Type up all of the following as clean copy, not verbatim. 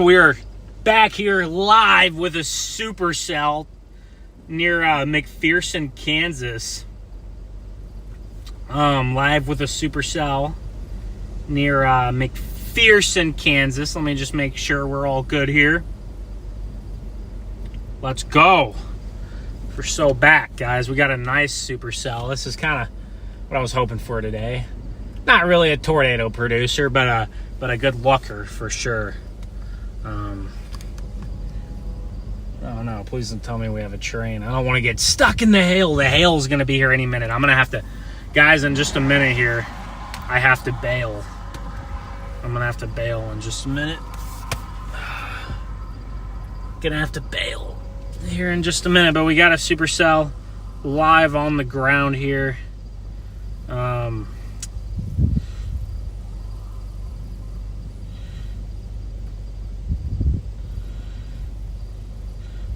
We're back here live with a Supercell near McPherson, Kansas. Live with a Supercell near McPherson, Kansas. Let me just make sure we're all good here. Let's go. We're so back, guys. We got a nice Supercell. This is kind of what I was hoping for today. Not really a tornado producer, but a good looker for sure. Oh no, please don't tell me we have a train. I don't want to get stuck in the hail. The hail is going to be here any minute. I'm going to have to, guys, in just a minute here, I have to bail. I'm going to have to bail in just a minute. Going to have to bail here in just a minute, but we got a Supercell live on the ground here.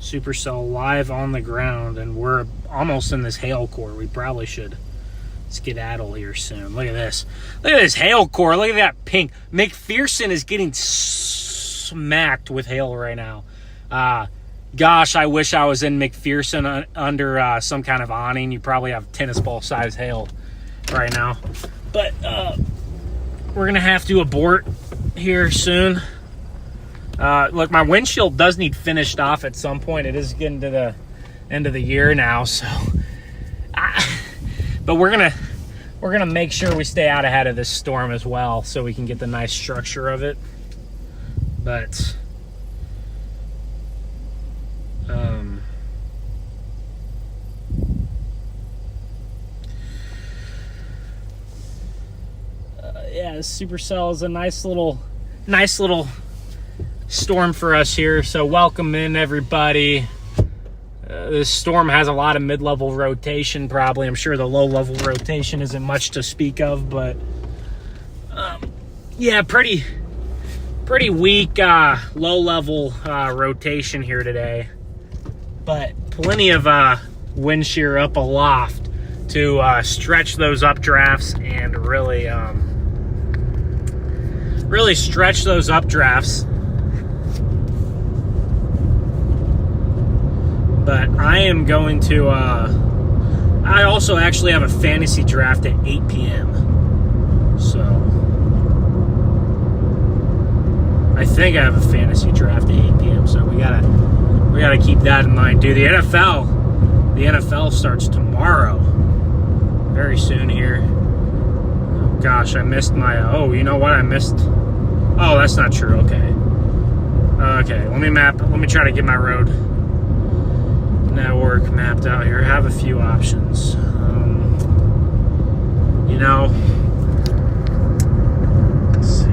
Supercell live on the ground, and we're almost in this hail core. We probably should skedaddle here soon. Look at this. Look at this hail core. Look at that pink. McPherson is getting smacked with hail right now. Gosh, I wish I was in McPherson under some kind of awning. You probably have tennis ball size hail right now. But we're going to have to abort here soon. Look, my windshield does need finished off at some point. It is getting to the end of the year now, so but we're gonna make sure we stay out ahead of this storm as well, so we can get the nice structure of it. But yeah, this Supercell is a nice little storm for us here, so welcome in everybody. This storm has a lot of mid-level rotation probably. I'm sure the low-level rotation isn't much to speak of, but yeah, pretty weak low-level rotation here today, but plenty of wind shear up aloft to stretch those updrafts and really stretch those updrafts. But I am going to, I also actually have a fantasy draft at 8 p.m. So, I think I have a fantasy draft at 8 p.m. So we gotta keep that in mind, dude. The NFL starts tomorrow. Very soon here. Oh, gosh, I missed my, you know what? Oh, that's not true. Okay. Okay, let me try to get my road network mapped out here. I have a few options. Let's see.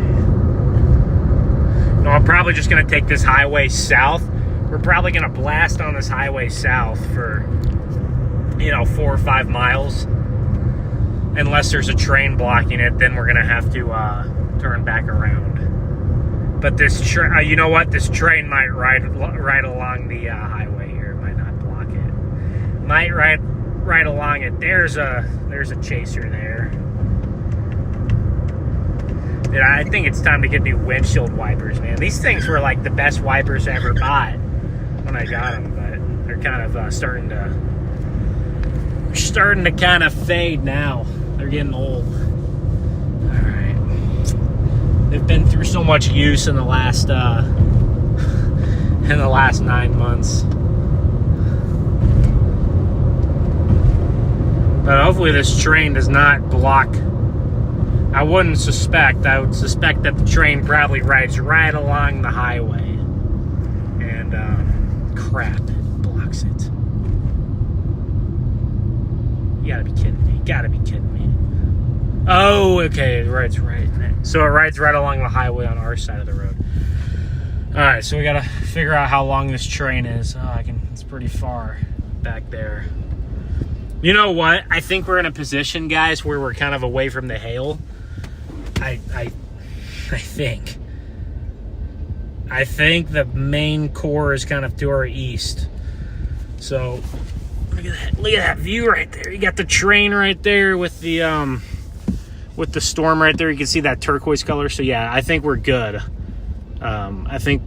No, I'm probably just going to take this highway south. We're probably going to blast on this highway south for 4 or 5 miles, unless there's a train blocking it. Then we're going to have to turn back around. But this you know what, this train might ride along the highway here. Might ride along it. There's a chaser there. Dude, I think it's time to get new windshield wipers, man. These things were like the best wipers I ever bought when I got them, but they're kind of starting to kind of fade now. They're getting old. All right, they've been through so much use in the last 9 months. But hopefully this train does not block. I wouldn't suspect. I would suspect that the train probably rides right along the highway. And, crap, it blocks it. You gotta be kidding me. You gotta be kidding me. Oh, okay, it rides right. So it rides right along the highway on our side of the road. Alright, so we gotta figure out how long this train is. It's pretty far back there. You know what? I think we're in a position, guys, where we're kind of away from the hail. I think. I think the main core is kind of to our east. So look at that view right there. You got the train right there with the storm right there. You can see that turquoise color. So yeah, I think we're good. I think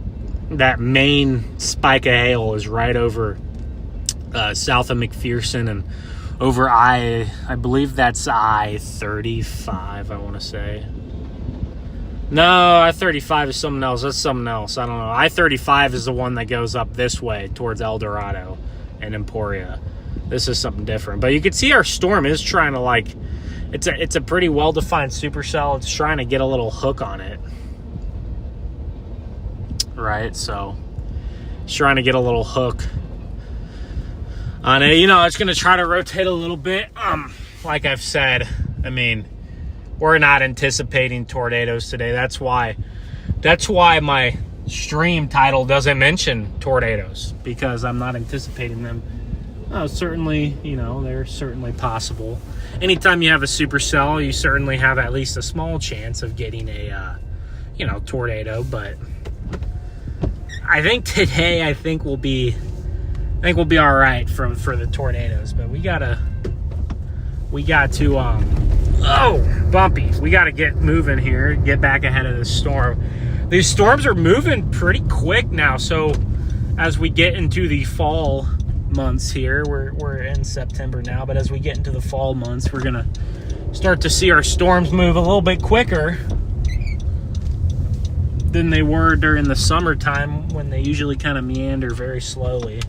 that main spike of hail is right over south of McPherson and over I believe that's I-35, I want to say. No, I-35 is something else. That's something else. I don't know. I-35 is the one that goes up this way towards El Dorado and Emporia. This is something different. But you can see our storm is trying to, like, it's a pretty well-defined supercell. It's trying to get a little hook on it. Right? So, it's trying to get a little hook on it. You know, it's going to try to rotate a little bit. Like I've said, I mean, we're not anticipating tornadoes today. That's why my stream title doesn't mention tornadoes, because I'm not anticipating them. Certainly, you know, they're certainly possible. Anytime you have a supercell, you certainly have at least a small chance of getting a, tornado. But I think today, we'll be all right for the tornadoes. But we got to, bumpy. We got to get moving here, get back ahead of this storm. These storms are moving pretty quick now. So as we get into the fall months here, we're in September now, but as we get into the fall months, we're gonna start to see our storms move a little bit quicker than they were during the summertime, when they usually kind of meander very slowly.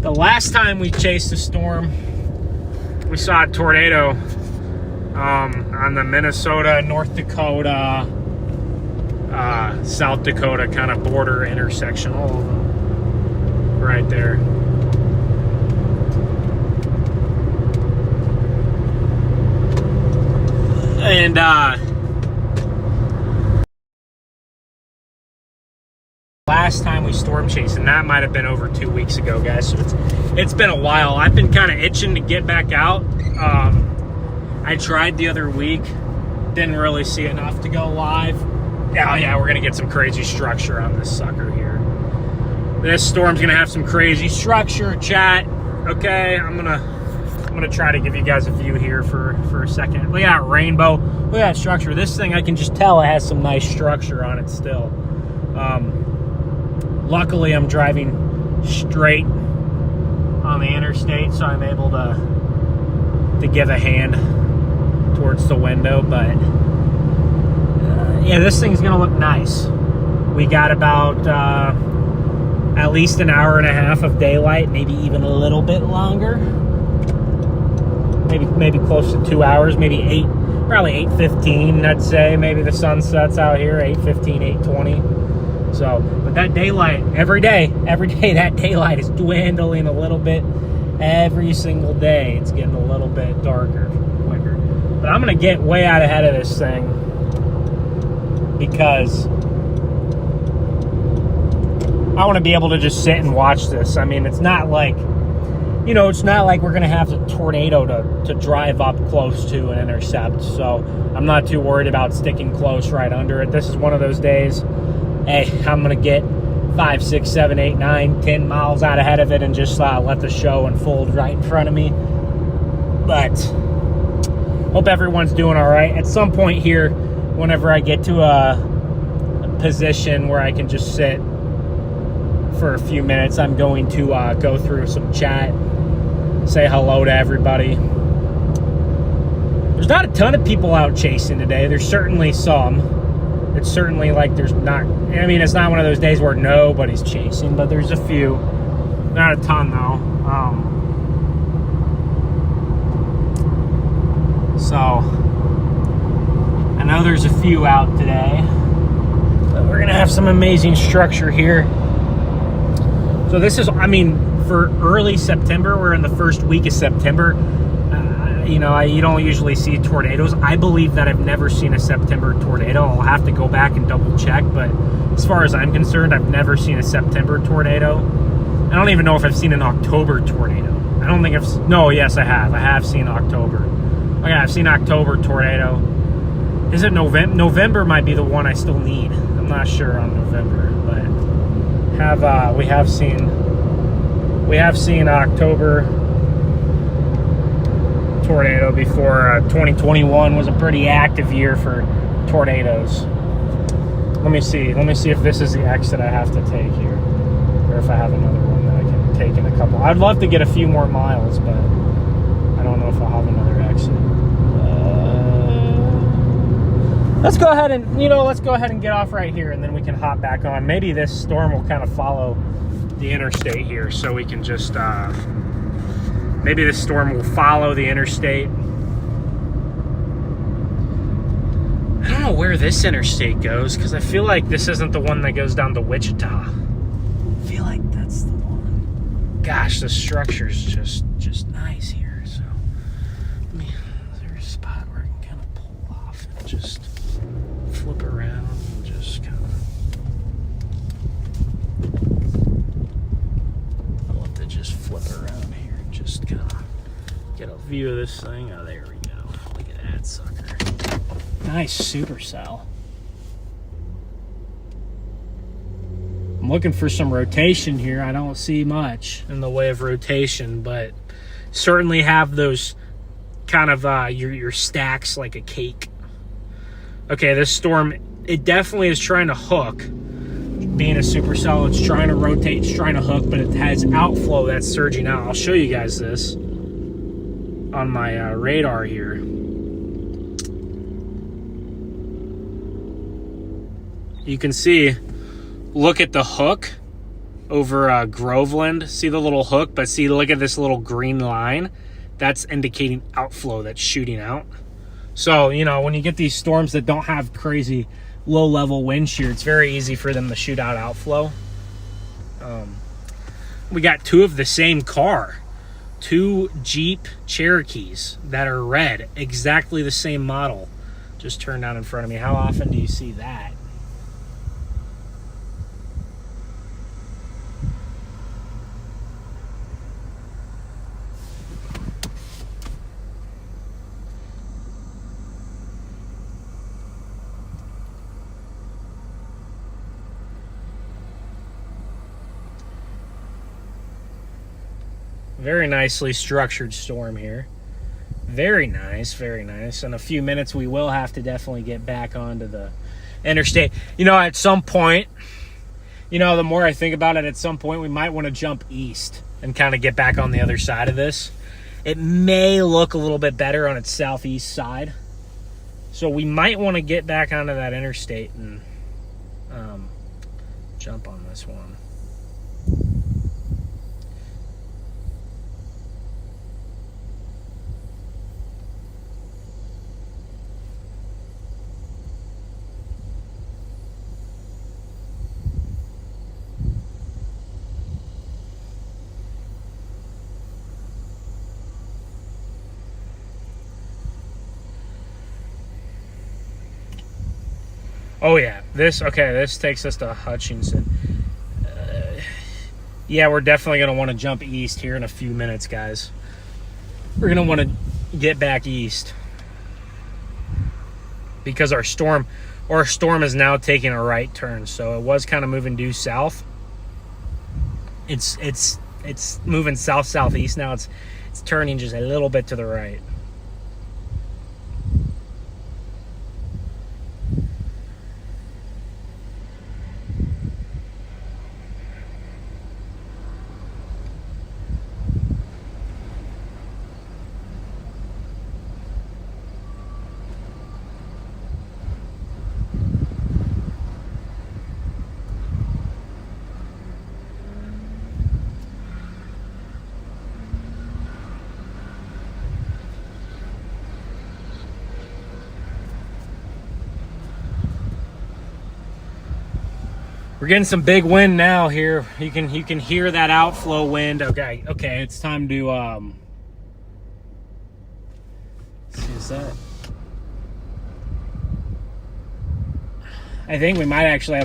The last time we chased a storm, we saw a tornado on the Minnesota, North Dakota, South Dakota kind of border intersection, all of them right there. And last time we storm chased, and that might have been over 2 weeks ago, guys, so it's been a while. I've been kind of itching to get back out. I tried the other week, didn't really see enough to go live. Yeah, we're gonna get some crazy structure on this sucker here. This storm's gonna have some crazy structure, chat. Okay, I'm gonna try to give you guys a view here for a second. Look at that rainbow. Look at that structure. This thing, I can just tell it has some nice structure on it still. Luckily, I'm driving straight on the interstate, so I'm able to give a hand towards the window. But yeah, this thing's gonna look nice. We got about at least an hour and a half of daylight, maybe even a little bit longer. Maybe close to 2 hours, maybe probably 8:15, I'd say. Maybe the sun sets out here 8:15, 8:20. So, but that daylight, every day, that daylight is dwindling a little bit. Every single day, it's getting a little bit darker, quicker. But I'm gonna get way out ahead of this thing, because I want to be able to just sit and watch this. I mean, it's not like, it's not like we're going to have a tornado to drive up close to and intercept. So I'm not too worried about sticking close right under it. This is one of those days, hey, I'm going to get 5, 6, 7, 8, 9, 10 miles out ahead of it and just let the show unfold right in front of me. But hope everyone's doing all right. At some point here, whenever I get to a position where I can just sit for a few minutes, I'm going to go through some chat, say hello to everybody. There's not a ton of people out chasing today. There's certainly some. It's certainly like there's not, I mean, it's not one of those days where nobody's chasing, but there's a few. Not a ton, though. So, I know there's a few out today, but we're going to have some amazing structure here. So this is, I mean, for early September, we're in the first week of September. You don't usually see tornadoes. I believe that I've never seen a September tornado. I'll have to go back and double check, but as far as I'm concerned, I've never seen a September tornado. I don't even know if I've seen an October tornado. I don't think yes, I have. I have seen October. Okay, I've seen October tornado. Is it November? November might be the one I still need. I'm not sure on November, but we have seen October tornado before. 2021 was a pretty active year for tornadoes. Let me see if this is the exit I have to take here, or if I have another one that I can take in a couple. I'd love to get a few more miles, but I don't know if I'll have another exit. Let's go ahead and get off right here, and then we can hop back on. Maybe this storm will kind of follow the interstate here, so we can just maybe this storm will follow the interstate. I don't know where this interstate goes, because I feel like this isn't the one that goes down to Wichita. I feel like that's the one. Gosh, the structure's just nice here. So is there a spot where I can kind of pull off and just flip around and just kind of... I'd love to just flip around here and just kind of get a view of this thing. Oh, there we go. Look at that sucker. Nice Supercell. I'm looking for some rotation here. I don't see much in the way of rotation, but certainly have those kind of your stacks like a cake. Okay, this storm, it definitely is trying to hook. Being a supercell, it's trying to rotate, it's trying to hook, but it has outflow that's surging out. I'll show you guys this on my radar here. You can see, look at the hook over Groveland. See the little hook, but see, look at this little green line. That's indicating outflow that's shooting out. So, you know, when you get these storms that don't have crazy low-level wind shear, it's very easy for them to shoot out outflow. We got two of the same car. Two Jeep Cherokees that are red. Exactly the same model. Just turned down in front of me. How often do you see that? Very nicely structured storm here. Very nice, very nice. In a few minutes, we will have to definitely get back onto the interstate. You know, at some point, you know, the more I think about it, at some point, we might want to jump east and kind of get back on the other side of this. It may look a little bit better on its southeast side. So we might want to get back onto that interstate and jump on this one. Oh yeah, this takes us to Hutchinson. Yeah, we're definitely going to want to jump east here in a few minutes, guys. We're going to want to get back east because our storm is now taking a right turn. So it was kind of moving due south. It's moving south-southeast now. It's turning just a little bit to the right. We're getting some big wind now here. You can hear that outflow wind. Okay, it's time to let's see, is that? I think we might actually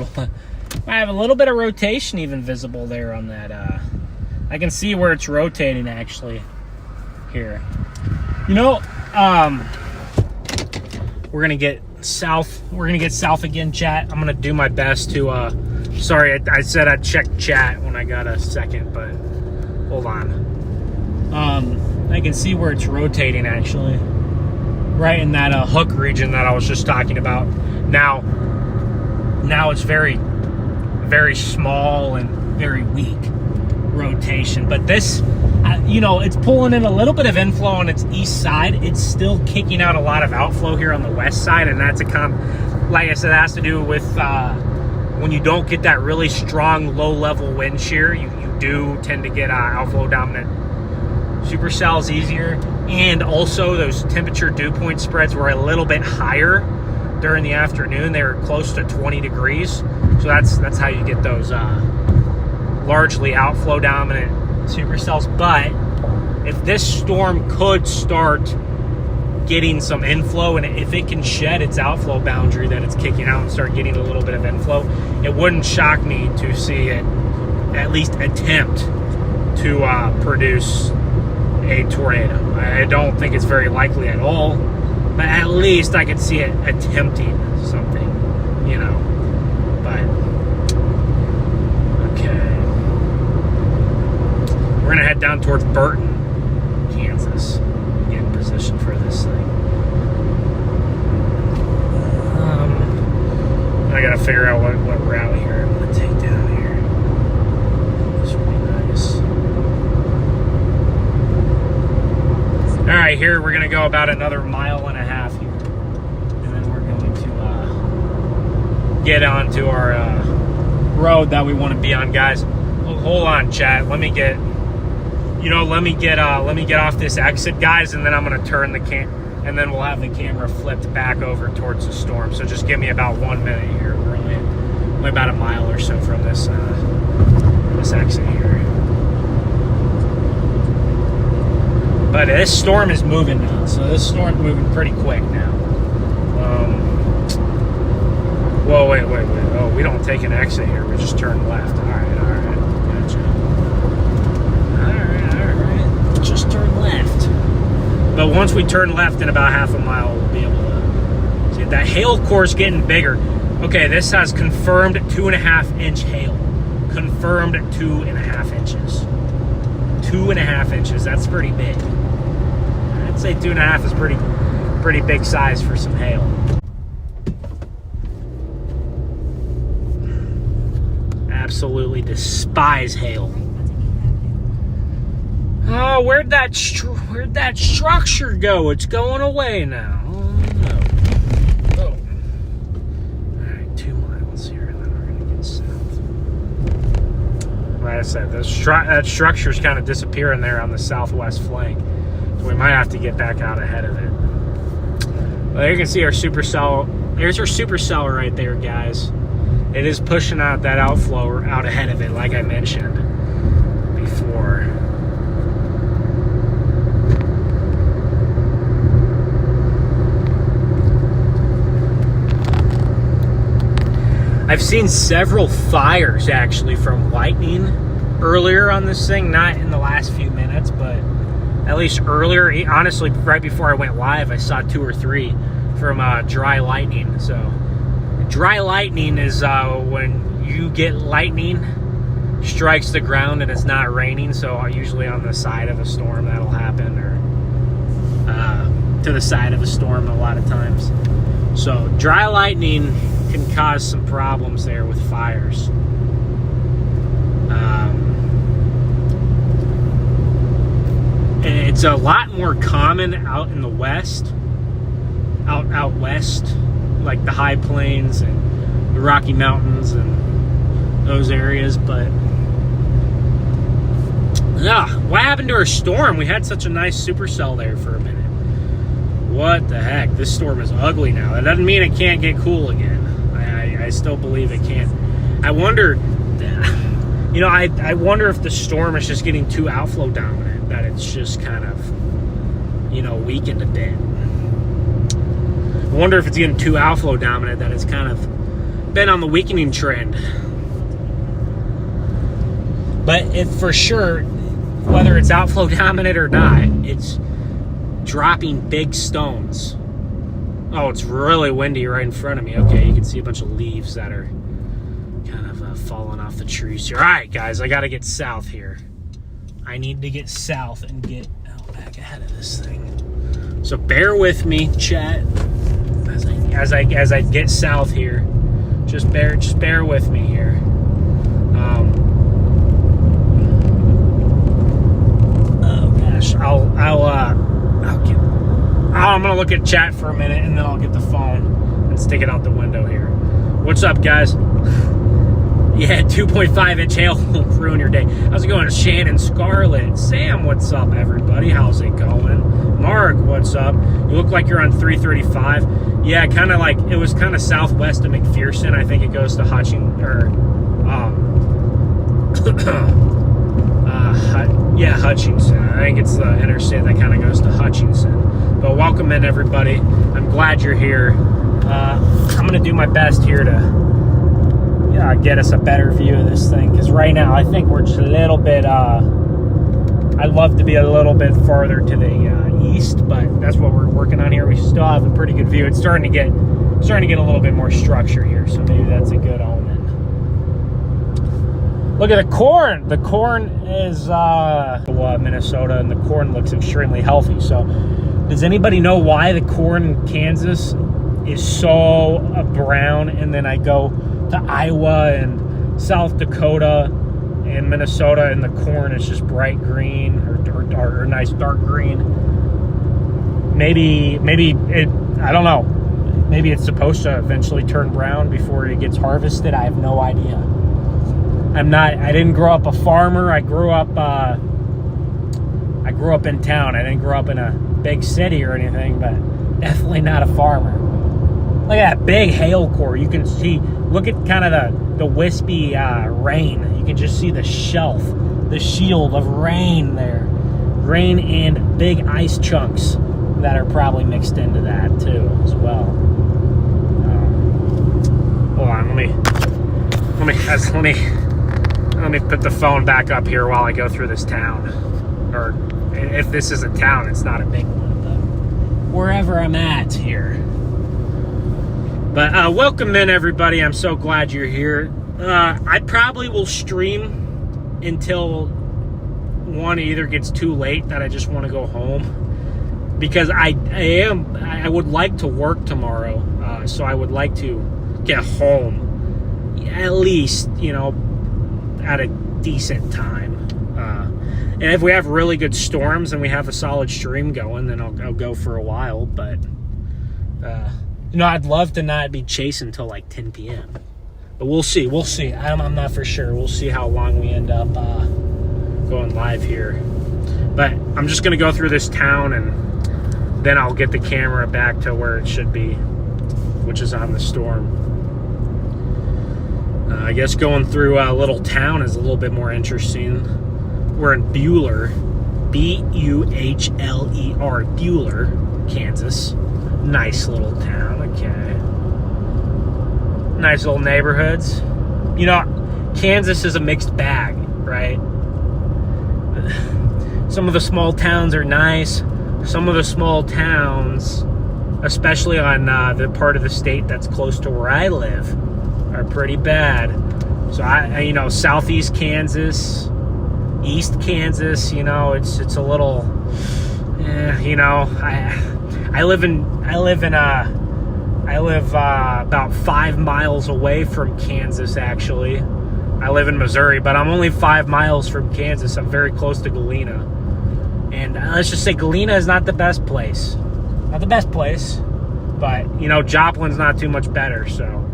have a little bit of rotation even visible there on that. I can see where it's rotating actually here. You know, we're gonna get south. We're gonna get south again, chat. I'm gonna do my best to sorry, I said I'd check chat when I got a second, but hold on. I can see where it's rotating actually, right in that hook region that I was just talking about. Now, Now it's very, very small and very weak rotation. But this, you know, it's pulling in a little bit of inflow on its east side. It's still kicking out a lot of outflow here on the west side, and that's like I said, that has to do with when you don't get that really strong low-level wind shear, you do tend to get outflow dominant supercells easier. And also those temperature dew point spreads were a little bit higher during the afternoon. They were close to 20 degrees. So that's how you get those largely outflow dominant supercells. But if this storm could start getting some inflow, and if it can shed its outflow boundary that it's kicking out and start getting a little bit of inflow, it wouldn't shock me to see it at least attempt to produce a tornado. I don't think it's very likely at all, but at least I could see it attempting something, you know. But okay, we're gonna head down towards Burton, Kansas, get in position for this thing. I gotta figure out what route here I'm gonna take down here. This would be nice. All right, here we're gonna go about another 1.5 miles here, and then we're going to get onto our road that we want to be on, guys. Hold on, chat. Let me get off this exit, guys, and then I'm gonna turn the and then we'll have the camera flipped back over towards the storm. So just give me about 1 minute here. We're only about 1 mile or so from this exit here. But this storm is moving now. So this storm's moving pretty quick now. Whoa, wait. Oh, we don't take an exit here. We just turn left. All right. Gotcha. All right. Just turn left. But once we turn left in about 1/2 mile, we'll be able to see that hail core is getting bigger. Okay, this has confirmed 2.5-inch hail. Confirmed 2.5 inches. 2.5 inches. That's pretty big. I'd say 2.5 is pretty big size for some hail. Absolutely despise hail. Oh, where'd that structure go? It's going away now. Oh, no. Oh. All right, 2 miles here, and then we're going to get south. Like I said, that structure's kind of disappearing there on the southwest flank. So we might have to get back out ahead of it. Well, you can see our supercell. There's our supercell right there, guys. It is pushing out that outflow out ahead of it, like I mentioned before. I've seen several fires actually from lightning earlier on this thing, not in the last few minutes, but at least earlier. Honestly, right before I went live, I saw 2 or 3 from dry lightning. So dry lightning is when you get lightning strikes the ground and it's not raining. So usually on the side of a storm that'll happen, or to the side of a storm a lot of times. So dry lightning can cause some problems there with fires. And it's a lot more common out in the west, out west, like the high plains and the Rocky Mountains and those areas. But yeah, what happened to our storm? We had such a nice supercell there for a minute. What the heck? This storm is ugly now. That doesn't mean it can't get cool again. I still believe it can. I wonder, I wonder if the storm is just getting too outflow dominant, that it's just kind of, weakened a bit. I wonder if it's getting too outflow dominant, that it's kind of been on the weakening trend. But for sure, whether it's outflow dominant or not, it's dropping big stones. Oh, it's really windy right in front of me. Okay, you can see a bunch of leaves that are kind of falling off the trees here. All right, guys, I got to get south here. I need to get south and get back ahead of this thing. So bear with me, chat, as I get south here. Just bear with me here. Oh gosh, I'm gonna look at chat for a minute and then I'll get the phone and stick it out the window here. What's up, guys? Yeah, 2.5-inch hail will ruin your day. How's it going, Shannon Scarlett? Sam, what's up, everybody? How's it going? Mark, what's up? You look like you're on 335. Yeah, kind of like, it was kind of southwest of McPherson. I think it goes to Hutchinson. I think it's the interstate that kind of goes to Hutchinson. But welcome in, everybody. I'm glad you're here. I'm going to do my best here to get us a better view of this thing, because right now I think we're just a little bit I'd love to be a little bit farther to the east, but that's what we're working on here. We still have a pretty good view. It's starting to get a little bit more structure here, so maybe that's a good omen. Look at the corn. The corn is Minnesota, and the corn looks extremely healthy. So does anybody know why the corn in Kansas is so brown, and then I go to Iowa and South Dakota and Minnesota, and the corn is just bright green or nice dark green? Maybe it, I don't know. Maybe it's supposed to eventually turn brown before it gets harvested. I have no idea. I didn't grow up a farmer. I grew up in town. I didn't grow up in a big city or anything, but definitely not a farmer. Look at that big hail core. You can see, look at kind of the wispy rain. You can just see the shelf, the shield of rain there. Rain and big ice chunks that are probably mixed into that too as well. Hold on, let me put the phone back up here while I go through this town. Or if this is a town, it's not a big one, but wherever I'm at here. But welcome in, everybody. I'm so glad you're here. I probably will stream until one either gets too late that I just want to go home, because I would like to work tomorrow, so I would like to get home at least, at a decent time. And if we have really good storms and we have a solid stream going, then I'll go for a while. But I'd love to not be chasing until like 10 p.m. But we'll see. I'm not for sure. We'll see how long we end up going live here. But I'm just going to go through this town, and then I'll get the camera back to where it should be, which is on the storm. I guess going through a little town is a little bit more interesting. We're in Buhler, Buhler, Buhler, Kansas. Nice little town, okay. Nice little neighborhoods. Kansas is a mixed bag, right? Some of the small towns are nice. Some of the small towns, especially on the part of the state that's close to where I live, are pretty bad. So southeast Kansas, East Kansas, it's a little, I live about 5 miles away from Kansas, actually. I live in Missouri, but I'm only 5 miles from Kansas. I'm very close to Galena. And let's just say Galena is not the best place. Not the best place, but, Joplin's not too much better, so.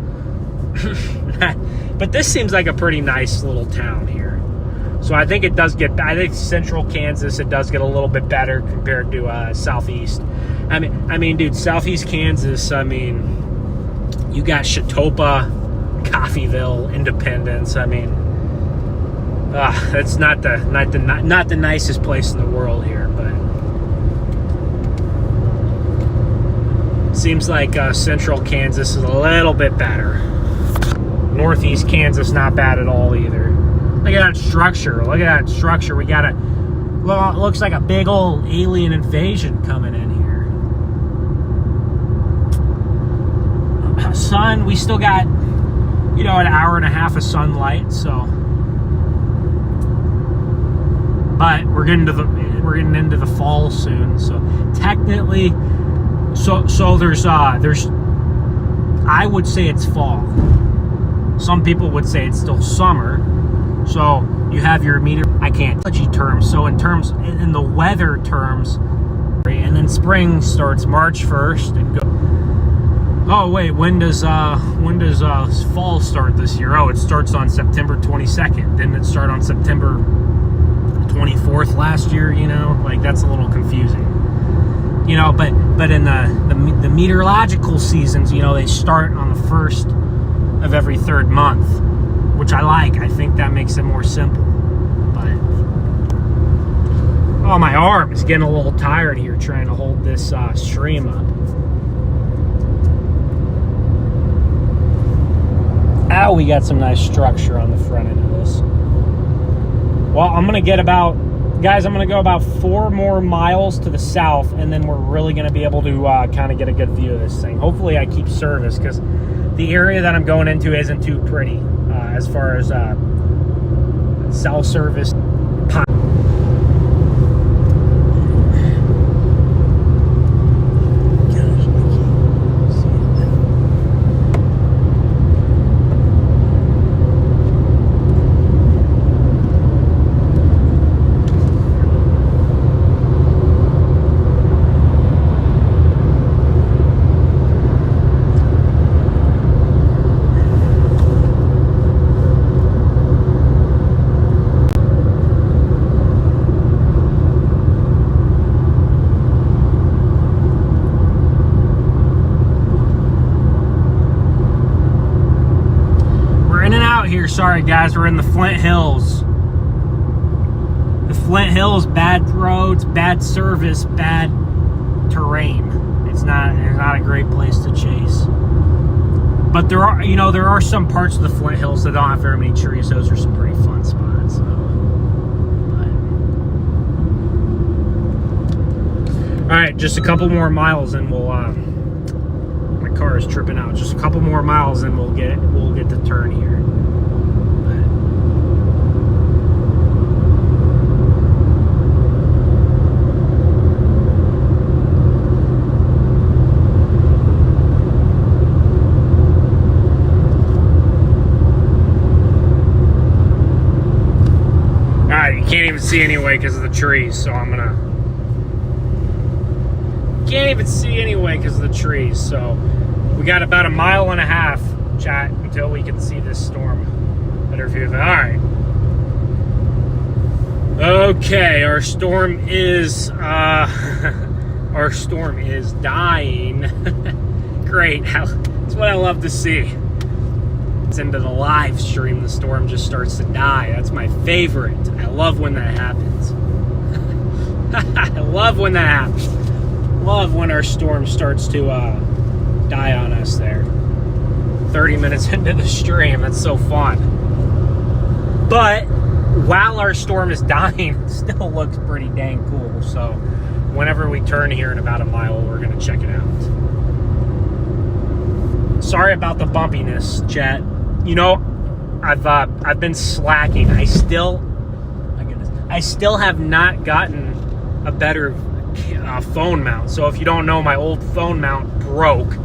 But this seems like a pretty nice little town here. So I think central Kansas, it does get a little bit better compared to southeast. I mean, dude, southeast Kansas, you got Chautauqua, Coffeyville, Independence. That's not the nicest place in the world here, but seems like central Kansas is a little bit better. Northeast Kansas, not bad at all either. Look at that structure. We got looks like a big old alien invasion coming in here. Sun, we still got, an hour and a half of sunlight, so. But we're getting into the fall soon, so technically, so there's I would say it's fall. Some people would say it's still summer. So you have your I can't touchy terms. So in the weather terms, and then spring starts March 1st and go. Oh wait, when does fall start this year? Oh, it starts on September 22nd. Didn't it start on September 24th last year? You know, like that's a little confusing. You know, but in the meteorological seasons, you know, they start on the 1st of every 3rd month, which I like. I think that makes it more simple. But oh, my arm is getting a little tired here trying to hold this stream up. Ow, we got some nice structure on the front end of this. Well, I'm going to go about 4 more miles to the south, and then we're really going to be able to kind of get a good view of this thing. Hopefully I keep service, because the area that I'm going into isn't too pretty as far as cell service. Sorry guys, we're in the Flint Hills. The Flint Hills, bad roads, bad service, bad terrain. It's not a great place to chase. But there are some parts of the Flint Hills that don't have very many trees. Those are some pretty fun spots. So. All right, just a couple more miles and we'll. My car is tripping out. Just a couple more miles and we'll get the turn here. Can't even see anyway because of the trees, so can't even see anyway because of the trees, so we got about 1.5 miles, chat, until we can see this storm. Better view of it. Alright. Okay, our storm is dying. Great. That's what I love to see. Into the live stream, the storm just starts to die. That's my favorite. I love when that happens. I love when that happens. Love when our storm starts to die on us there. 30 minutes into the stream. That's so fun. But while our storm is dying, it still looks pretty dang cool. So whenever we turn here in about 1 mile, we're going to check it out. Sorry about the bumpiness, chat. You know, I've been slacking. I still have not gotten a better phone mount. So if you don't know, my old phone mount broke.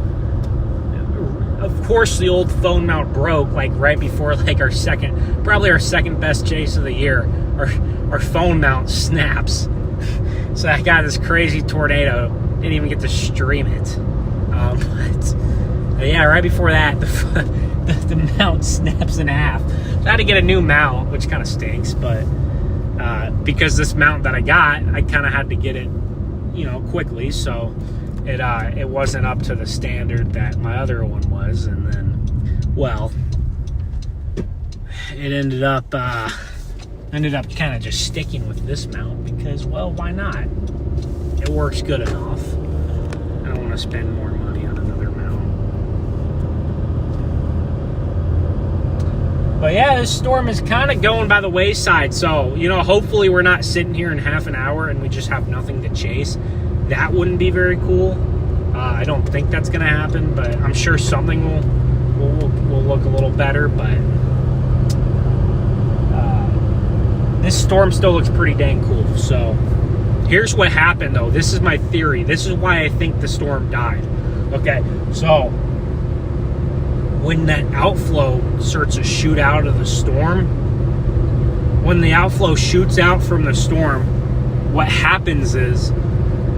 Of course, the old phone mount broke like right before like our second best chase of the year. Our phone mount snaps. So I got this crazy tornado. Didn't even get to stream it. But yeah, right before that, the mount snaps in half. So I had to get a new mount, which kind of stinks, but because this mount that I got, I kind of had to get it, you know, quickly, so it wasn't up to the standard that my other one was, and then, well, it ended up kind of just sticking with this mount because, well, why not? It works good enough. I don't want to spend more money on another mount. But yeah, this storm is kind of going by the wayside. So, you know, hopefully we're not sitting here in half an hour and we just have nothing to chase. That wouldn't be very cool. I don't think that's going to happen, but I'm sure something will look a little better. But this storm still looks pretty dang cool. So here's what happened, though. This is my theory. This is why I think the storm died. Okay, so when that outflow starts to shoot out of the storm, when the outflow shoots out from the storm, what happens is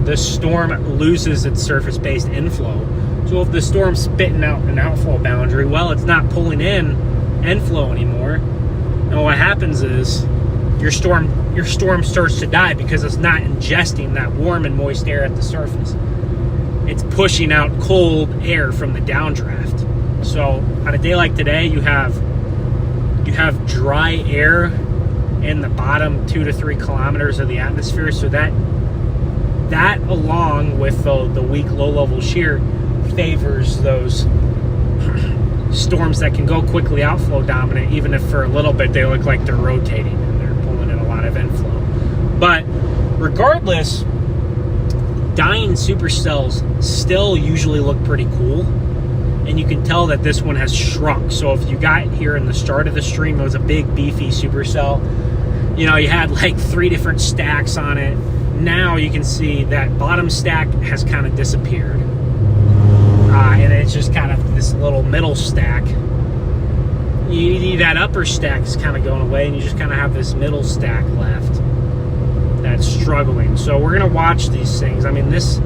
the storm loses its surface-based inflow. So if the storm's spitting out an outflow boundary, well, it's not pulling in inflow anymore. And what happens is your storm starts to die because it's not ingesting that warm and moist air at the surface. It's pushing out cold air from the downdraft. So on a day like today, you have dry air in the bottom 2 to 3 kilometers of the atmosphere. So that along with the weak low-level shear favors those storms that can go quickly outflow dominant, even if for a little bit they look like they're rotating and they're pulling in a lot of inflow. But regardless, dying supercells still usually look pretty cool, and you can tell that this one has shrunk. So if you got here in the start of the stream, it was a big beefy supercell. You know, you had like 3 different stacks on it. Now you can see that bottom stack has kind of disappeared. And it's just kind of this little middle stack. That upper stack is kind of going away, and you just kind of have this middle stack left that's struggling. So we're going to watch these things. I mean, this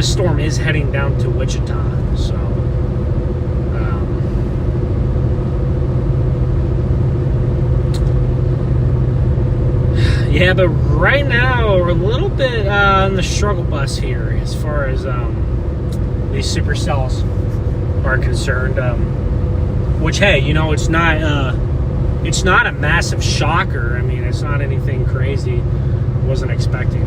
storm is heading down to Wichita. So yeah, but right now we're a little bit on the struggle bus here as far as these supercells are concerned. Which, hey, you know, it's not a massive shocker. I mean, it's not anything crazy. Wasn't expecting.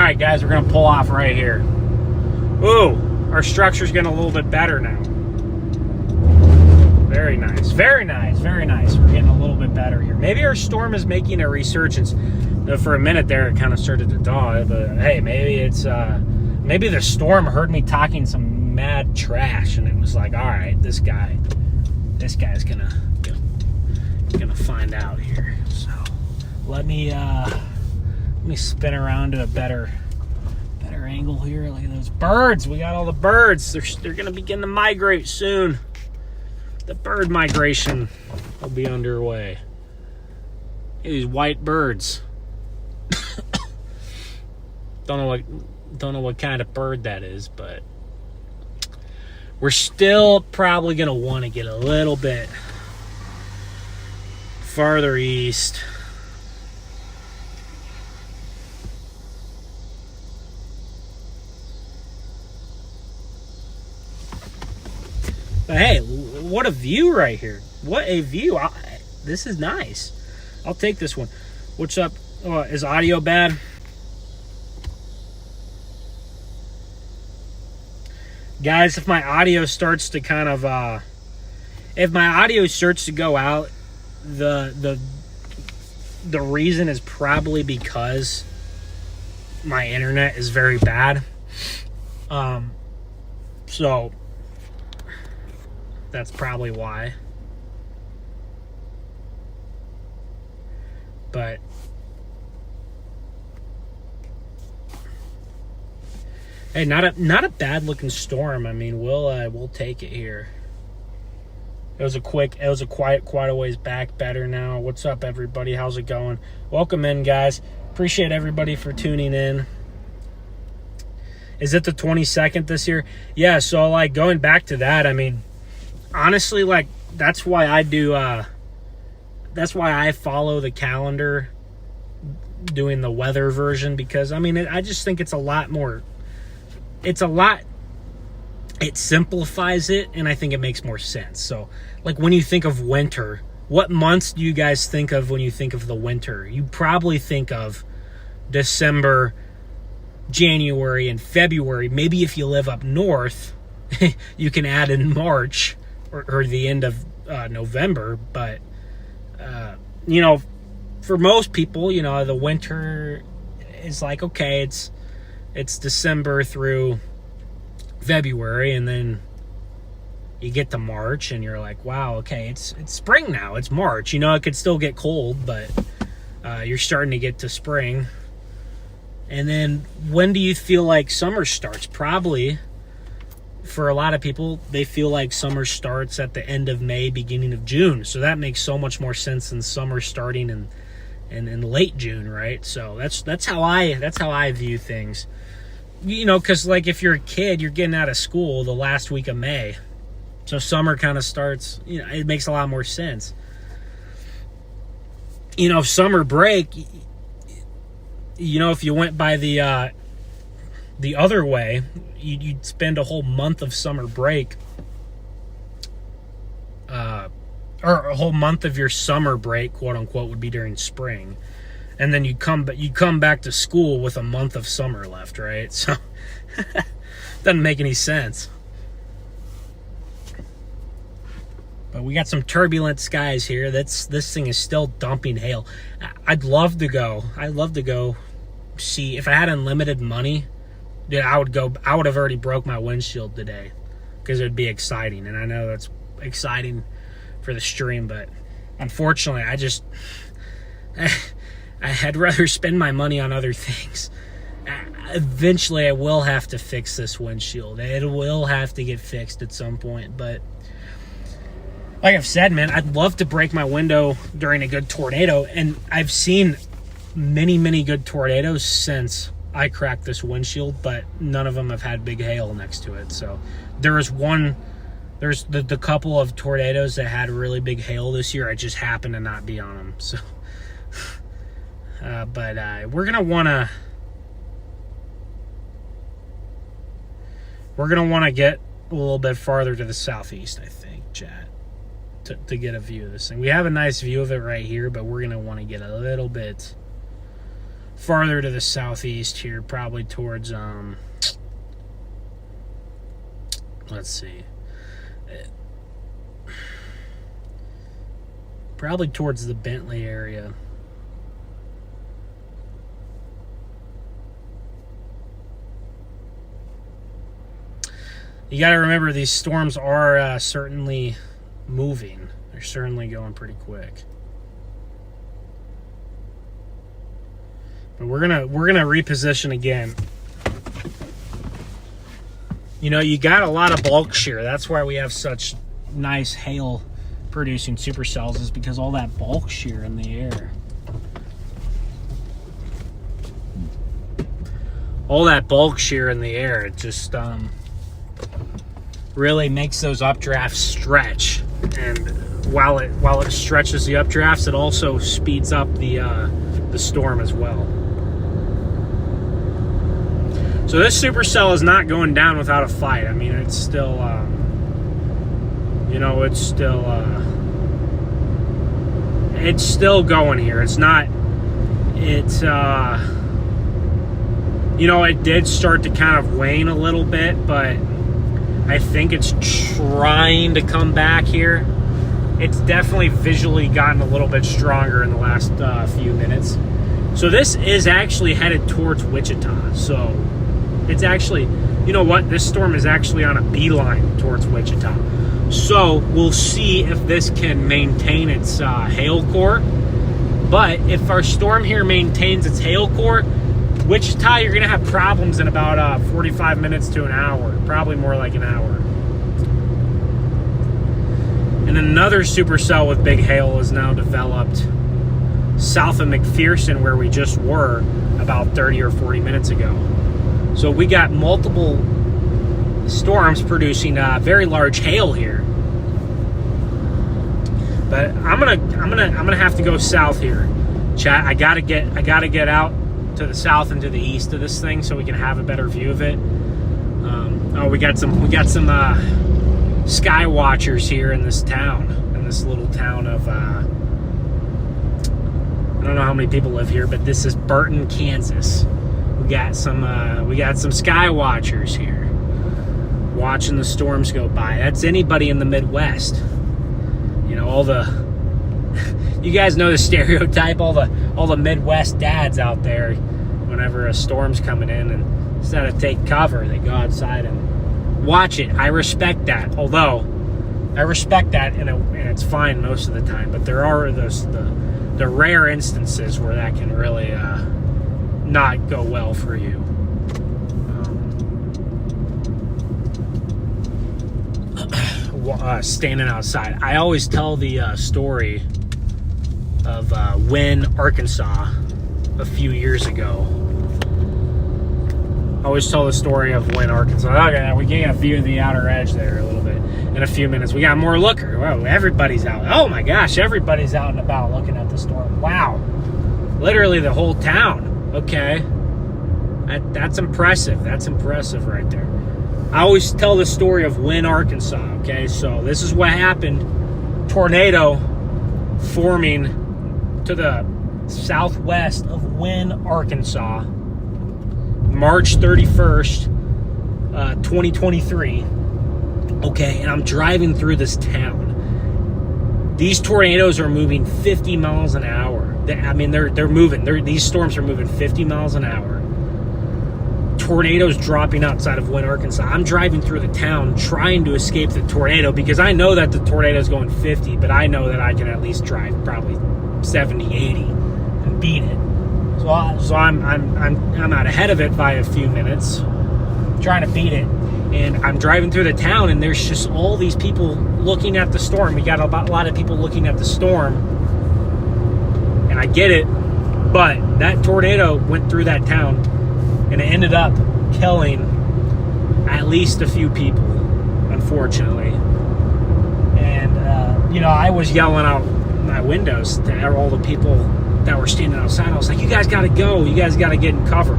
Alright guys, we're going to pull off right here. Ooh, our structure's getting a little bit better now. Very nice, very nice, very nice. We're getting a little bit better here. Maybe our storm is making a resurgence. For a minute there, it kind of started to dawn, but hey, maybe it's, maybe the storm heard me talking some mad trash, and it was like, alright, this guy's gonna find out here. So, let me spin around to a better angle here. Look at those birds. We got all the birds. They're going to begin to migrate soon. The bird migration will be underway. These white birds. Don't know what kind of bird that is, but we're still probably going to want to get a little bit farther east. But hey, what a view right here. What a view. This is nice. I'll take this one. What's up? Oh, is audio bad? Guys, if my audio starts to kind of if my audio starts to go out, the reason is probably because my internet is very bad. So that's probably why. But hey, not a bad looking storm. I mean, we'll take it here. It was a quite a ways back. Better now. What's up, everybody? How's it going? Welcome in, guys. Appreciate everybody for tuning in. Is it the 22nd this year? Yeah, so like going back to that, I mean, honestly, like that's why I follow the calendar doing the weather version because, I mean, I just think it's a lot more, it simplifies it, and I think it makes more sense. So, like, when you think of winter, what months do you guys think of when you think of the winter? You probably think of December, January, and February. Maybe if you live up north, you can add in March or the end of November. But, you know, for most people, you know, the winter is like, okay, it's December through February, and then you get to March and you're like, wow, okay, it's spring now. It's March. You know, it could still get cold, but you're starting to get to spring. And then when do you feel like summer starts? Probably for a lot of people, they feel like summer starts at the end of May, beginning of June. So that makes so much more sense than summer starting in late June, right? So that's how I view things. You know, because like if you're a kid, you're getting out of school the last week of May. So summer kind of starts, you know, it makes a lot more sense. You know, summer break, you know, if you went by the other way, you'd spend a whole month of summer break, or a whole month of your summer break, quote unquote, would be during spring, and then you'd come back to school with a month of summer left, right? So doesn't make any sense. But we got some turbulent skies here. This thing is still dumping hail. I'd love to go see. If I had unlimited money, dude, I would have already broke my windshield today because it would be exciting. And I know that's exciting for the stream, but unfortunately, I'd rather spend my money on other things. Eventually, I will have to fix this windshield. It will have to get fixed at some point, but like I've said, man, I'd love to break my window during a good tornado, and I've seen many, many good tornadoes since I cracked this windshield, but none of them have had big hail next to it. So there's the couple of tornadoes that had really big hail this year. I just happened to not be on them. So, but we're gonna wanna get a little bit farther to the southeast, I think, chat. To get a view of this thing. We have a nice view of it right here, but we're going to want to get a little bit farther to the southeast here, probably towards, let's see, probably towards the Bentley area. You got to remember, these storms are certainly moving. They're certainly going pretty quick. But we're gonna reposition again. You know, you got a lot of bulk shear. That's why we have such nice hail producing supercells, is because all that bulk shear in the air. All that bulk shear in the air, it just really makes those updrafts stretch. And while it stretches the updrafts, it also speeds up the storm as well. So this supercell is not going down without a fight. I mean, it's still, you know, it's still going here. It's not, it's, you know, it did start to kind of wane a little bit, but I think it's trying to come back here. It's definitely visually gotten a little bit stronger in the last few minutes. So this is actually headed towards Wichita. So it's actually, you know what? This storm is actually on a beeline towards Wichita. So we'll see if this can maintain its hail core. But if our storm here maintains its hail core, Wichita, you're going to have problems in about 45 minutes to an hour. Probably more like an hour. And another supercell with big hail is now developed south of McPherson, where we just were about 30 or 40 minutes ago. So we got multiple storms producing very large hail here. But I'm gonna have to go south here. Chat, I gotta get out to the south and to the east of this thing so we can have a better view of it. We got some sky watchers here in this town, in this little town of I don't know how many people live here, but this is Burton, Kansas. We got some sky watchers here watching the storms go by. That's anybody in the Midwest. You know, all the you guys know the stereotype, all the Midwest dads out there, whenever a storm's coming in, and instead of take cover, they go outside and watch it. I respect that, although I respect that, and it's fine most of the time, but there are the rare instances where that can really not go well for you. Standing outside, I always tell the story of Wynne, Arkansas, a few years ago. I always tell the story of Wynne, Arkansas. Okay, we get a view of the outer edge there a little bit. In a few minutes, we got more looker. Wow, everybody's out. Oh my gosh, everybody's out and about looking at the storm. Wow, literally the whole town. Okay, that's impressive. That's impressive right there. I always tell the story of Wynne, Arkansas. Okay, so this is what happened. Tornado forming to the southwest of Wynne, Arkansas, March 31st, 2023. Okay, and I'm driving through this town. These tornadoes are moving 50 miles an hour. They're moving. These storms are moving 50 miles an hour. Tornadoes dropping outside of Wynne, Arkansas. I'm driving through the town trying to escape the tornado because I know that the tornado is going 50, but I know that I can at least drive probably 70, 80 and beat it. So I'm out ahead of it by a few minutes, trying to beat it. And I'm driving through the town, and there's just all these people looking at the storm. We got a lot of people looking at the storm, and I get it, but that tornado went through that town, and it ended up killing at least a few people, unfortunately. And, I was yelling out my windows to all the people that were standing outside. I was like, you guys got to go. You guys got to get in cover.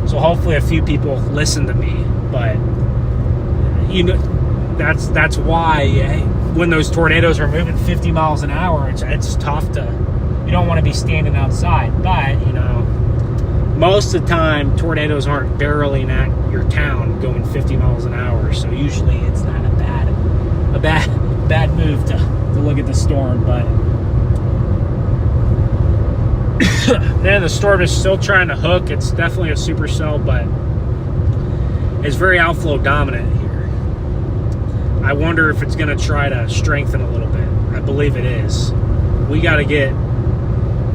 So hopefully a few people listened to me. But, that's why when those tornadoes are moving 50 miles an hour, it's tough to, you don't want to be standing outside. But, most of the time, tornadoes aren't barreling at your town going 50 miles an hour, so usually it's not a bad move to look at the storm. But then the storm is still trying to hook. It's definitely a supercell, but it's very outflow dominant here. I wonder if it's going to try to strengthen a little bit. I believe it is. We got to get.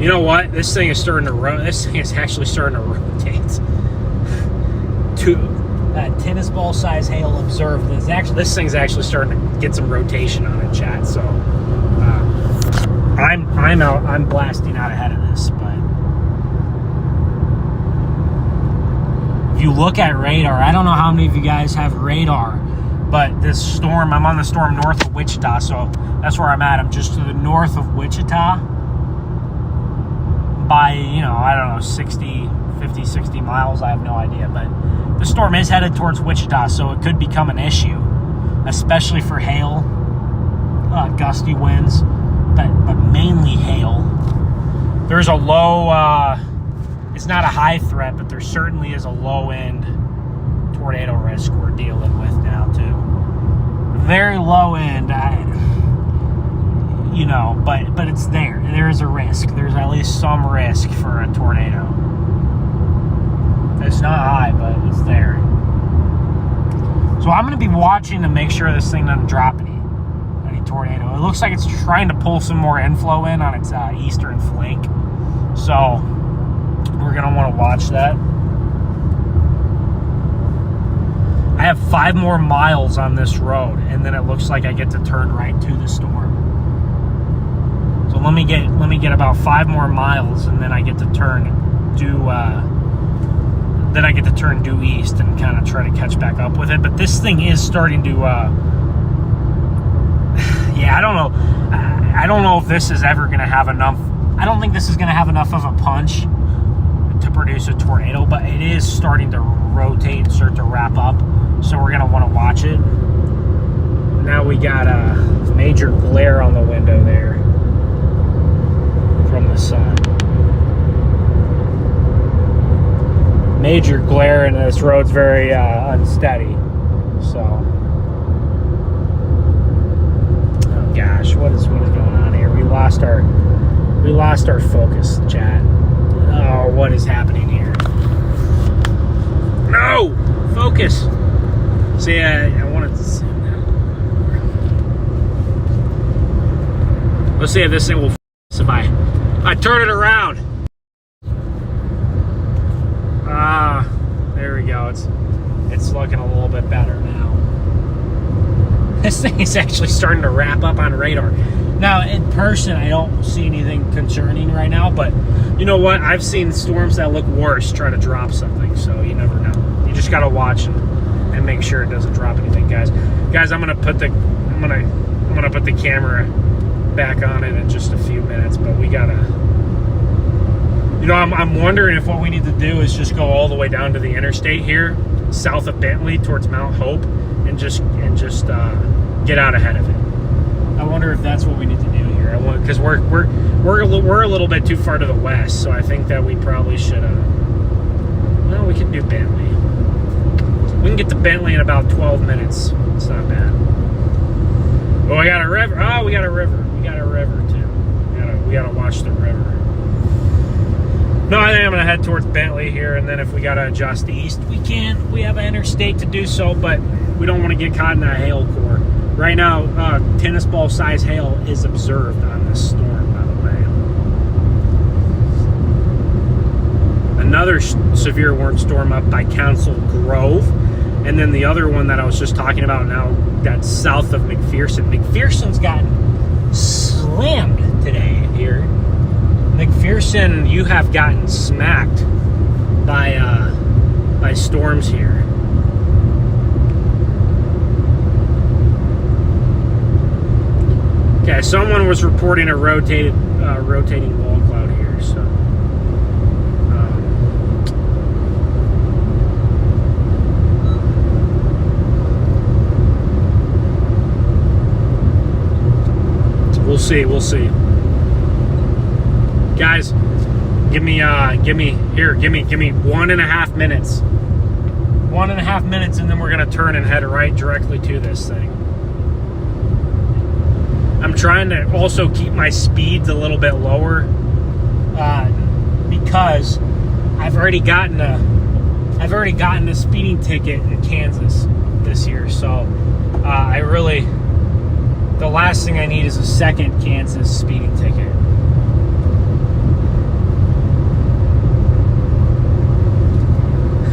You know what? This thing is actually starting to rotate. Tennis ball size hail observed. This thing's actually starting to get some rotation on it, chat. So I'm blasting out ahead of this. But if you look at radar, I don't know how many of you guys have radar, but this storm, I'm on the storm north of Wichita, so that's where I'm at. I'm just to the north of Wichita. By, I don't know, 50, 60 miles, I have no idea. But the storm is headed towards Wichita, so it could become an issue, especially for hail, gusty winds, but mainly hail. There's a low, it's not a high threat, but there certainly is a low-end tornado risk we're dealing with now, too. Very low-end, but it's there. There is a risk. There's at least some risk for a tornado. It's not high, but it's there. So I'm going to be watching to make sure this thing doesn't drop any tornado. It looks like it's trying to pull some more inflow in on its eastern flank. So we're going to want to watch that. I have 5 more miles on this road, and then it looks like I get to turn right to the storm. So let me get about 5 more miles, and then I get to turn due east and kind of try to catch back up with it. But this thing is starting to I don't know if this is ever going to have enough I don't think this is going to have enough of a punch to produce a tornado, but it is starting to rotate and start to wrap up, so we're going to want to watch it. Now we got a major glare on the window there from the sun. Major glare, and this road's very unsteady, so oh gosh, what is going on here? We lost our focus, chat. Oh, what is happening here? No! Focus! See, I wanted to see now. Let's see if this thing will focus if I turn it around. There we go. It's looking a little bit better now. This thing is actually starting to wrap up on radar. Now, in person, I don't see anything concerning right now, but you know what? I've seen storms that look worse try to drop something, so you never know. You just gotta watch and make sure it doesn't drop anything, guys. Guys, I'm gonna put the camera back on it in just a few minutes, but we gotta. You know, I'm wondering if what we need to do is just go all the way down to the interstate here, south of Bentley, towards Mount Hope, and just get out ahead of it. I wonder if that's what we need to do here. Because we're a little bit too far to the west, so I think that we probably should. Well, we can do Bentley. We can get to Bentley in about 12 minutes. It's not bad. Oh, we got a river. Oh, we got a river. We got a river too. We gotta watch the river. No, I think I'm gonna head towards Bentley here, and then if we gotta adjust east, we can. We have an interstate to do so, but we don't want to get caught in a hail core. Right now, tennis ball size hail is observed on this storm, by the way. Another severe warm storm up by Council Grove, and then the other one that I was just talking about now, that's south of McPherson. McPherson's gotten slammed today here. McPherson, you have gotten smacked by storms here. Okay, someone was reporting a rotating wall cloud here, so we'll see. Guys, give me 1.5 minutes. 1.5 minutes, and then we're gonna turn and head right directly to this thing. I'm trying to also keep my speeds a little bit lower because I've already gotten a speeding ticket in Kansas this year. So the last thing I need is a second Kansas speeding ticket.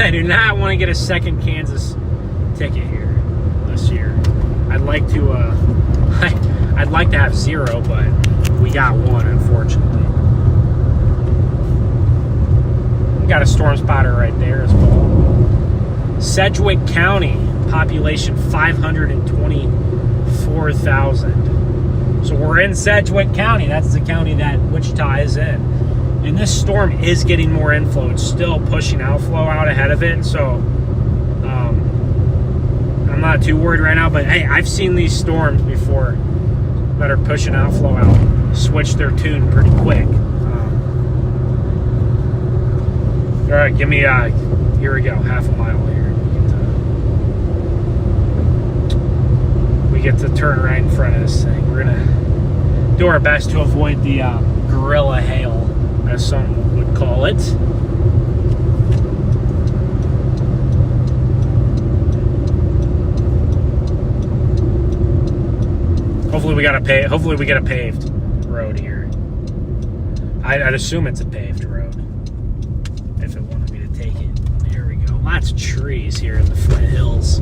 I do not want to get a second Kansas ticket here this year. I'd like to have 0, but we got 1, unfortunately. We got a storm spotter right there as well. Sedgwick County, population 524,000. So we're in Sedgwick County. That's the county that Wichita is in. And this storm is getting more inflow. It's still pushing outflow out ahead of it. So I'm not too worried right now. But hey, I've seen these storms before that are pushing outflow out switch their tune pretty quick. All right, give me here we go, half a mile here. We get to turn right in front of this thing. We're gonna do our best to avoid the gorilla hail, as some would call it. Hopefully we get a paved road here. I'd assume it's a paved road if it wanted me to take it. There we go. Lots of trees here in the Flint Hills.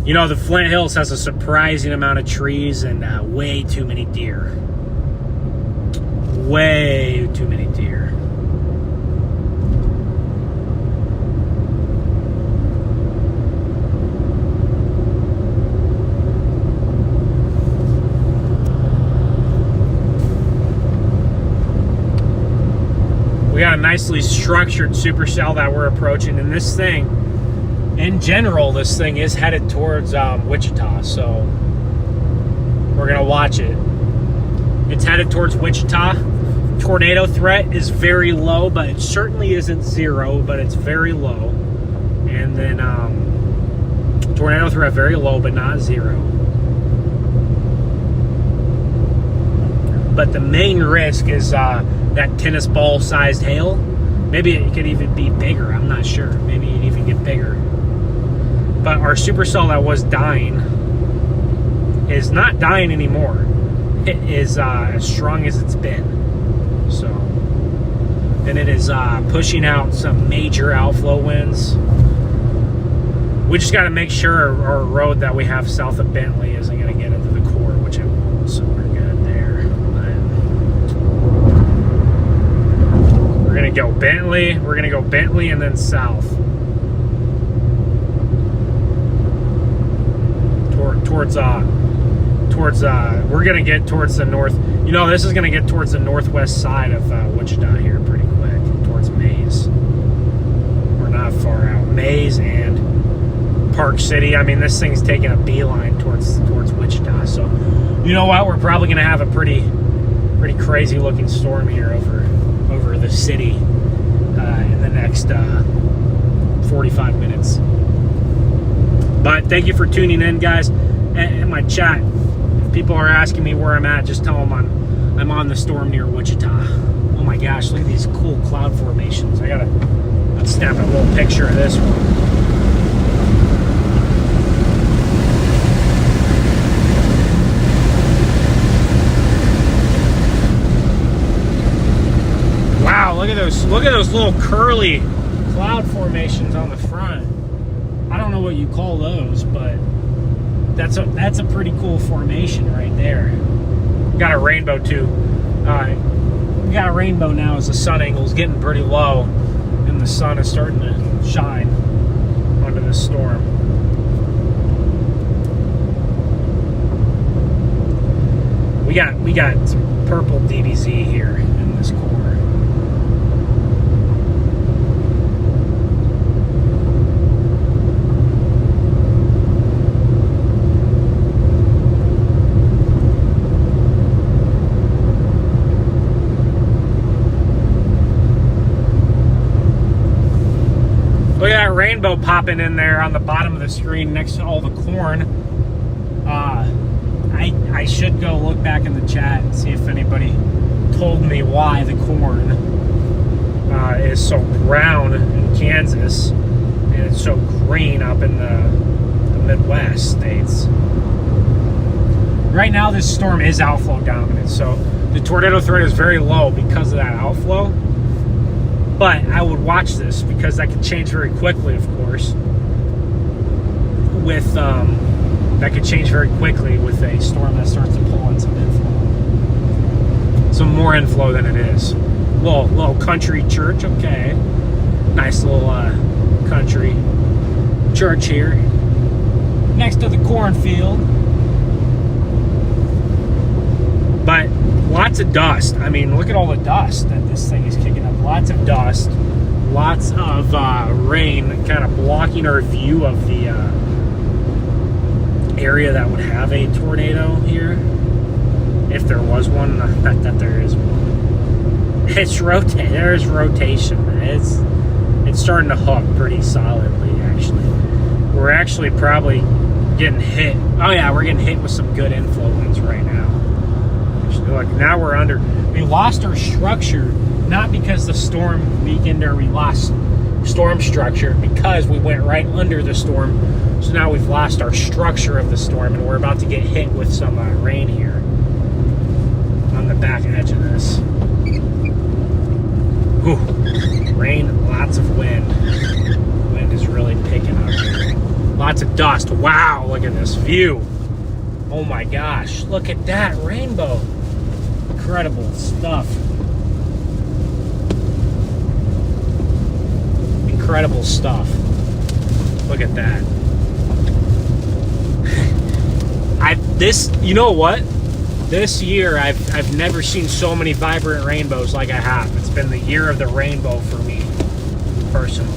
You know, the Flint Hills has a surprising amount of trees and way too many deer. Way too many deer. nicely structured supercell that we're approaching, and this thing, in general, this thing is headed towards Wichita, so we're gonna watch it. It's headed towards Wichita. Tornado threat is very low, but it certainly isn't zero, but it's very low. And then tornado threat very low, but not zero. But the main risk is that tennis ball sized hail. Maybe it could even be bigger, I'm not sure. Maybe it'd even get bigger. But our supercell that was dying is not dying anymore. It is as strong as it's been. So, and it is pushing out some major outflow winds. We just got to make sure our road that we have south of Bentley isn't going to get into the core, which it won't, so we're good there. But we're going to go Bentley, and then south. We're going to get towards the north. You know, this is going to get towards the northwest side of Wichita here pretty quick, towards Mays. We're not far out. Mays and Park City. I mean, this thing's taking a beeline towards Wichita. So, you know what? We're probably going to have a pretty crazy looking storm here over the city in the next 45 minutes. But thank you for tuning in, guys. And my chat, if people are asking me where I'm at, just tell them I'm on the storm near Wichita. Oh my gosh, look at these cool cloud formations. Let's snap a little picture of this one. Wow, look at those little curly cloud formations on the front. I don't know what you call those, but that's a pretty cool formation right there. Got a rainbow too. We got a rainbow now as the sun angle is getting pretty low and the sun is starting to shine onto this storm. We got some purple DBZ here in this core. Look at that rainbow popping in there on the bottom of the screen next to all the corn. I should go look back in the chat and see if anybody told me why the corn is so brown in Kansas and it's so green up in the Midwest states. Right now this storm is outflow dominant, so the tornado threat is very low because of that outflow. But I would watch this because that could change very quickly, of course. That could change very quickly with a storm that starts to pull in some inflow. Some more inflow than it is. Little country church, okay. Nice little country church here. Next to the cornfield. But lots of dust. I mean, look at all the dust that this thing is kicking up. Lots of dust. Lots of rain kind of blocking our view of the area that would have a tornado here. If there was one. Not that there is one. It's there's rotation. It's starting to hook pretty solidly, actually. We're actually probably getting hit. Oh yeah, we're getting hit with some good inflow winds right now. Look, now we lost our structure, not because the storm weakened or we lost storm structure, because we went right under the storm. So now we've lost our structure of the storm and we're about to get hit with some rain here on the back edge of this. Ooh, rain, lots of wind. Wind is really picking up here. Lots of dust. Wow, look at this view. Oh my gosh, look at that rainbow. Incredible stuff. Incredible stuff. Look at that. You know what? This year I've never seen so many vibrant rainbows like I have. It's been the year of the rainbow for me, personally.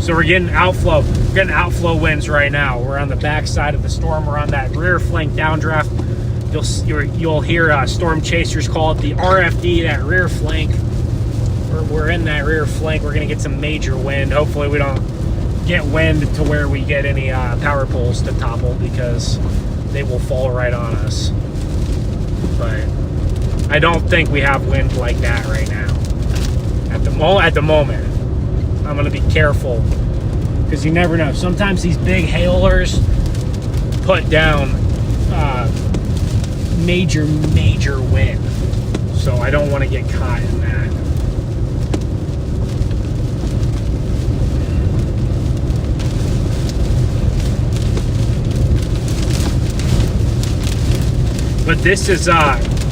So we're getting outflow. We're getting outflow winds right now. We're on the back side of the storm. We're on that rear flank downdraft. You'll hear storm chasers call it the RFD, that rear flank. We're in that rear flank. We're going to get some major wind. Hopefully we don't get wind to where we get any power poles to topple, because they will fall right on us. But I don't think we have wind like that right now. At the moment. I'm going to be careful, because you never know. Sometimes these big hailers put down major wind. So I don't want to get caught in that. But this is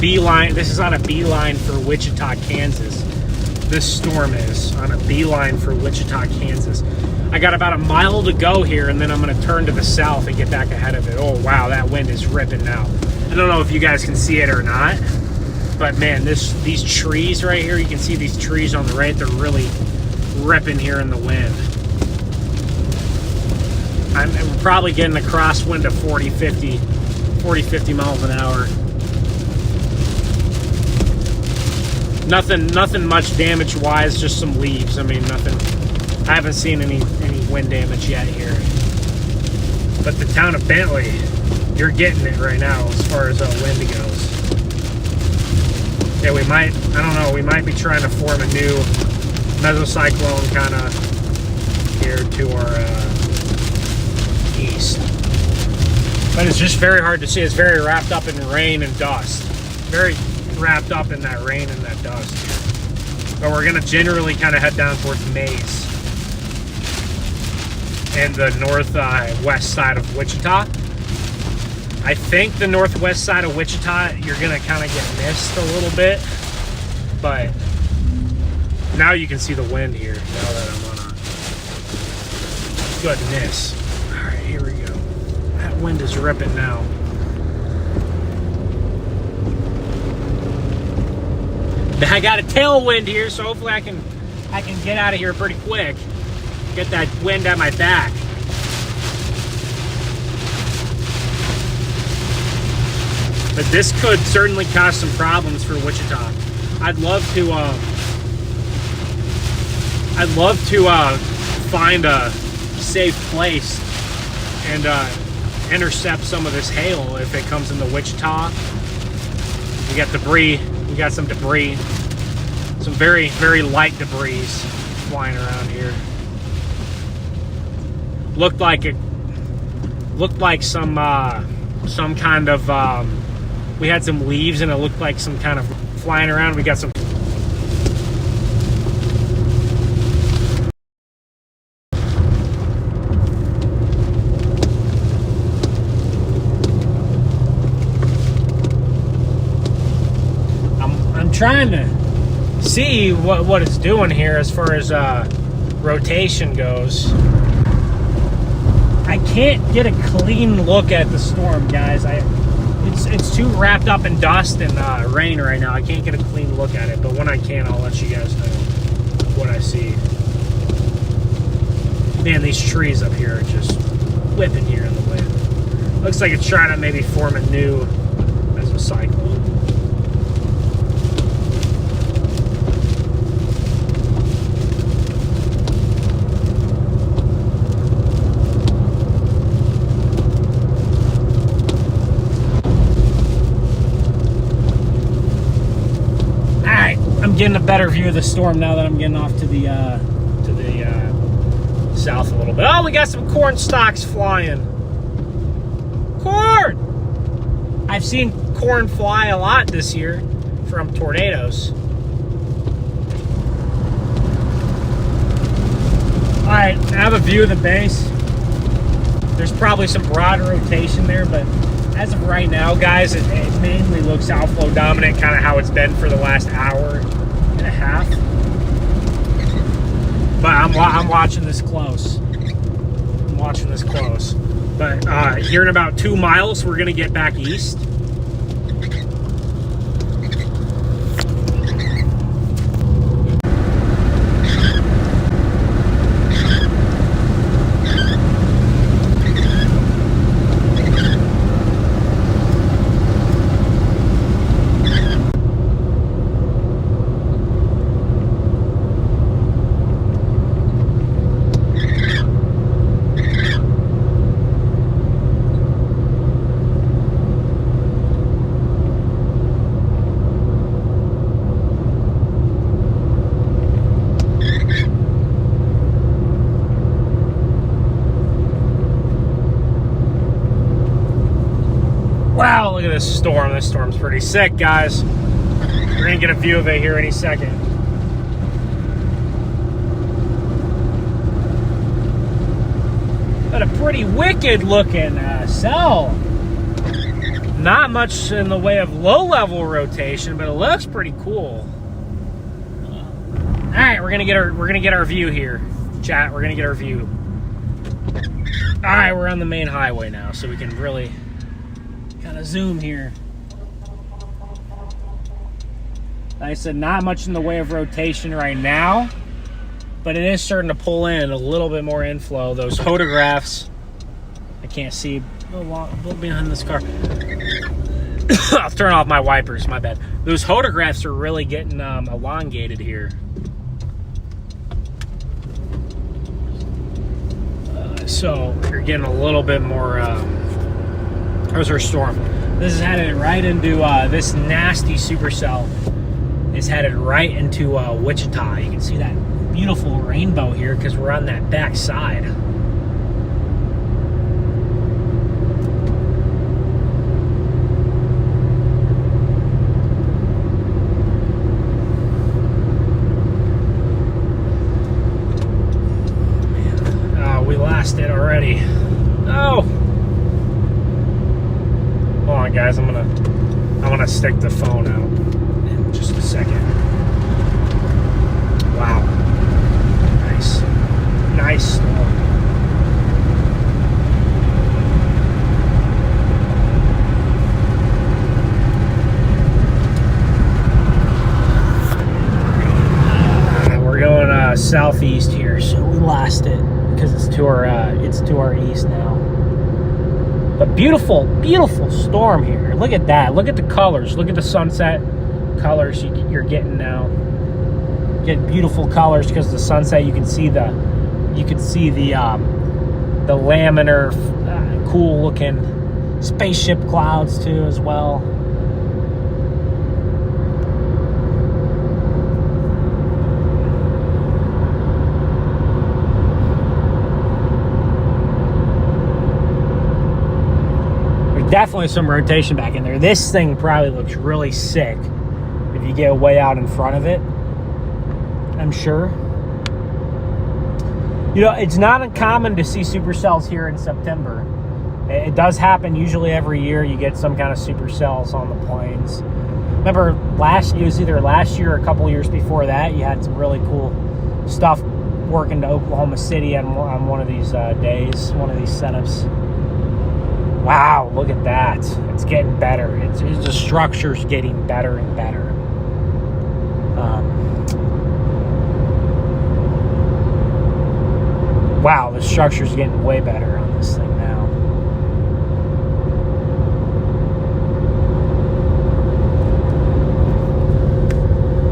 beeline. This is on a beeline for Wichita, Kansas. This storm is on a beeline for Wichita, Kansas. I got about a mile to go here, and then I'm going to turn to the south and get back ahead of it. Oh, wow, that wind is ripping now. I don't know if you guys can see it or not, but man, these trees right here, you can see these trees on the right, they're really ripping here in the wind. I'm probably getting a crosswind of 40, 50 miles an hour. Nothing much damage-wise, just some leaves. I mean, nothing. I haven't seen any wind damage yet here. But the town of Bentley, you're getting it right now as far as wind goes. Yeah, we might, I don't know, we might be trying to form a new mesocyclone kind of here to our east. But it's just very hard to see. It's very wrapped up in rain and dust. Very wrapped up in that rain and that dust here. But we're going to generally kind of head down towards Mays and the northwest side of Wichita. I think the northwest side of Wichita, you're going to kind of get missed a little bit. But now you can see the wind here, now that I'm on a goodness. All right, here we go. That wind is ripping now. I got a tailwind here, so hopefully I can get out of here pretty quick. Get that wind at my back. But this could certainly cause some problems for Wichita. I'd love to find a safe place and intercept some of this hail if it comes into Wichita. We got debris. We got some debris. Some very, very light debris flying around here. Looked like some kind of we had some leaves, and it looked like some kind of flying around. We got some. I'm trying to see what it's doing here as far as rotation goes. I can't get a clean look at the storm, guys. It's too wrapped up in dust and rain right now. I can't get a clean look at it, but when I can, I'll let you guys know what I see. Man, these trees up here are just whipping here in the wind. Looks like it's trying to maybe form a new mesocyclone. I'm getting a better view of the storm now that I'm getting off to the south a little bit. Oh, we got some corn stalks flying. Corn! I've seen corn fly a lot this year from tornadoes. Alright, I have a view of the base. There's probably some broad rotation there, but as of right now, guys, it mainly looks outflow dominant, kind of how it's been for the last hour and a half. But I'm watching this close. I'm watching this close. But here in about 2 miles, we're gonna get back east. Look at this storm. This storm's pretty sick, guys. We're gonna get a view of it here any second. But a pretty wicked looking cell. Not much in the way of low level rotation, but it looks pretty cool. All right, we're gonna get our view here, chat. We're gonna get our view. All right, we're on the main highway now, so we can really kind of zoom here. Like I said, not much in the way of rotation right now, but it is starting to pull in a little bit more inflow. Those photographs, I can't see a little behind this car. I'll turn off my wipers, my bad. Those photographs are really getting elongated here. So you're getting a little bit more, there's our storm. This is headed right into, this nasty supercell is headed right into Wichita. You can see that beautiful rainbow here because we're on that back side. We lost it already. Oh! Hold on, guys. I'm gonna stick the phone out in just a second. Wow. Nice storm. We're going southeast here, so we lost it because it's to our east now. But beautiful storm here. Look at that. Look at the colors. Look at the sunset colors you're getting now. Get beautiful colors because the sunset. You can see the laminar, cool looking spaceship clouds too as well. Definitely some rotation back in there. This thing probably looks really sick if you get way out in front of it, I'm sure. You know, it's not uncommon to see supercells here in September. It does happen usually every year. You get some kind of supercells on the plains. Remember, it was either last year or a couple years before that, you had some really cool stuff working to Oklahoma City on one of these days, one of these setups. Wow, look at that. It's getting better. The structure's getting better and better. Wow, the structure's getting way better on this thing now.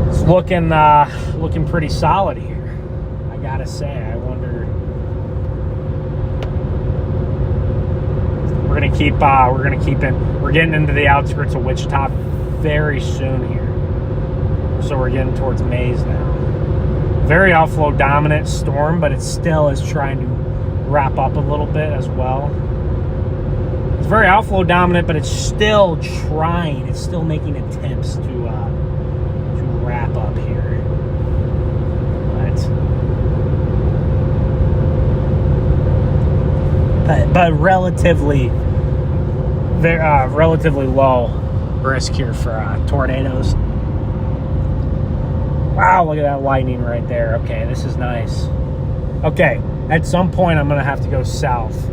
It's looking pretty solid here, I gotta say. I wonder. We're getting into the outskirts of Wichita very soon here. So we're getting towards Mays now. Very outflow dominant storm, but it still is trying to wrap up a little bit as well. It's very outflow dominant, but it's still trying. It's still making attempts to wrap up here. But relatively low risk here for tornadoes. Wow, look at that lightning right there. Okay, this is nice. Okay, at some point I'm gonna have to go south.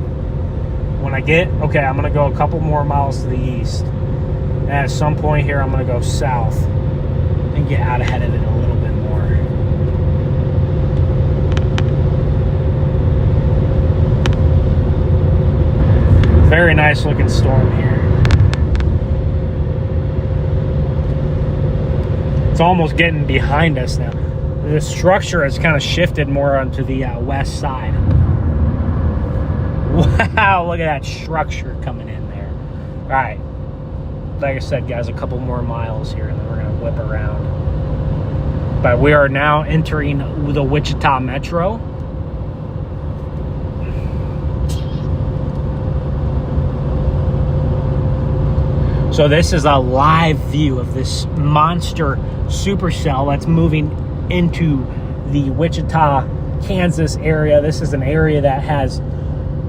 I'm gonna go a couple more miles to the east. And at some point here I'm gonna go south and get out ahead of it a little bit more. Very nice looking storm here. It's almost getting behind us now. The structure has kind of shifted more onto the west side. Wow, look at that structure coming in there. All right, like I said, guys, a couple more miles here and then we're gonna whip around. But we are now entering the Wichita Metro. So this is a live view of this monster supercell that's moving into the Wichita, Kansas area. This is an area that has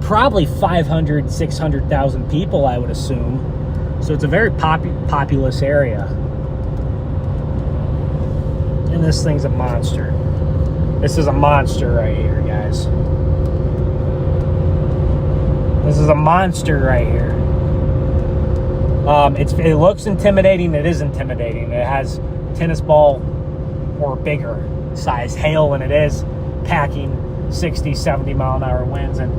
probably 500, 600,000 people, I would assume. So it's a very populous area. And this thing's a monster. This is a monster right here, guys. This is a monster right here. It looks intimidating. It is intimidating. It has tennis ball or bigger size hail, and it is packing 60, 70 mile an hour winds, and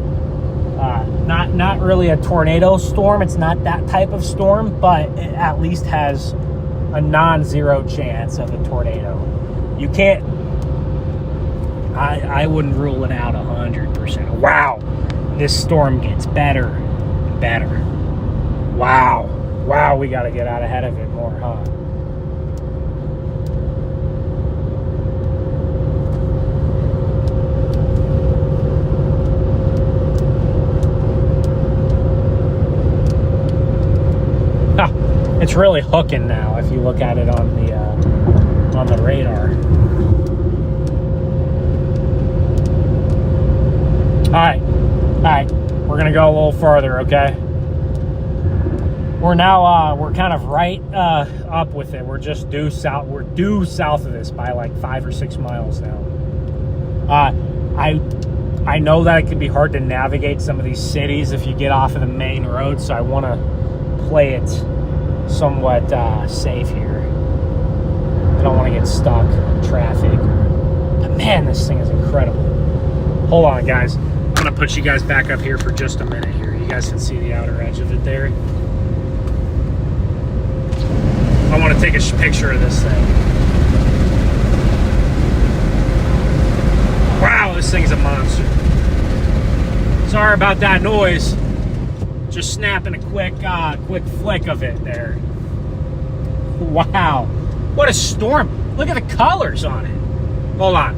not really a tornado storm. It's not that type of storm, but it at least has a non-zero chance of a tornado. You can't, I wouldn't rule it out 100%. Wow, this storm gets better and better. Wow, we got to get out ahead of it more, huh? It's really hooking now if you look at it on the radar. All right, we're gonna go a little farther, okay? We're now we're kind of right up with it. We're just due south. We're due south of this by like 5 or 6 miles now. I know that it can be hard to navigate some of these cities if you get off of the main road, so I want to play it somewhat safe here. I don't want to get stuck in traffic. But man, this thing is incredible. Hold on, guys. I'm going to put you guys back up here for just a minute here. You guys can see the outer edge of it there. I want to take a picture of this thing. Wow, this thing's a monster. Sorry about that noise. Just snapping a quick flick of it there. Wow, what a storm. Look at the colors on it. Hold on.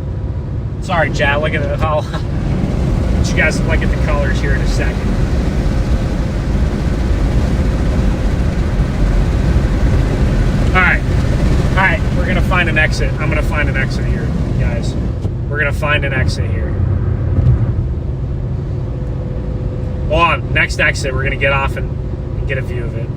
Sorry, Chad, look at it. I'll let you guys look at the colors here in a second. All right, we're gonna find an exit. I'm gonna find an exit here, guys. We're gonna find an exit here. Hold on, next exit, we're gonna get off and get a view of it.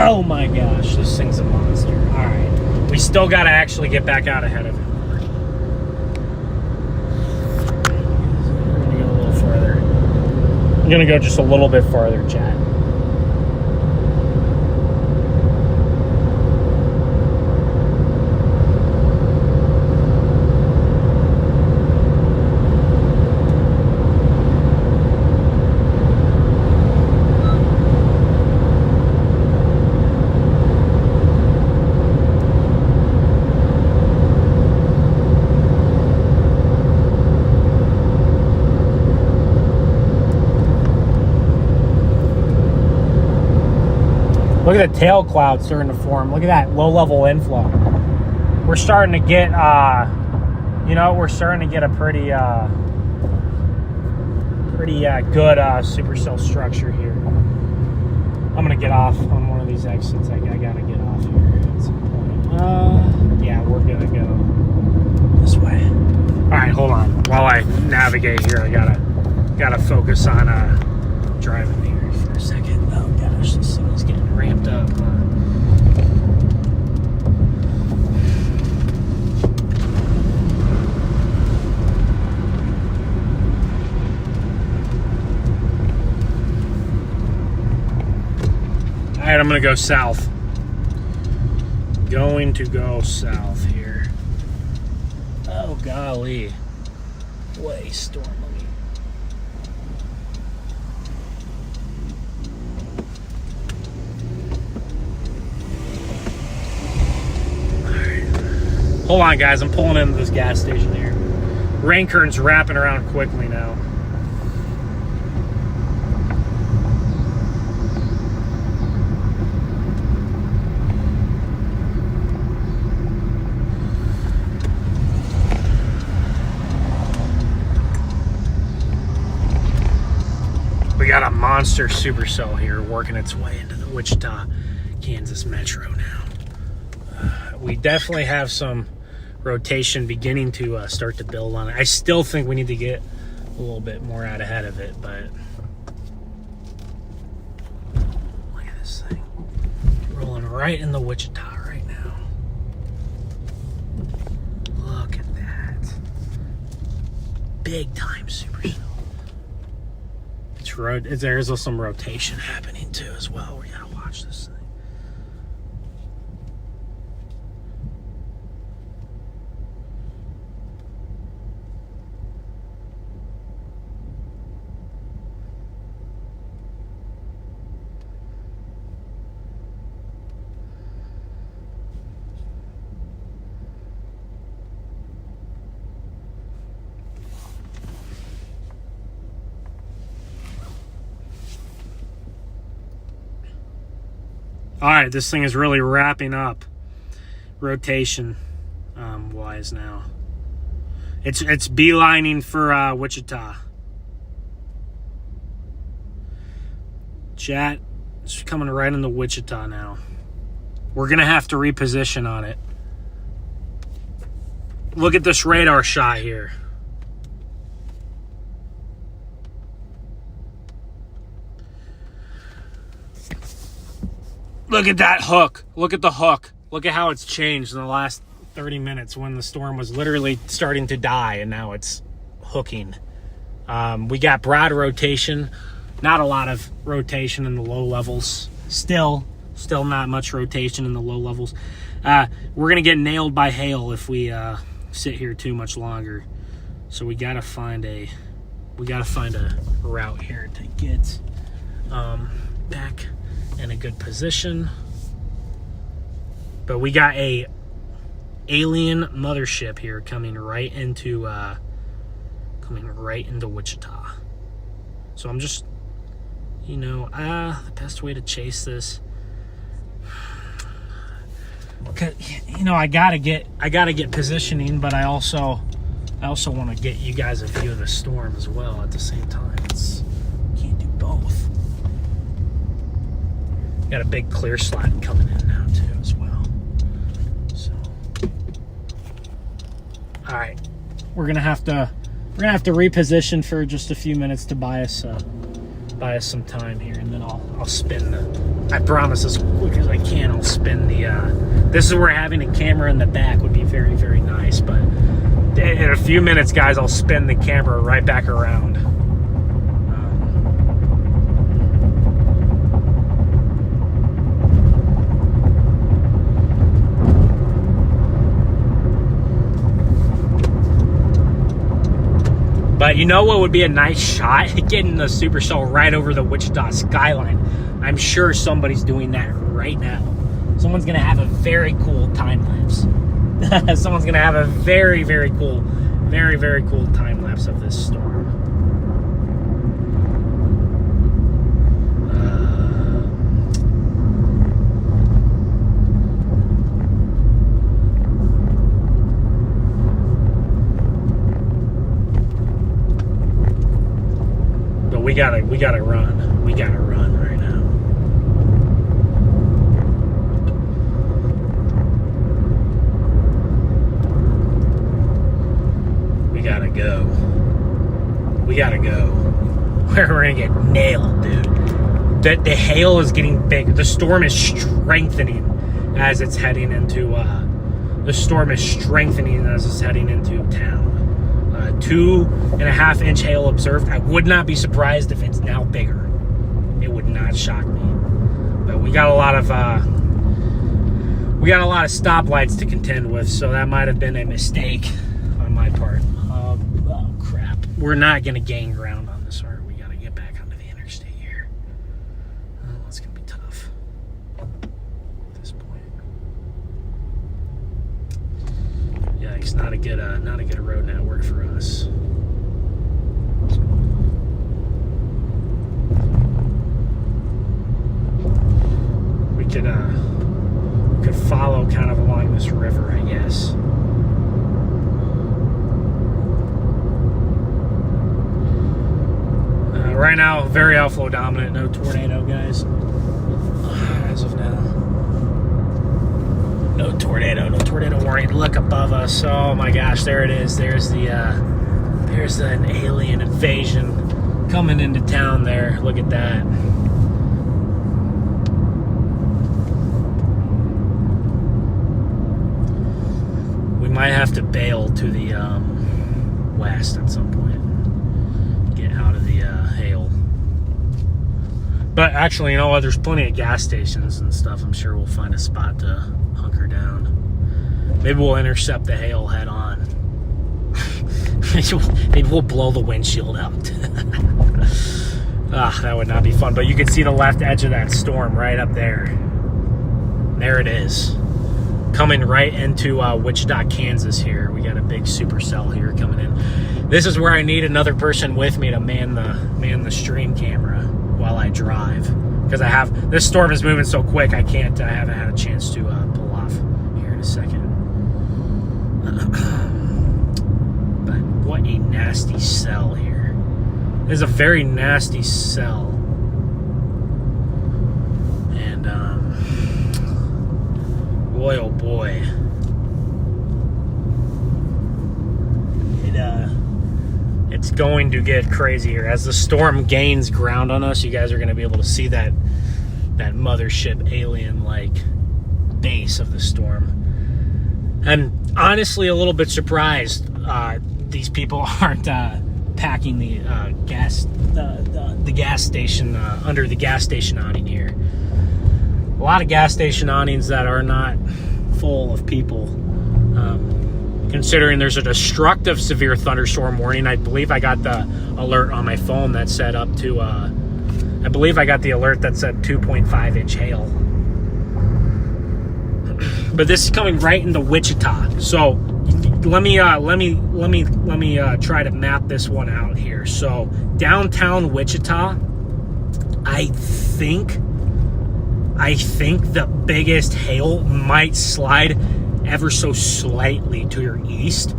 Oh my gosh, this thing's a monster. All right, we still gotta actually get back out ahead of it. I'm gonna go just a little bit farther, Chad. Look at the tail cloud starting to form. Look at that low-level inflow. We're starting to get, we're starting to get a pretty good supercell structure here. I'm gonna get off on one of these exits. I gotta get off here at some point. Yeah, we're gonna go this way. All right, hold on. While I navigate here, I gotta focus on driving here for a second. Oh gosh, this thing is getting ramped up. All right, I'm gonna go south. Going to go south here. Oh golly, what a storm! Hold on, guys. I'm pulling into this gas station here. Rain curtain's wrapping around quickly now. got a monster Supercell here working its way into the Wichita, Kansas metro now. We definitely have some rotation beginning to start to build on it. I still think we need to get a little bit more out ahead of it, but look at this thing. Rolling right in the Wichita right now. Look at that. Big time Supercell. There's some rotation happening too as well. We gotta watch this thing. All right, this thing is really wrapping up rotation wise now. It's beelining for Wichita. Chat, it's coming right into Wichita now. We're gonna have to reposition on it. Look at this radar shot here. Look at that hook. Look at the hook. Look at how it's changed in the last 30 minutes when the storm was literally starting to die, and now it's hooking. We got broad rotation. Not a lot of rotation in the low levels. Still not much rotation in the low levels. We're going to get nailed by hail if we sit here too much longer. So we got to find a route here to get back in a good position. But we got a alien mothership here coming right into Wichita. So I'm just, the best way to chase this, I gotta get positioning, but I also want to get you guys a view of the storm as well at the same time. Can't do both. Got a big clear slot coming in now too as well. So, all right, we're gonna have to reposition for just a few minutes to buy us some time here, and then I'll spin I promise as quick as I can. I'll spin this is where having a camera in the back would be very, very nice. But in a few minutes, guys, I'll spin the camera right back around. But you know what would be a nice shot? Getting the Supercell right over the Wichita skyline. I'm sure somebody's doing that right now. Someone's going to have a very cool time lapse. Someone's going to have a very, very cool time lapse of this storm. We gotta run. We gotta run right now. We gotta go. We gotta go. We're gonna get nailed, dude. The hail is getting big. The storm is strengthening as it's heading into town. 2.5-inch hail observed. I would not be surprised if it's now bigger. It would not shock me. But we got a lot of stoplights to contend with, so that might have been a mistake on my part. Oh crap! We're not gonna gain ground on this, or we gotta get back onto the interstate here. Oh, it's gonna be tough at this point. Yeah, it's not a good road network for us. We could follow kind of along this river, I guess. right now, very outflow dominant. No tornado, guys. As of now. No tornado warning. Look above us. Oh my gosh, there it is. There's an alien invasion coming into town there. Look at that. We might have to bail to the west at some point. Get out of the hail. But actually, you know what? There's plenty of gas stations and stuff. I'm sure we'll find a spot to hunker down. Maybe we'll intercept the hail head on. Maybe we'll blow the windshield out. That would not be fun. But you can see the left edge of that storm right up there. There it is. Coming right into Wichita, Kansas here. We got a big supercell here coming in. This is where I need another person with me to man the stream camera while I drive. Because this storm is moving so quick, I haven't had a chance to pull off here in a second. But what a nasty cell here. This is a very nasty cell. And, boy, oh boy. It's going to get crazier. As the storm gains ground on us, you guys are going to be able to see that mothership alien-like base of the storm. I'm honestly a little bit surprised these people aren't packing the gas station under the gas station awning here. A lot of gas station awnings that are not full of people. Considering there's a destructive severe thunderstorm warning. I believe I got the alert on my phone that said up to, I believe I got the alert that said 2.5 inch hail. But this is coming right into Wichita. So let me try to map this one out here. So downtown Wichita, I think the biggest hail might slide ever so slightly to your east,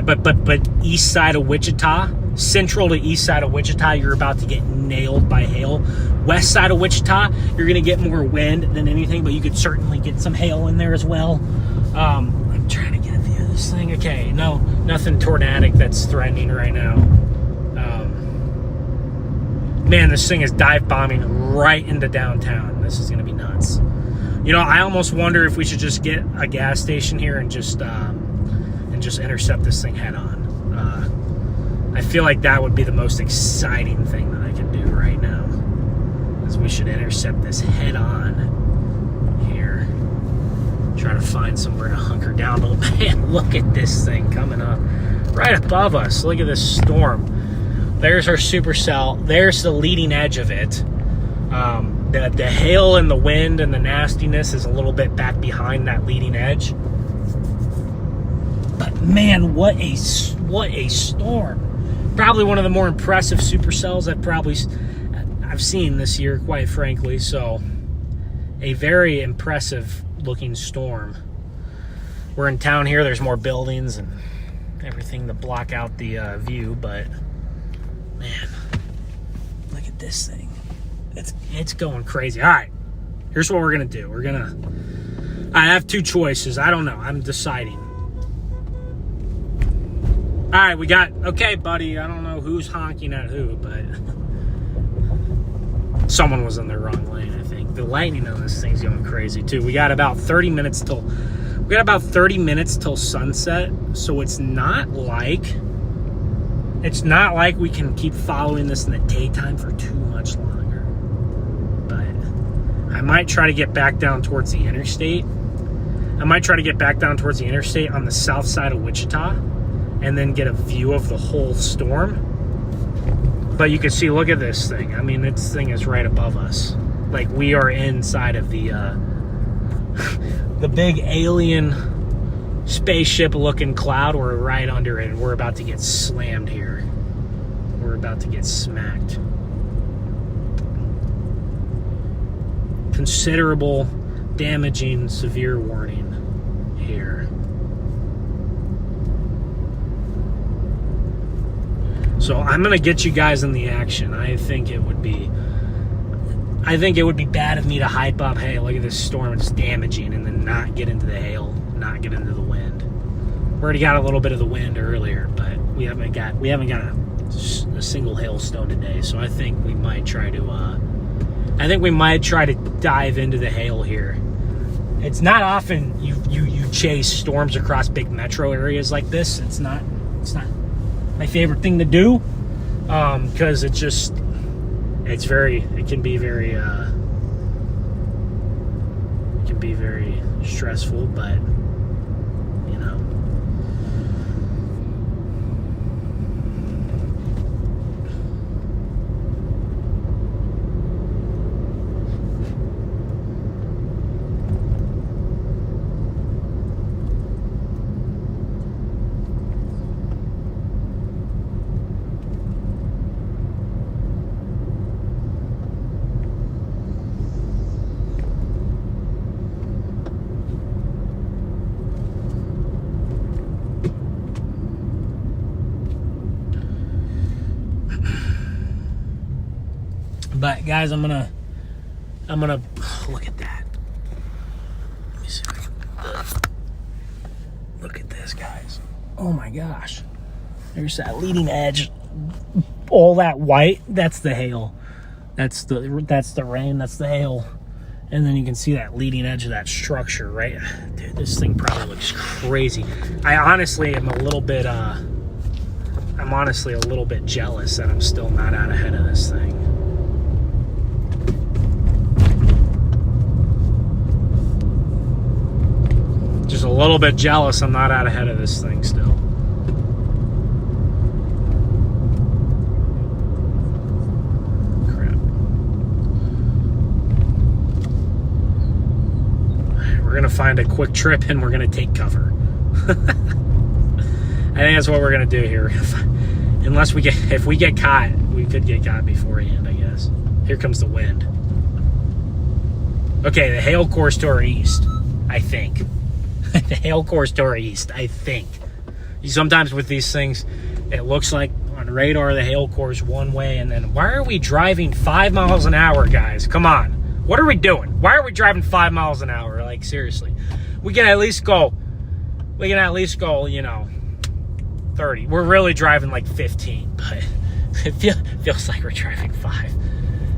but east side of Wichita, central to east side of Wichita, you're about to get nailed by hail. West side of Wichita, you're gonna get more wind than anything, but you could certainly get some hail in there as well. I'm trying to get a view of this thing. Okay, no, nothing tornadic that's threatening right now. Man, this thing is dive bombing right into downtown. This is gonna be nuts. You know, I almost wonder if we should just get a gas station here and just intercept this thing head on. I feel like that would be the most exciting thing that I can do right now. Is we should intercept this head on here. Try to find somewhere to hunker down. But man, look at this thing coming up right above us. Look at this storm. There's our supercell. There's the leading edge of it. The hail and the wind and the nastiness is a little bit back behind that leading edge. But man, what a storm. Probably one of the more impressive supercells I've seen this year, quite frankly. So a very impressive looking storm. We're in town here. There's more buildings and everything to block out the view, but man, look at this thing. It's going crazy. All right, here's what we're gonna do. I have two choices. I don't know. I'm deciding. All right, okay, buddy. I don't know who's honking at who, but someone was in the wrong lane, I think. The lightning on this thing's going crazy too. We got about 30 minutes till sunset, so it's not like we can keep following this in the daytime for too much longer. I might try to get back down towards the interstate. On the south side of Wichita and then get a view of the whole storm. But you can see, look at this thing. I mean, this thing is right above us. Like we are inside of the big alien spaceship looking cloud. We're right under it and we're about to get slammed here. We're about to get smacked. Considerable damaging severe warning here. So I'm gonna get you guys in the action. I think it would be bad of me to hype up, hey, look at this storm, it's damaging, and then not get into the hail, not get into the wind. We already got a little bit of the wind earlier, but we haven't got a single hailstone today. So I think we might try to dive into the hail here. It's not often you chase storms across big metro areas like this. It's not my favorite thing to do, because it can be very stressful, but you know. But guys, I'm gonna look at that. Let me see if I can look at this, guys. Oh my gosh. There's that leading edge. All that white, that's the hail. That's the rain, that's the hail. And then you can see that leading edge of that structure, right? Dude, this thing probably looks crazy. I honestly am a little bit jealous that I'm still not out ahead of this thing. Just a little bit jealous I'm not out ahead of this thing still. Crap. We're gonna find a quick trip and we're gonna take cover. I think that's what we're gonna do here. If we get caught, we could get caught beforehand, I guess. Here comes the wind. Okay, the hail course to our east, I think. The hail course to our east, I think. Sometimes with these things, it looks like on radar the hail course one way, and then why are we driving 5 miles an hour, guys? Come on. What are we doing? Why are we driving 5 miles an hour? Like, seriously. We can at least go, you know, 30. We're really driving like 15, but it feels like we're driving 5.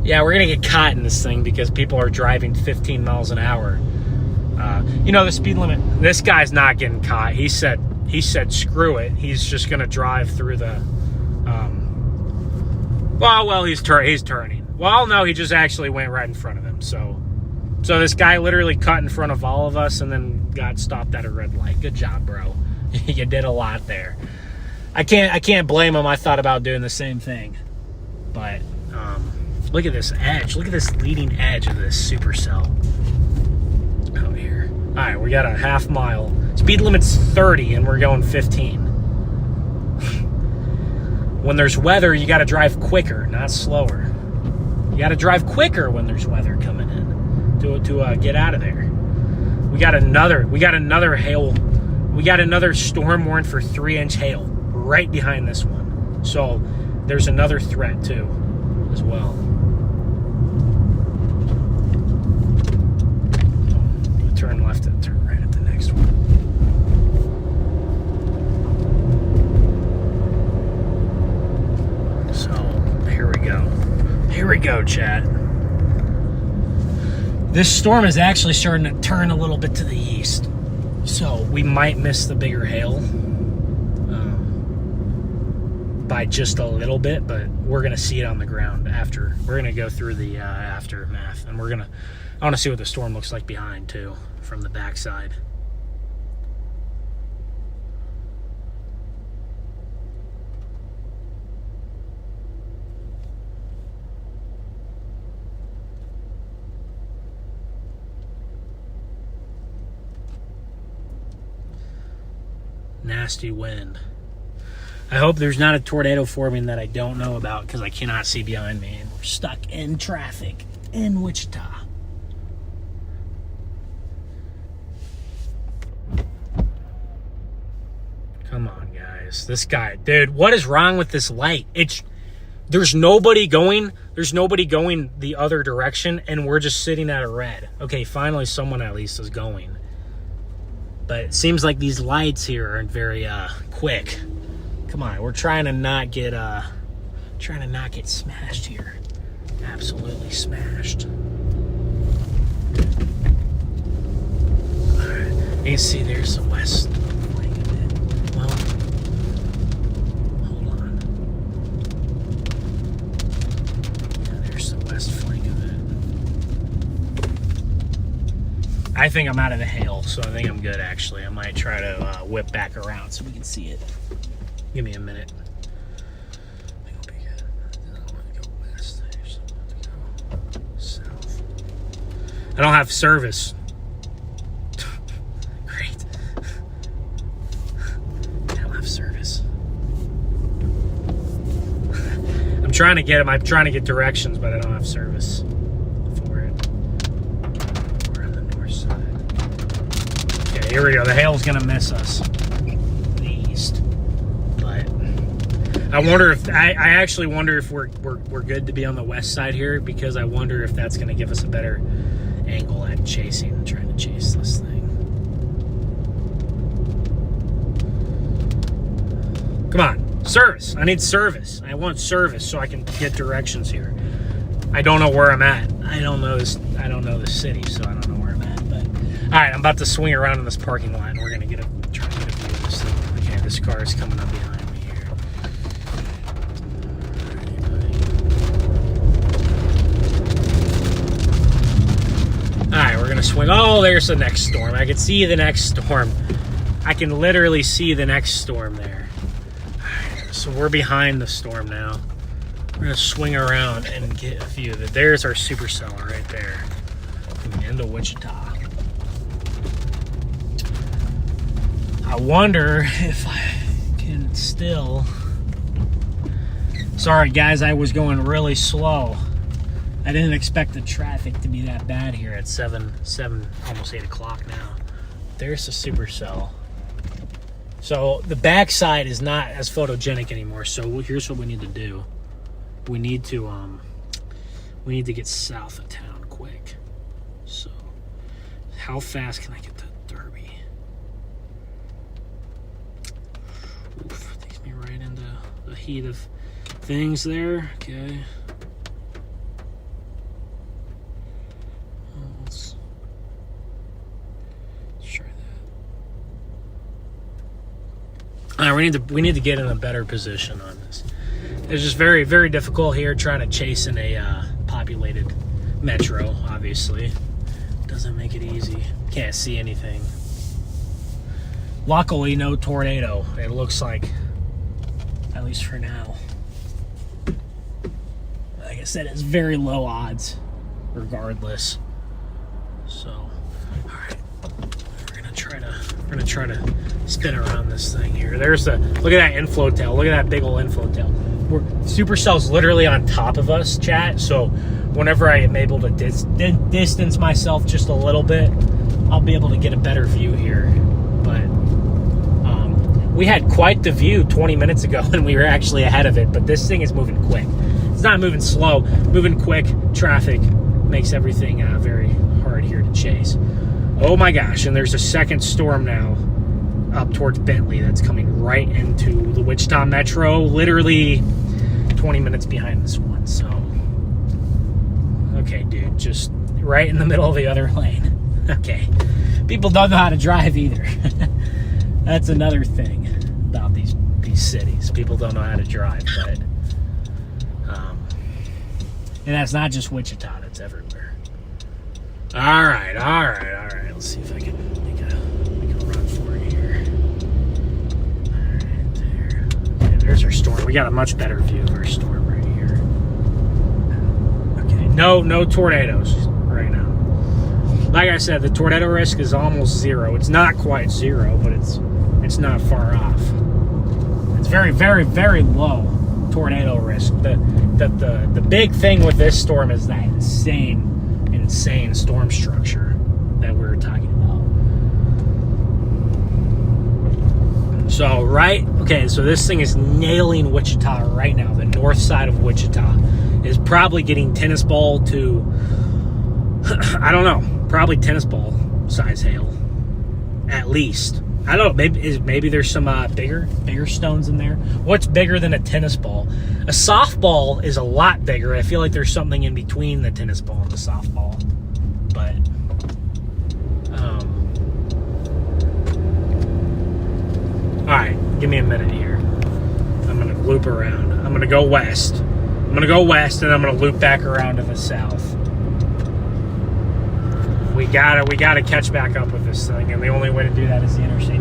Yeah, we're going to get caught in this thing because people are driving 15 miles an hour. You know, the speed limit, this guy's not getting caught. He said screw it. He's just going to drive through the, he's turning. Well, no, he just actually went right in front of him. So this guy literally cut in front of all of us and then got stopped at a red light. Good job, bro. You did a lot there. I can't blame him. I thought about doing the same thing. But, look at this edge. Look at this leading edge of this Supercell. Out here. All right, we got a half mile. Speed limit's 30 and we're going 15. When there's weather, you got to drive quicker, not slower. You got to drive quicker when there's weather coming in to get out of there. We got another hail. We got another storm warned for 3-inch hail right behind this one. So there's another threat too, as well. Turn left and turn right at the next one. So here we go. Here we go, chat. This storm is actually starting to turn a little bit to the east. So we might miss the bigger hail by just a little bit, but we're going to see it on the ground after. We're going to go through the aftermath, and I want to see what the storm looks like behind too, from the backside. Nasty wind. I hope there's not a tornado forming that I don't know about because I cannot see behind me and we're stuck in traffic in Wichita. Come on, guys. This guy, dude, what is wrong with this light? There's nobody going the other direction, and we're just sitting at a red. Okay, finally someone at least is going. But it seems like these lights here aren't very quick. Come on, we're trying to not get smashed here. Absolutely smashed. Alright, you can see there's the west flank of it. Well, hold on. Yeah, there's the west flank of it. I think I'm out of the hail, so I think I'm good, actually. I might try to whip back around so we can see it. Give me a minute. I think I'll be good. I don't want to go west. I usually want to go south. I don't have service. Great. I don't have service. I'm trying to get directions, but I don't have service for it. We're on the north side. Okay, here we go. The hail's gonna miss us. I wonder if I actually wonder if we're good to be on the west side here, because I wonder if that's going to give us a better angle at trying to chase this thing. Come on, service. I need service. I want service so I can get directions here. I don't know where I'm at. I don't know this city, so I don't know where I'm at. But all right, I'm about to swing around in this parking lot, and we're going to try to get a view of this thing. Okay, this car is coming up behind. Alright, we're gonna swing. Oh, there's the next storm. I can see the next storm. I can literally see the next storm there. Alright, so we're behind the storm now. We're gonna swing around and get a view of it. There's our Supercell right there. Coming into Wichita. I wonder if I can still... Sorry guys, I was going really slow. I didn't expect the traffic to be that bad here at 7, almost 8 o'clock now. There's the Supercell. So the backside is not as photogenic anymore. So here's what we need to do. We need to get south of town quick. So how fast can I get to Derby? Oof, takes me right into the heat of things there. Okay. Let's try that. All right, we need to get in a better position on this. It's just very, very difficult here trying to chase in a populated metro, obviously. Doesn't make it easy. Can't see anything. Luckily, no tornado, it looks like, at least for now. Like I said, it's very low odds, regardless. So, all right, we're gonna try to spin around this thing here. There's look at that inflow tail. Look at that big old inflow tail. Supercell's literally on top of us, chat. So, whenever I am able to distance myself just a little bit, I'll be able to get a better view here. But we had quite the view 20 minutes ago, and we were actually ahead of it. But this thing is moving quick. It's not moving slow, moving quick. Traffic makes everything very hard here to chase. Oh my gosh, and there's a second storm now up towards Bentley that's coming right into the Wichita Metro, literally 20 minutes behind this one. So, okay, dude, just right in the middle of the other lane. Okay, people don't know how to drive either. That's another thing about these cities. People don't know how to drive, but and that's not just Wichita, that's everywhere. All right. Let's see if I can make a run for it here. All right, there. Okay, there's our storm. We got a much better view of our storm right here. Okay, no tornadoes right now. Like I said, the tornado risk is almost zero. It's not quite zero, but it's not far off. It's very, very, very low tornado risk. The big thing with this storm is that insane storm structure that we were talking about. So so this thing is nailing Wichita right now. The north side of Wichita is probably getting tennis ball to, I don't know, probably tennis ball size hail, at least. I don't know, maybe there's some bigger stones in there. What's bigger than a tennis ball? A softball is a lot bigger. I feel like there's something in between the tennis ball and the softball. But all right, give me a minute here. I'm gonna loop around. I'm gonna go west. And I'm gonna loop back around to the south. We gotta catch back up with this thing, and the only way to do that is the interstate.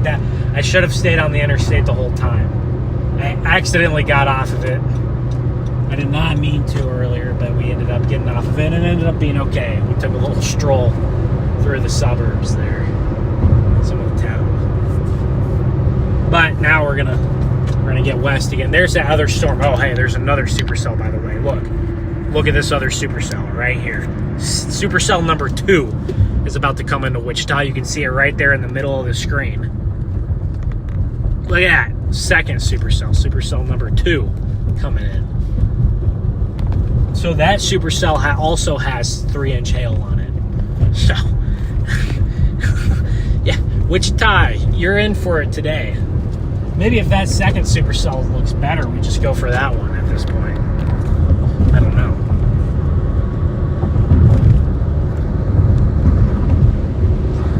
I should have stayed on the interstate the whole time. I accidentally got off of it. I did not mean to earlier, but we ended up getting off of it, and it ended up being okay. We took a little stroll through the suburbs there, some of the town. But now we're gonna get west again. There's that other storm. Oh, hey, there's another supercell, by the way. Look at this other supercell right here. Supercell number 2 is about to come into Wichita. You can see it right there in the middle of the screen. Look at that. Second supercell number 2 coming in. So that supercell also has 3-inch hail on it. So, yeah, Wichita, you're in for it today. Maybe if that second supercell looks better, we just go for that one at this point. I don't know.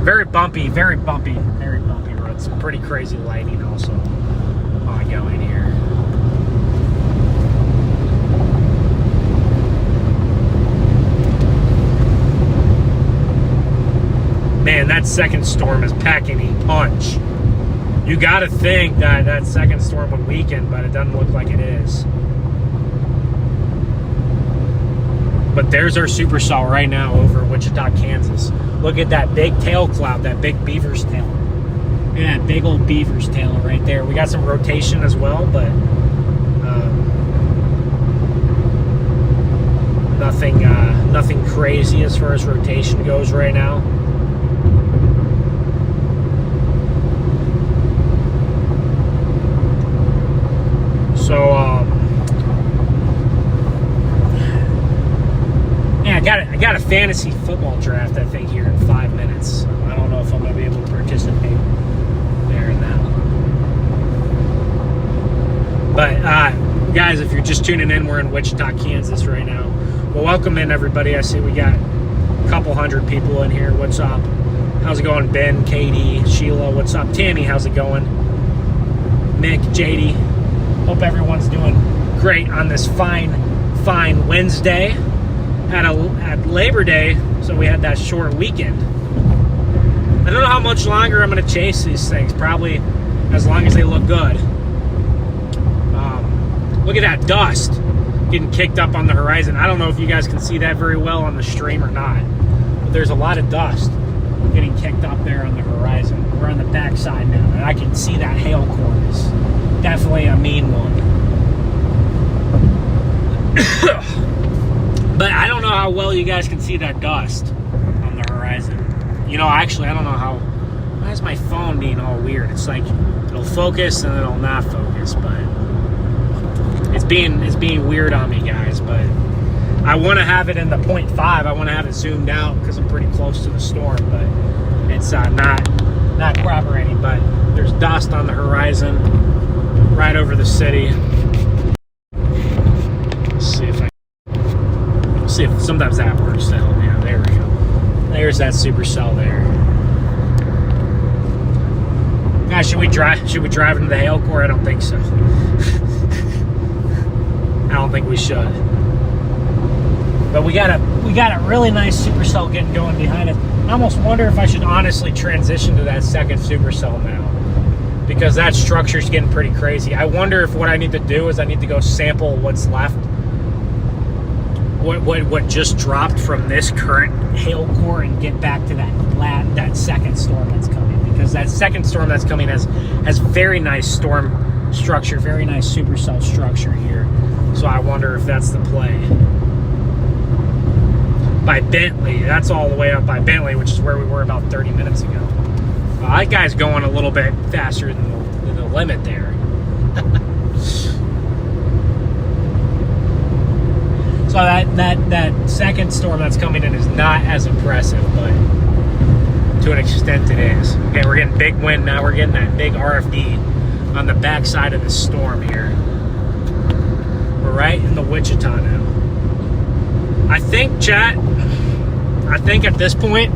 Very bumpy road. Some pretty crazy lighting also ongoing here. Man, that second storm is packing a punch. You got to think that second storm would weaken, but it doesn't look like it is. But there's our supercell right now over Wichita, Kansas. Look at that big tail cloud, that big beaver's tail. Look at that big old beaver's tail right there. We got some rotation as well, but nothing crazy as far as rotation goes right now. So, yeah, I got a fantasy football draft, I think, here in 5 minutes. I don't know if I'm going to be able to participate there in that. But, guys, if you're just tuning in, we're in Wichita, Kansas right now. Well, welcome in, everybody. I see we got a couple hundred people in here. What's up? How's it going, Ben, Katie, Sheila? What's up? Tammy, how's it going? Mick, JD. Hope everyone's doing great on this fine Wednesday. At Labor Day, so we had that short weekend. I don't know how much longer I'm going to chase these things. Probably as long as they look good. Look at that dust getting kicked up on the horizon. I don't know if you guys can see that very well on the stream or not, but there's a lot of dust getting kicked up there on the horizon. We're on the back side now, and I can see that hail core is definitely a mean one. But I don't know how well you guys can see that dust on the horizon. You know, actually, I don't know why is my phone being all weird? It's like it'll focus and it'll not focus, but it's being weird on me, guys. But I want to have it in the 0.5. I want to have it zoomed out because I'm pretty close to the storm, but it's not cooperating. But there's dust on the horizon right over the city. See if sometimes that works. So, yeah, there we go. There's that supercell there. Guys, should we drive into the hail core? I don't think so. I don't think we should. But we got a really nice supercell getting going behind us. I almost wonder if I should honestly transition to that second supercell now, because that structure's getting pretty crazy. I wonder if what I need to do is I need to go sample what's left. What just dropped from this current hail core and get back to that second storm that's coming, because that second storm that's coming has very nice storm structure, very nice supercell structure here. So I wonder if that's the play. By Bentley, that's all the way up by Bentley, which is where we were about 30 minutes ago. That guy's going a little bit faster than the limit there. So that second storm that's coming in is not as impressive, but to an extent it is. Okay, we're getting big wind now. We're getting that big RFD on the backside of the storm here. We're right in the Wichita now. I think, chat, at this point,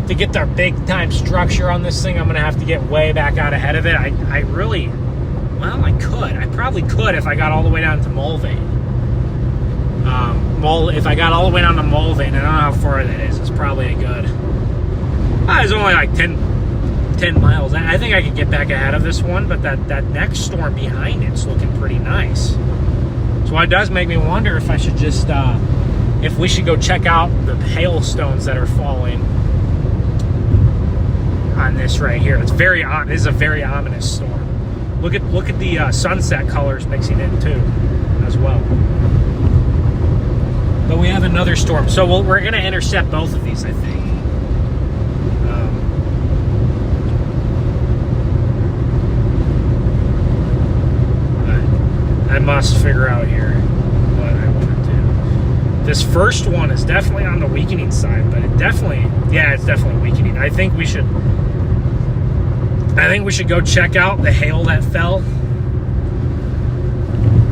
to get our big time structure on this thing, I'm going to have to get way back out ahead of it. I really, well, I could. I probably could if I got all the way down to Mulvane. If I got all the way down to Mulvane, I don't know how far that is. It's probably a good... it's only like 10 miles. I think I could get back ahead of this one, but that next storm behind it's looking pretty nice. So it does make me wonder if I should just... if we should go check out the hailstones that are falling on this right here. This is a very ominous storm. Look at the sunset colors mixing in too, as well. But we have another storm, so we're going to intercept both of these, I think. I must figure out here what I want to do. This first one is definitely on the weakening side, but it's definitely weakening. I think we should go check out the hail that fell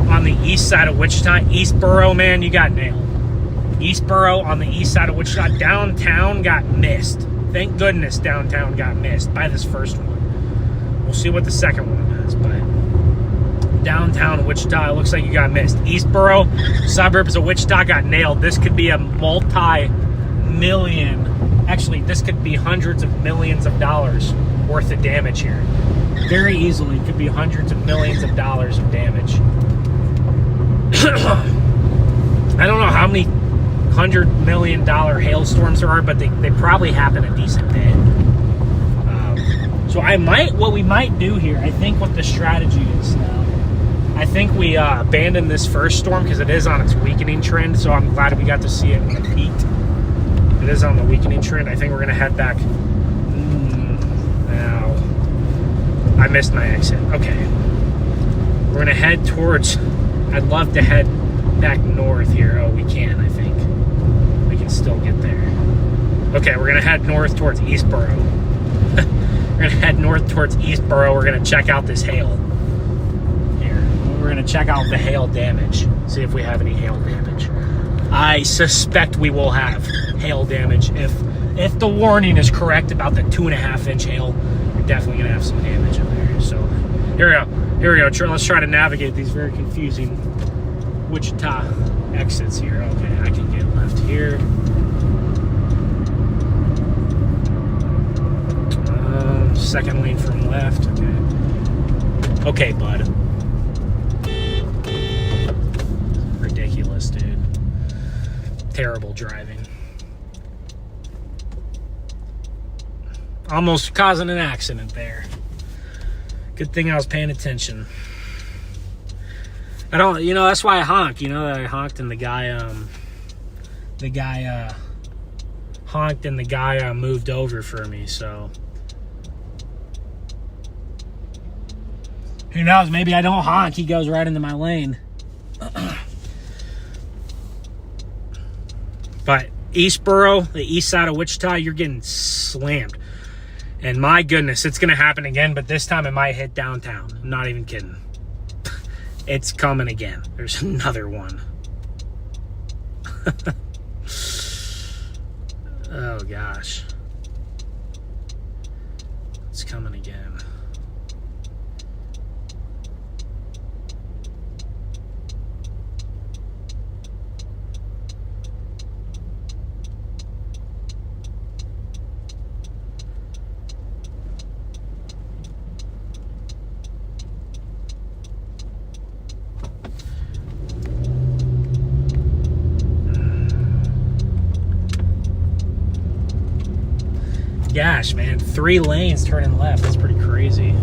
on the east side of Wichita. Eastboro, man, you got nailed. Eastboro on the east side of Wichita. Downtown got missed. Thank goodness downtown got missed by this first one. We'll see what the second one does, but downtown Wichita, it looks like you got missed. Eastboro, suburbs of Wichita got nailed. This could be a multi-million, actually, this could be hundreds of millions of dollars worth of damage here. Very easily, it could be hundreds of millions of dollars of damage. I don't know how many $100 million hailstorms there are, but they probably happen a decent bit. So what we might do here, I think what the strategy is now, I think we abandon this first storm because it is on its weakening trend, so I'm glad we got to see it when it peaked. It is on the weakening trend. I think we're going to head back. Now, I missed my exit. Okay. We're going to head towards, I'd love to head back north here. Oh, we can, I think. We can still get there. Okay, we're going to head north towards Eastboro. We're going to head north towards Eastboro. We're going to check out this hail here. We're going to check out the hail damage. See if we have any hail damage. I suspect we will have hail damage. If the warning is correct about the 2.5-inch hail, we're definitely going to have some damage in there. So here we go. Here we go. Let's try to navigate these very confusing Wichita exits here. Okay, I can get left here. Second lane from left. Okay. Okay, bud. Ridiculous, dude. Terrible driving. Almost causing an accident there. Good thing I was paying attention. I don't, that's why I honk. That I honked and the guy honked and the guy moved over for me, so. Who knows? Maybe I don't honk. He goes right into my lane. But Eastboro, the east side of Wichita, you're getting slammed. And my goodness, it's going to happen again, but this time it might hit downtown. I'm not even kidding. It's coming again. There's another one. Oh, gosh. It's coming again. Gosh, man, 3 lanes turning left. That's pretty crazy.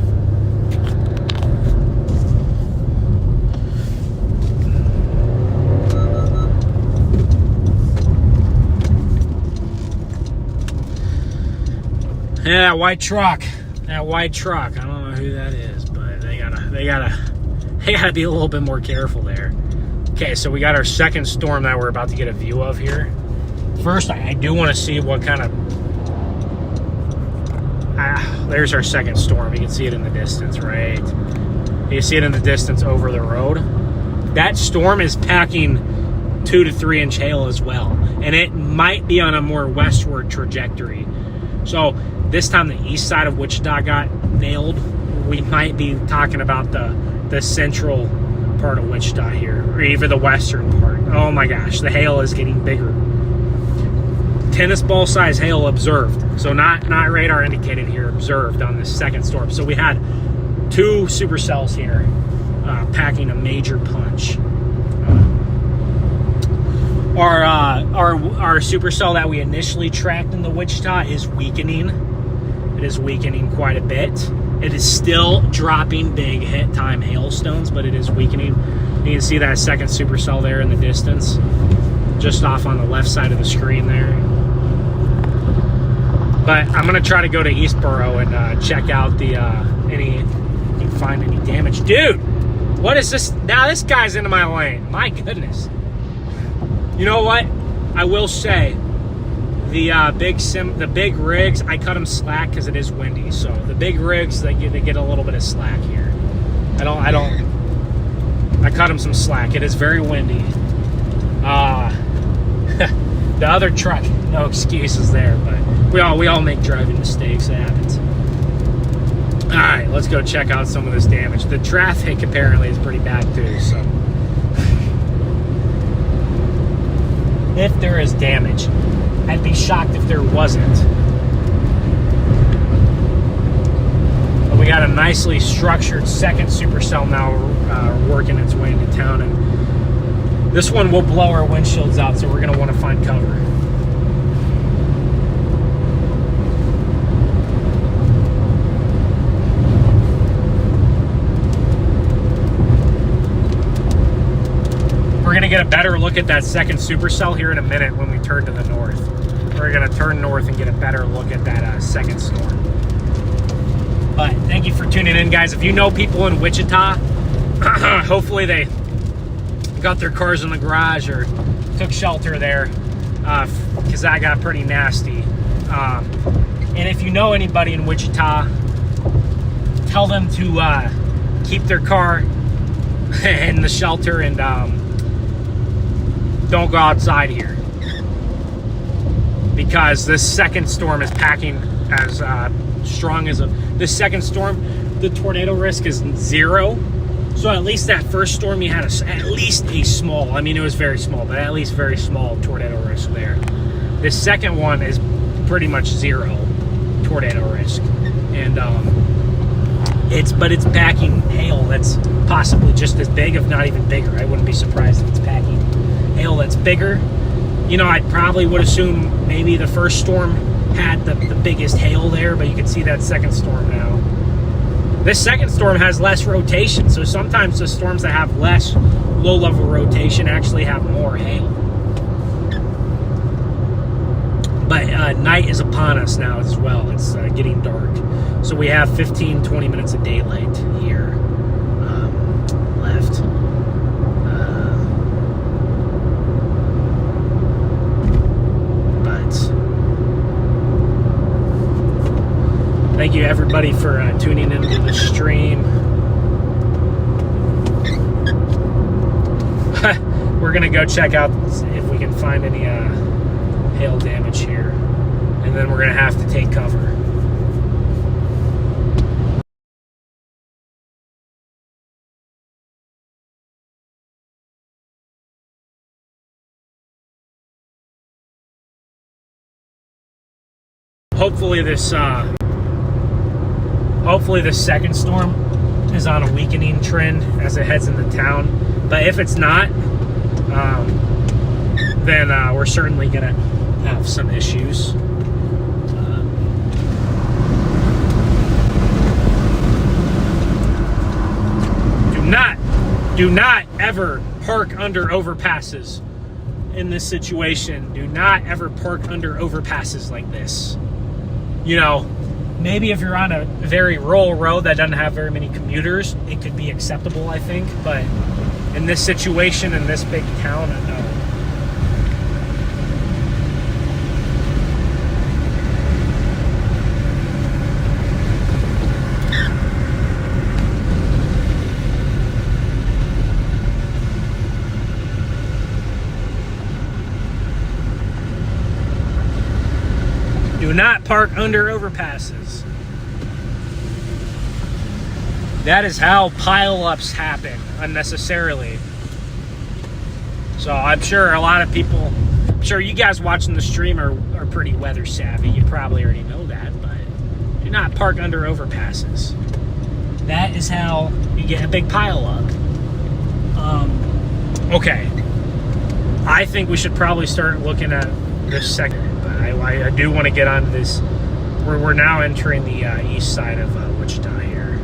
Yeah, white truck. That white truck. I don't know who that is, but they gotta be a little bit more careful there. Okay, so we got our second storm that we're about to get a view of here. First, I do want to see what kind of... there's our second storm. You can see it in the distance, right? You see it in the distance over the road. That storm is packing 2 to 3 inch hail as well. And it might be on a more westward trajectory. So this time the east side of Wichita got nailed. We might be talking about the central part of Wichita here, or even the western part. Oh my gosh, the hail is getting bigger. Tennis ball size hail observed. So not radar indicated here, observed on this second storm. So we had 2 supercells here packing a major punch. Our supercell that we initially tracked in the Wichita is weakening. It is weakening quite a bit. It is still dropping big hit time hailstones, but it is weakening. You can see that second supercell there in the distance, just off on the left side of the screen there. But I'm gonna try to go to Eastboro and check out the find any damage. Dude, what is this? Now this guy's into my lane. My goodness. You know what? I will say, the big rigs, I cut them slack because it is windy. So the big rigs, they get a little bit of slack here. I cut them some slack. It is very windy. The other truck, no excuses there, but we all make driving mistakes. It happens. All right, let's go check out some of this damage. The traffic apparently is pretty bad too. So if there is damage, I'd be shocked if there wasn't. But we got a nicely structured second supercell now working its way into town, and this one will blow our windshields out, so we're going to want to find cover. We're going to get a better look at that second supercell here in a minute when we turn to the north. We're going to turn north and get a better look at that second storm. But thank you for tuning in, guys. If you know people in Wichita, hopefully they got their cars in the garage or took shelter there, because that got pretty nasty. And if you know anybody in Wichita, tell them to keep their car in the shelter and don't go outside here, because this second storm is packing as strong as this second storm. The tornado risk is 0. So at least that first storm, you had at least a small, I mean, it was very small, but at least very small tornado risk there. This second one is pretty much 0 tornado risk. And it's packing hail that's possibly just as big, if not even bigger. I wouldn't be surprised if it's packing hail that's bigger. You know, I probably would assume maybe the first storm had the biggest hail there, but you can see that second storm now. This second storm has less rotation, so sometimes the storms that have less low-level rotation actually have more hail. But night is upon us now as well. It's getting dark. So we have 15-20 minutes of daylight here left. Thank you, everybody, for tuning into the stream. We're going to go check out if we can find any hail damage here. And then we're going to have to take cover. Hopefully this second storm is on a weakening trend as it heads into town. But if it's not, then we're certainly going to have some issues. Do not ever park under overpasses in this situation. Do not ever park under overpasses like this. You know, maybe if you're on a very rural road that doesn't have very many commuters, it could be acceptable, I think. But in this situation, in this big town, no. Do not park under overpasses. That is how pileups happen unnecessarily. So I'm sure a lot of people, I'm sure you guys watching the stream are pretty weather savvy. You probably already know that, but do not park under overpasses. That is how you get a big pileup. Okay. I think we should probably start looking at this second. I do want to get onto this. We're now entering the east side of Wichita here.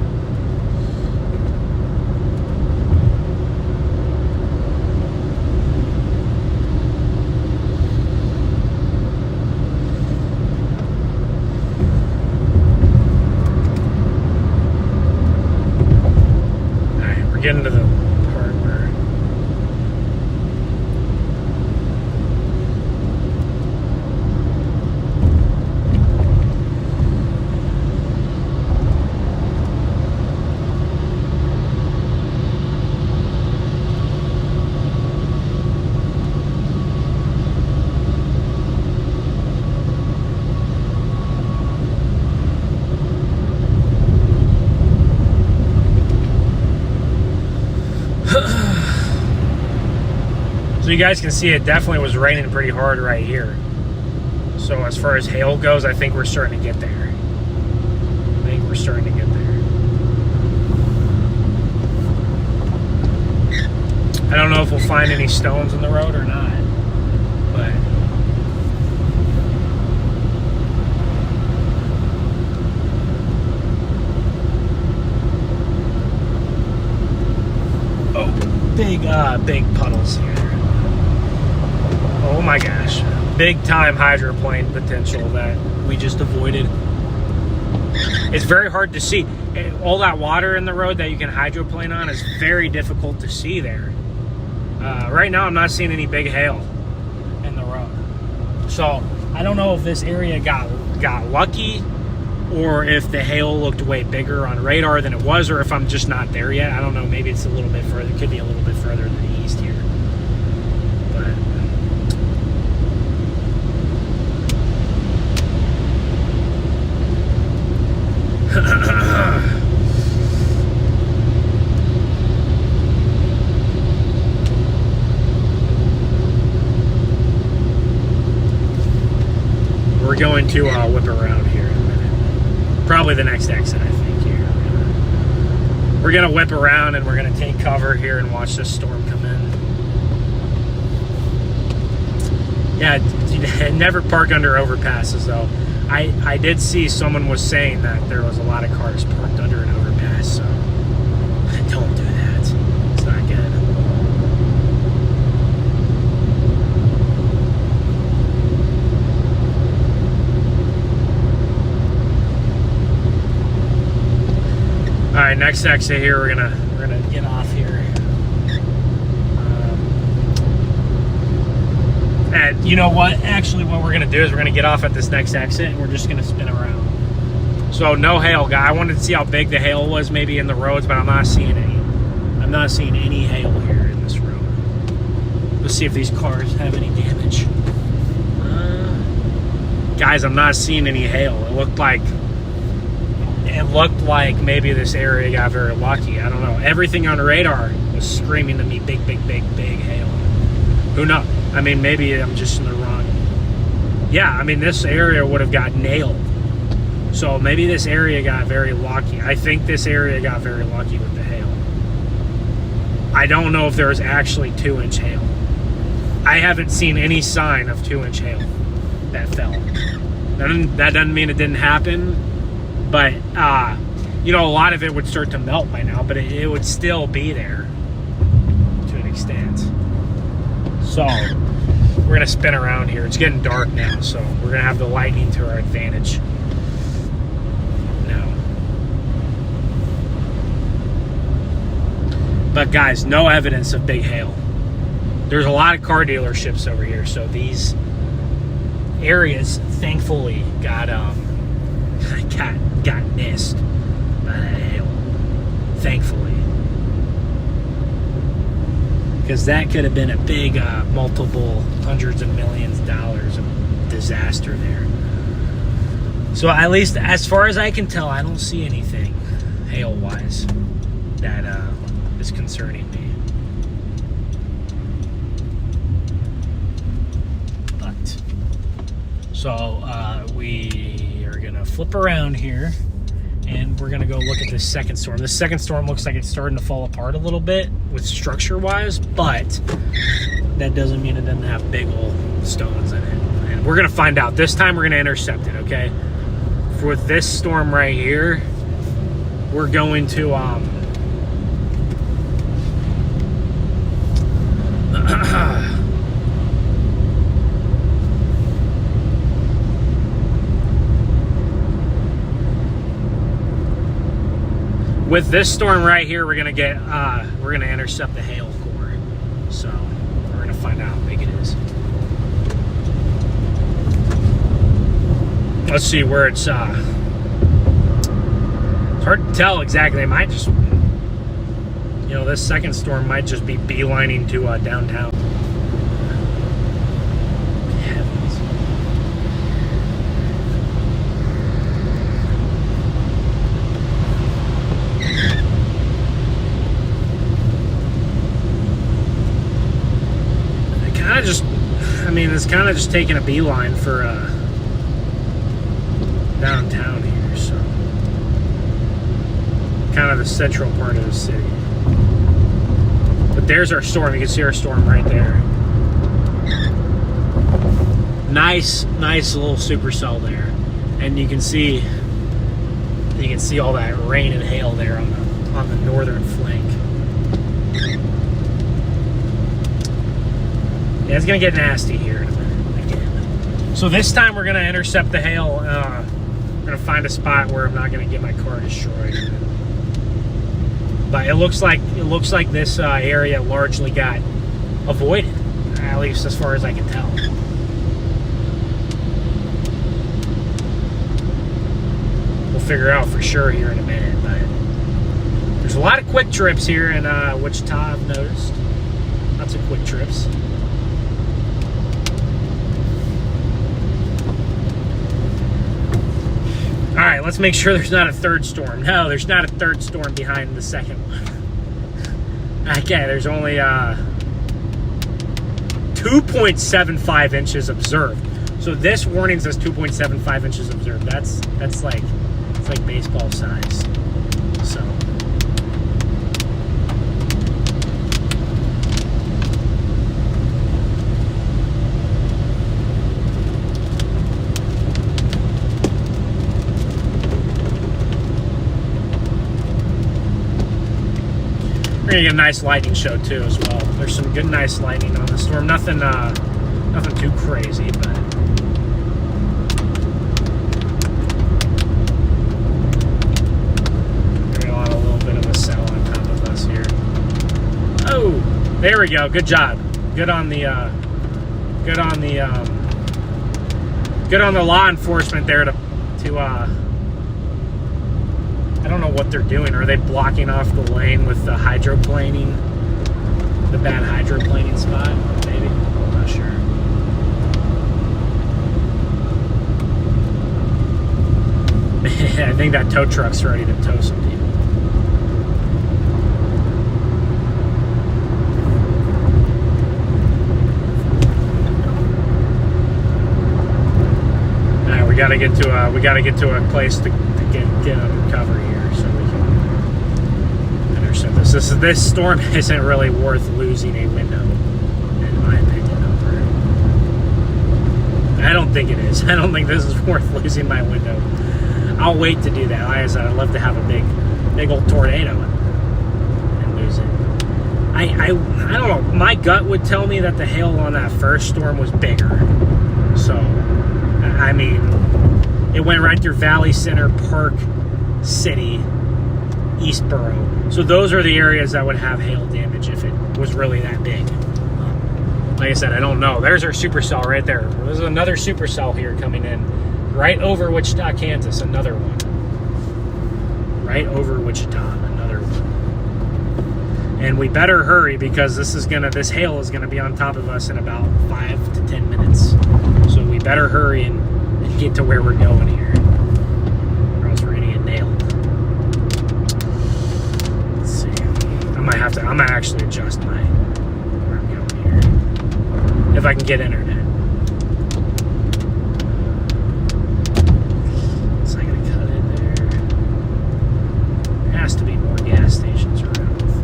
All right, we're getting to the part where so you guys can see it definitely was raining pretty hard right here. So as far as hail goes, I think we're starting to get there. I don't know if we'll find any stones in the road or not, but big puddles here. Oh my gosh. Big time hydroplane potential that we just avoided. It's very hard to see. All that water in the road that you can hydroplane on is very difficult to see there. Right now I'm not seeing any big hail in the road. So I don't know if this area got lucky or if the hail looked way bigger on radar than it was, or if I'm just not there yet. I don't know. Maybe it's a little bit further. It could be a little bit further to the east here. But we're going to whip around here in a minute. Probably the next exit, I think. Here we're gonna whip around and we're gonna take cover here and watch this storm come in. Yeah, never park under overpasses though. I did see someone was saying that there was a lot of cars parked under an overpass, so don't do that. It's not good. All right, next exit here. We're gonna get off here. And you know what? Actually, what we're gonna do is we're gonna get off at this next exit, and we're just gonna spin around. So no hail, guy. I wanted to see how big the hail was, maybe in the roads, but I'm not seeing any. I'm not seeing any hail here in this road. Let's see if these cars have any damage. Guys, I'm not seeing any hail. It looked like maybe this area got very lucky. I don't know. Everything on radar was screaming to me, big hail. Who knows? I mean, maybe I'm just in the wrong. Yeah, I mean, this area would have got nailed. So maybe this area got very lucky. I think this area got very lucky with the hail. I don't know if there was actually 2-inch hail. I haven't seen any sign of 2-inch hail that fell. That doesn't mean it didn't happen. But, you know, a lot of it would start to melt by now, but it would still be there to an extent. So, we're going to spin around here. It's getting dark now, so we're going to have the lightning to our advantage. But guys, no evidence of big hail. There's a lot of car dealerships over here, so these areas thankfully got missed by that hail. Thankfully. Because that could have been a big multiple hundreds of millions of dollars of disaster there. So at least as far as I can tell, I don't see anything hail-wise that is concerning me. But so we are gonna flip around here, and we're gonna go look at this second storm. This second storm looks like it's starting to fall apart a little bit with structure-wise, but that doesn't mean it doesn't have big old stones in it. And we're gonna find out. This time we're gonna intercept it, okay? For this storm right here, we're going to with this storm right here, we're gonna intercept the hail core. So we're gonna find out how big it is. Let's see where it's hard to tell exactly. It might just, this second storm might just be beelining to downtown. Heavens. It's kind of just taking a beeline for downtown here, so kind of the central part of the city. But there's our storm. You can see our storm right there. Nice little supercell there, and you can see all that rain and hail there on the northern flank. Yeah, it's gonna get nasty here in a minute again. So this time we're gonna intercept the hail. We're gonna find a spot where I'm not gonna get my car destroyed. But it looks like this area largely got avoided, at least as far as I can tell. We'll figure out for sure here in a minute. But there's a lot of quick trips here in Wichita, I've noticed. Lots of quick trips. All right, let's make sure there's not a third storm. No, there's not a third storm behind the second one. Okay, there's only 2.75 inches observed. So this warning says 2.75 inches observed. That's like baseball size. So we're gonna get a nice lightning show too as well. There's some good, nice lightning on the storm. Nothing too crazy, but we're gonna want a little bit of a cell on top of us here. Oh, there we go. Good job. Good on the law enforcement there to I don't know what they're doing. Are they blocking off the lane with the hydroplaning? The bad hydroplaning spot? Maybe. I'm not sure. I think that tow truck's ready to tow some people. Alright, we gotta get to a place to get under cover here so we can intercept this. This storm isn't really worth losing a window, in my opinion, over. I don't think it is. I don't think this is worth losing my window. I'll wait to do that. Like I said, I'd love to have a big old tornado and lose it. I don't know. My gut would tell me that the hail on that first storm was bigger. So, I mean, it went right through Valley Center Park City, Eastboro. So those are the areas that would have hail damage if it was really that big. Like I said, I don't know. There's our supercell right there. There's another supercell here coming in right over Wichita, Kansas. Another one. Right over Wichita. Another one. And we better hurry because this hail is gonna be on top of us in about 5 to 10 minutes. So we better hurry and get to where we're going here, or else we're gonna get nailed. Let's see. I might actually adjust where I'm going here, if I can get internet. So I'm gonna cut in there. There has to be more gas stations around with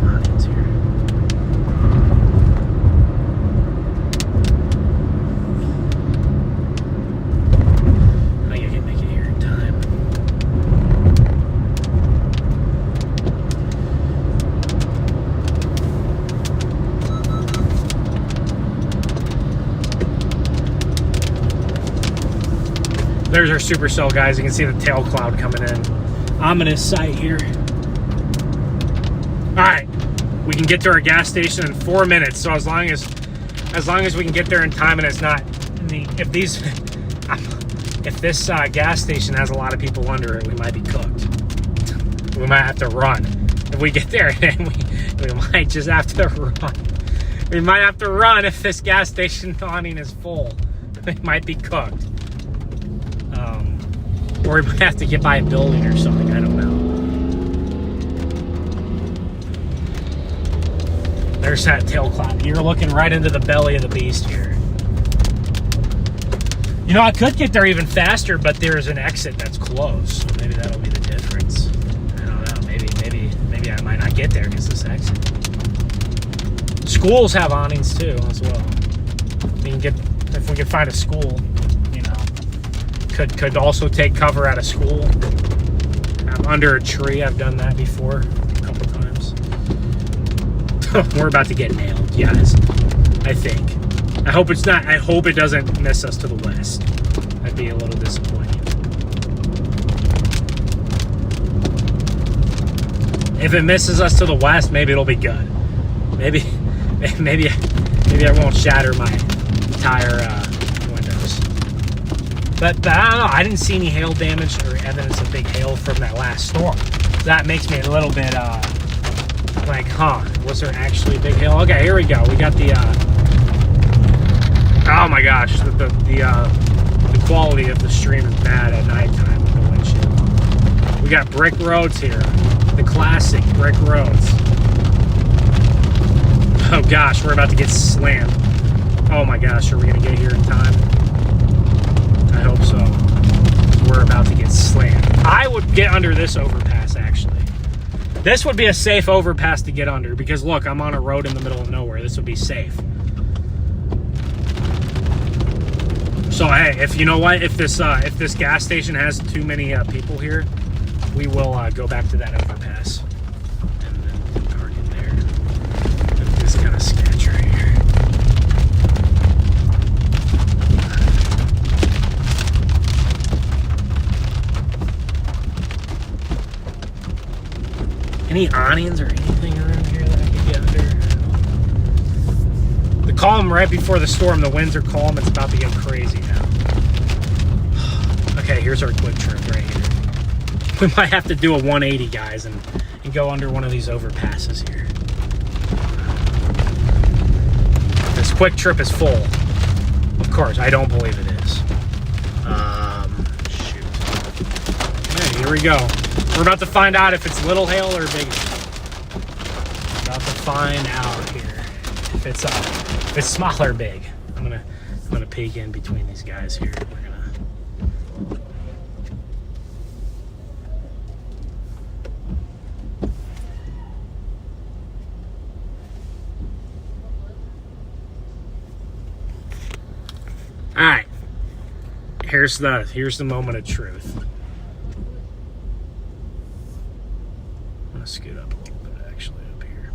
lines here. I think I can make it here in time. There's our supercell, guys. You can see the tail cloud coming in. Ominous sight here. All right, we can get to our gas station in 4 minutes. So as long as we can get there in time, and it's not if this gas station has a lot of people under it, we might be cooked. We might have to run. If we get there, we might just have to run. We might have to run if this gas station awning is full. We might be cooked. Or we might have to get by a building or something. I don't know. There's that tail cloud. You're looking right into the belly of the beast here. You know, I could get there even faster, but there's an exit that's closed. So maybe that'll be the difference. I don't know. Maybe I might not get there because this exit. Schools have awnings too, as well. If we can find a school. Could also take cover at a school. I'm under a tree. I've done that before a couple times. We're about to get nailed, guys. I think. I hope it's not. I hope it doesn't miss us to the west. That'd be a little disappointing. If it misses us to the west, maybe it'll be good. Maybe I won't shatter my entire windows. But I don't know. I didn't see any hail damage or evidence of big hail from that last storm. That makes me a little bit like, was there actually big hail? Okay, here we go. We got the oh my gosh, the quality of the stream is bad at nighttime with the windshield. We got brick roads here, the classic brick roads. Oh gosh, we're about to get slammed. Oh my gosh, are we gonna get here in time? I hope so. We're about to get slammed. I would get under this overpass, actually. This would be a safe overpass to get under because look, I'm on a road in the middle of nowhere. This would be safe. So hey, if you know what, if this gas station has too many people here, we will go back to that overpass and then park in there. This kind of sketch right here. Any awnings or anything around here that I could get under? The calm right before the storm, the winds are calm. It's about to get crazy now. Okay, here's our quick trip right here. We might have to do a 180, guys, and go under one of these overpasses here. This quick trip is full. Of course, I don't believe it is. Shoot. Okay, here we go. We're about to find out if it's little hail or big hail. We're about to find out here if it's small or big. I'm gonna peek in between these guys here. We're gonna. All right. Here's the moment of truth. Scoot up a little bit actually up here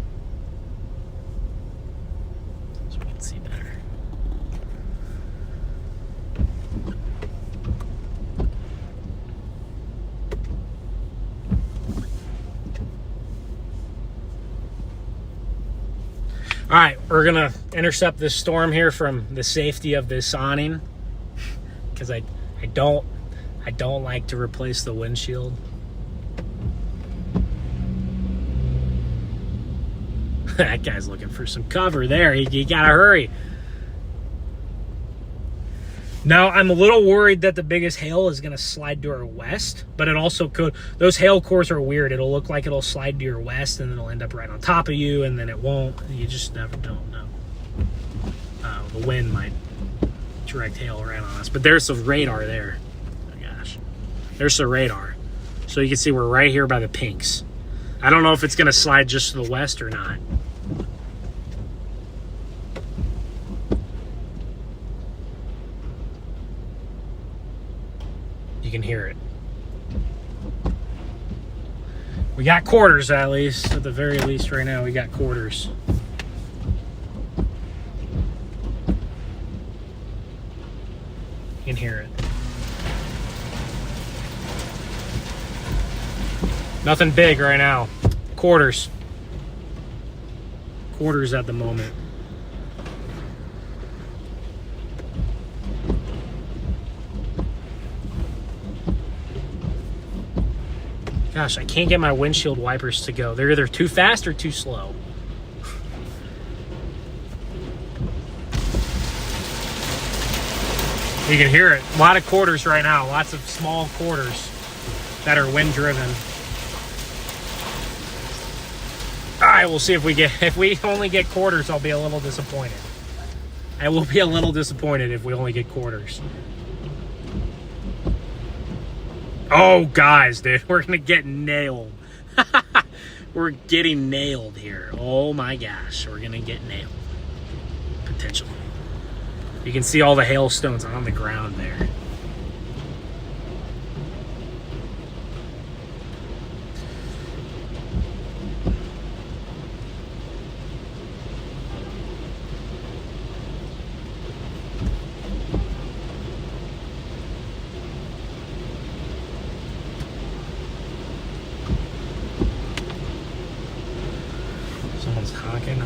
so we can see better. All right, we're gonna intercept this storm here from the safety of this awning because I don't like to replace the windshield. That guy's looking for some cover there. You gotta hurry. Now, I'm a little worried that the biggest hail is going to slide to our west, but it also could. Those hail cores are weird. It'll look like it'll slide to your west, and then it'll end up right on top of you, and then it won't. You just never don't know. The wind might direct hail right on us, but there's some radar there. Oh, gosh. There's the radar. So you can see we're right here by the pinks. I don't know if it's going to slide just to the west or not. You can hear it. We got quarters, at least. At the very least right now, we got quarters. You can hear it. Nothing big right now. Quarters. Quarters at the moment. Gosh, I can't get my windshield wipers to go. They're either too fast or too slow. You can hear it. A lot of quarters right now. Lots of small quarters that are wind driven. All right, we'll see if we only get quarters, I'll be a little disappointed. I will be a little disappointed if we only get quarters. Oh, guys, dude, we're going to get nailed. We're getting nailed here. Oh, my gosh, we're going to get nailed. Potentially. You can see all the hailstones on the ground there. Someone's honking.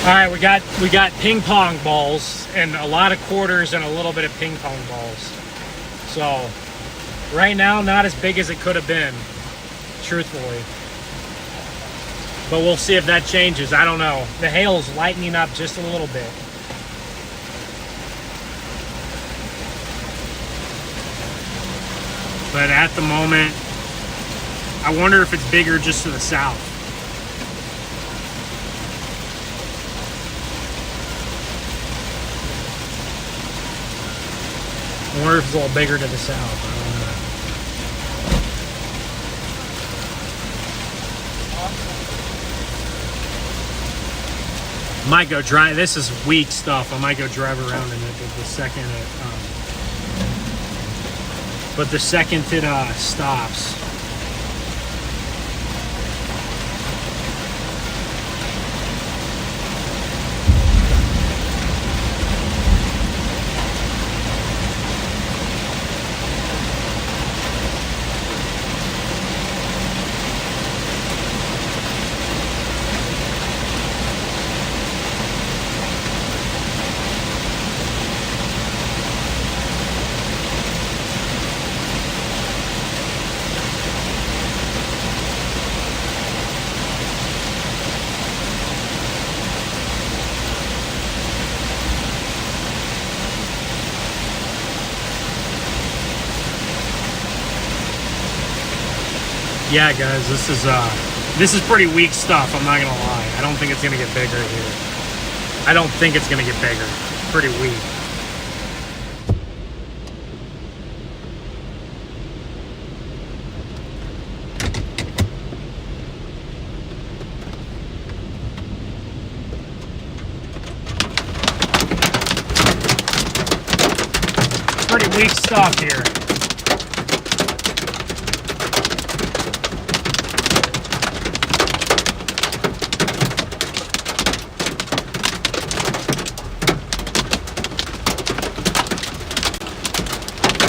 All right, we got ping pong balls and a lot of quarters and a little bit of ping pong balls. So right now, not as big as it could have been, truthfully. But we'll see if that changes. I don't know. The hail's lightening up just a little bit. But at the moment, I wonder if it's bigger just to the south. I wonder if it's a little bigger to the south. I don't know. Might go drive. This is weak stuff. I might go drive around in it the second it stops. Yeah, guys, this is pretty weak stuff. I'm not gonna lie. I don't think it's gonna get bigger here. I don't think it's gonna get bigger. Pretty weak. Pretty weak stuff here.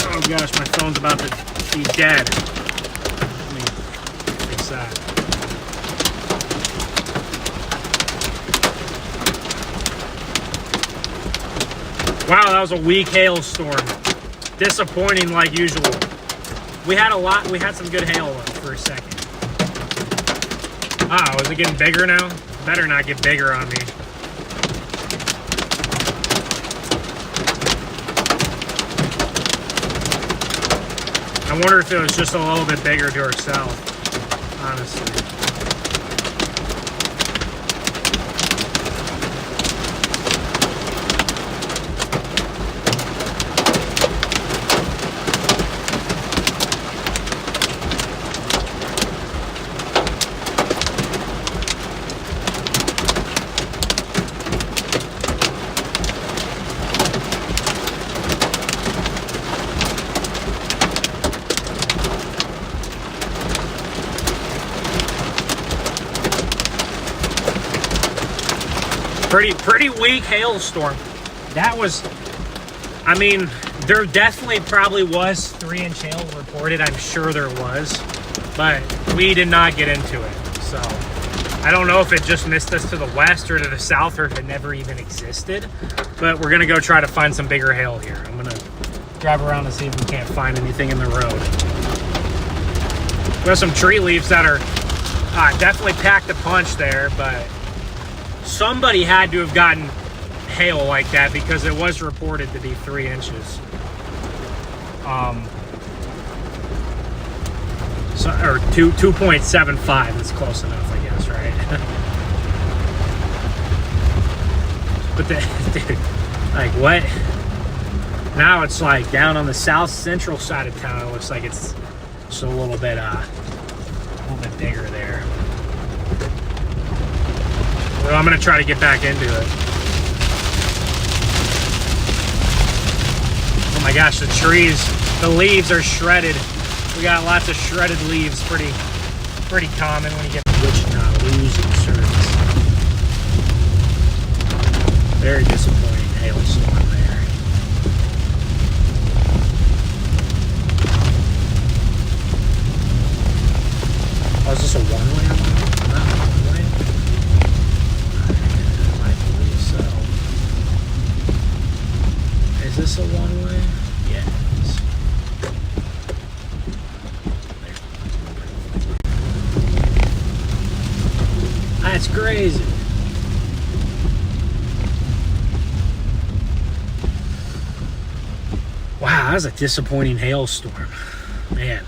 Oh gosh, my phone's about to be dead. Let me fix that. Wow, that was a weak hailstorm. Disappointing like usual. We had some good hail for a second. Ah, is it getting bigger now? Better not get bigger on me. I wonder if it was just a little bit bigger to our south, honestly. Pretty weak hailstorm. That was, I mean, there definitely probably was 3-inch hail reported. I'm sure there was, but we did not get into it. So I don't know if it just missed us to the west or to the south, or if it never even existed. But we're gonna go try to find some bigger hail here. I'm gonna drive around and see if we can't find anything in the road. We have some tree leaves that are definitely packed a punch there, but somebody had to have gotten hail like that because it was reported to be 3 inches. So, or 2.75. That's close enough, I guess, right? But dude, like what? Now it's like down on the south central side of town. It looks like it's just a little bit bigger there. Well, I'm gonna try to get back into it. Oh my gosh, the trees, the leaves are shredded. We got lots of shredded leaves. Pretty common when you get Wichita losing service. Very disappointing hailstorm there. Oh, is this a one-way or not? Not a one-way? I believe so. Is this a one-way? Yes. That's crazy. Wow, that was a disappointing hailstorm. Man.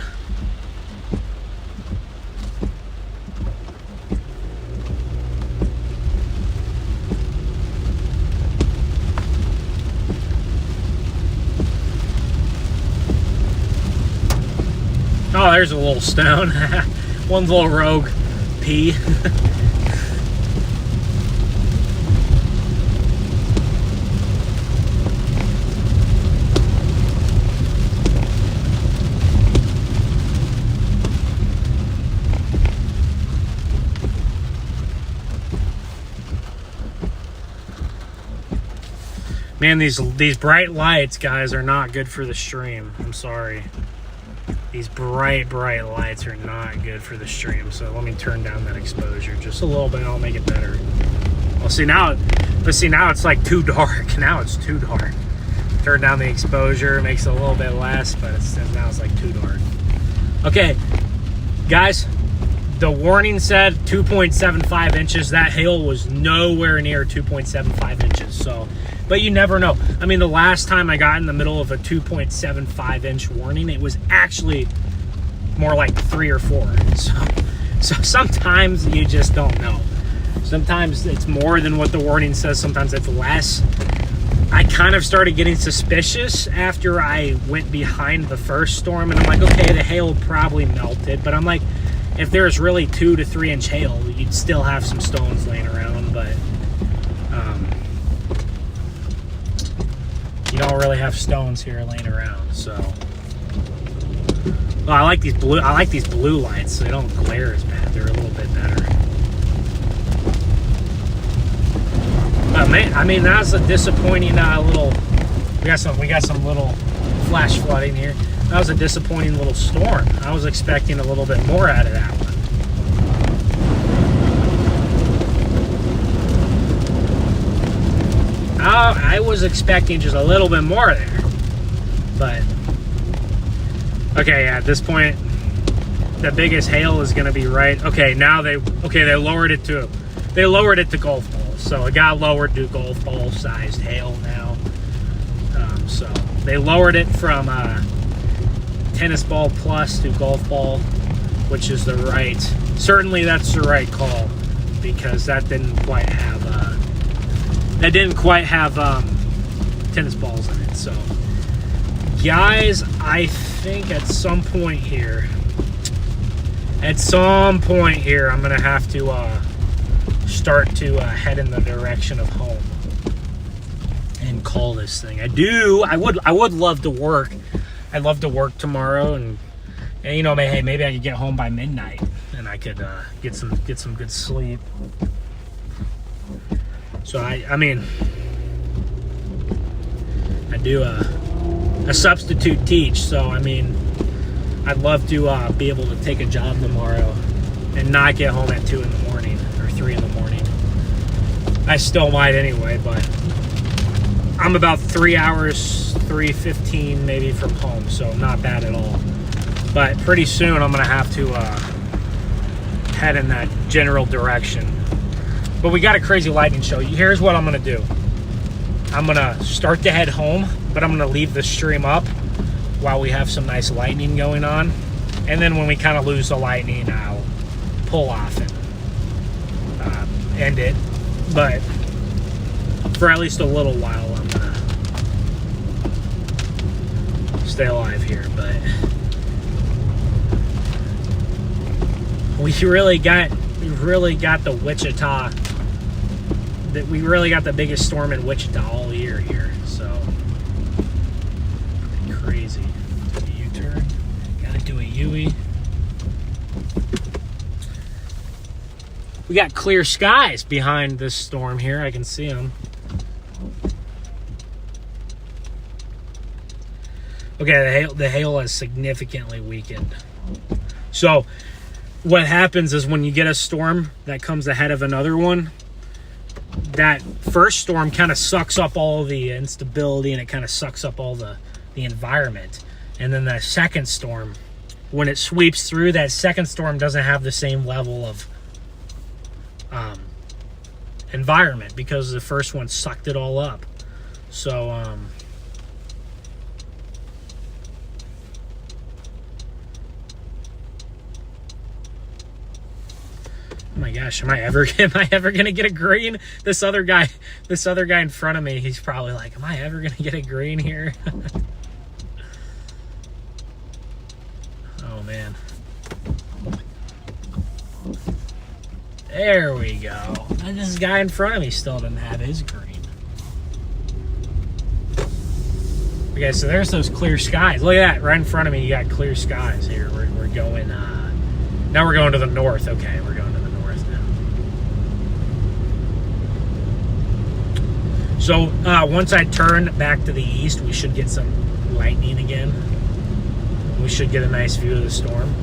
Oh, there's a little stone. One little rogue pea. Man, these bright lights, guys, are not good for the stream. I'm sorry. These bright lights are not good for the stream. So let me turn down that exposure just a little bit. I'll make it better. Well, see now it's like too dark. Now it's too dark. Turn down the exposure, makes it a little bit less, but now it's like too dark. Okay, guys, the warning said 2.75 inches. That hail was nowhere near 2.75 inches. So, but you never know. I mean, the last time I got in the middle of a 2.75 inch warning, it was actually more like 3 or 4. So sometimes you just don't know. Sometimes it's more than what the warning says. Sometimes it's less. I kind of started getting suspicious after I went behind the first storm, and I'm like, okay, the hail probably melted, but I'm like, if there's really 2 to 3 inch hail, you'd still have some stones laying around, but you don't really have stones here laying around. So, well, I like these blue lights, so they don't glare as bad. They're a little bit better. Man, I mean, that's a disappointing little. We got some little flash flooding here. That was a disappointing little storm. I was expecting a little bit more out of that one. I was expecting just a little bit more there, but okay. At this point, the biggest hail is going to be right. Okay, now they lowered it to golf balls. So it got lowered to golf ball sized hail now. So they lowered it from tennis ball plus to golf ball, which is certainly that's the right call, because that didn't quite have tennis balls in it. So guys, I think at some point here I'm gonna have to start to head in the direction of home and call this thing. I would love to work. I'd love to work tomorrow, and you know, maybe I could get home by midnight and I could get some good sleep. So I mean, I do a substitute teach, so I mean, I'd love to be able to take a job tomorrow and not get home at 2 in the morning or 3 in the morning. I still might anyway, but I'm about 3 hours, 3:15 maybe from home, so not bad at all. But pretty soon I'm gonna have to head in that general direction. But we got a crazy lightning show. Here's what I'm gonna do. I'm gonna start to head home, but I'm gonna leave the stream up while we have some nice lightning going on. And then when we kind of lose the lightning, I'll pull off and end it. But for at least a little while, I'm gonna stay alive here. But we really got the Wichita. We really got the biggest storm in Wichita all year here. So crazy. U-turn. Gotta do a U-turn. We got clear skies behind this storm here. I can see them. Okay, the hail has significantly weakened. So what happens is when you get a storm that comes ahead of another one, that first storm kind of sucks up all the instability, and it kind of sucks up all the environment. And then the second storm, when it sweeps through, that second storm doesn't have the same level of environment because the first one sucked it all up. So oh my gosh, am I ever gonna get a green? This other guy in front of me, he's probably like, am I ever gonna get a green here? Oh man. There we go. And this guy in front of me still didn't have his green. Okay, so there's those clear skies. Look at that, right in front of me. You got clear skies here. We're going. Now we're going to the north. Okay, we're going to the north now. So once I turn back to the east, we should get some lightning again. We should get a nice view of the storm.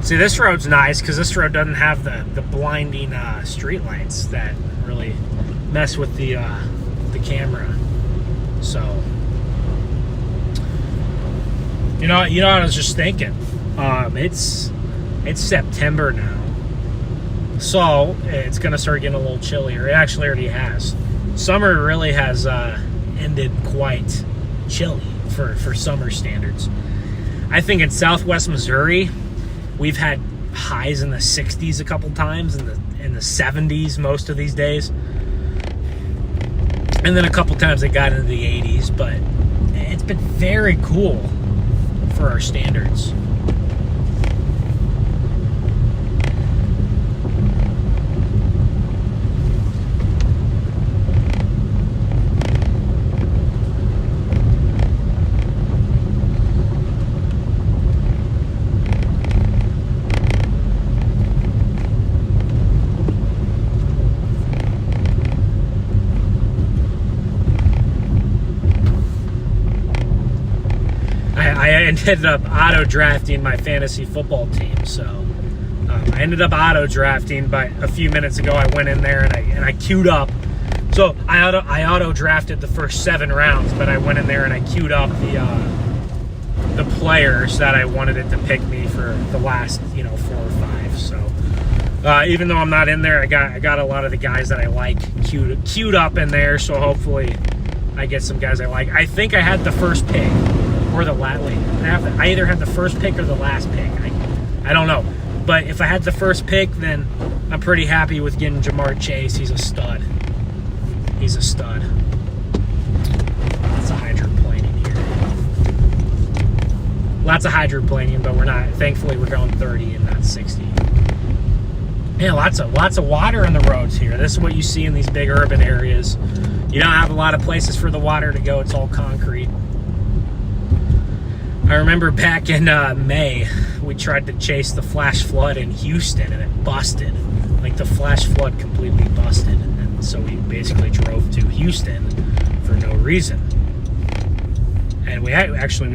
See, this road's nice because this road doesn't have the blinding street lights that really mess with the camera. So, you know, I was just thinking, it's September now, so it's gonna start getting a little chillier. It actually already has. Summer really has ended quite chilly for summer standards. I think in Southwest Missouri, we've had highs in the 60s a couple times, in the 70s most of these days. And then a couple times it got into the 80s, but it's been very cool for our standards. I ended up auto drafting my fantasy football team, so I ended up auto drafting. But a few minutes ago, I went in there and I queued up. So I auto drafted the first 7 rounds, but I went in there and I queued up the players that I wanted it to pick me for the last 4 or 5. So even though I'm not in there, I got a lot of the guys that I like queued up in there. So hopefully I get some guys I like. I think I had the first pick. Or the last. I either had the first pick or the last pick. I don't know. But if I had the first pick, then I'm pretty happy with getting Jamar Chase. He's a stud. He's a stud. Lots of hydroplaning here. Lots of hydroplaning, but we're not. Thankfully, we're going 30 and not 60. Yeah, lots of water on the roads here. This is what you see in these big urban areas. You don't have a lot of places for the water to go. It's all concrete. I remember back in May, we tried to chase the flash flood in Houston, and it busted. Like, the flash flood completely busted. And so we basically drove to Houston for no reason. And we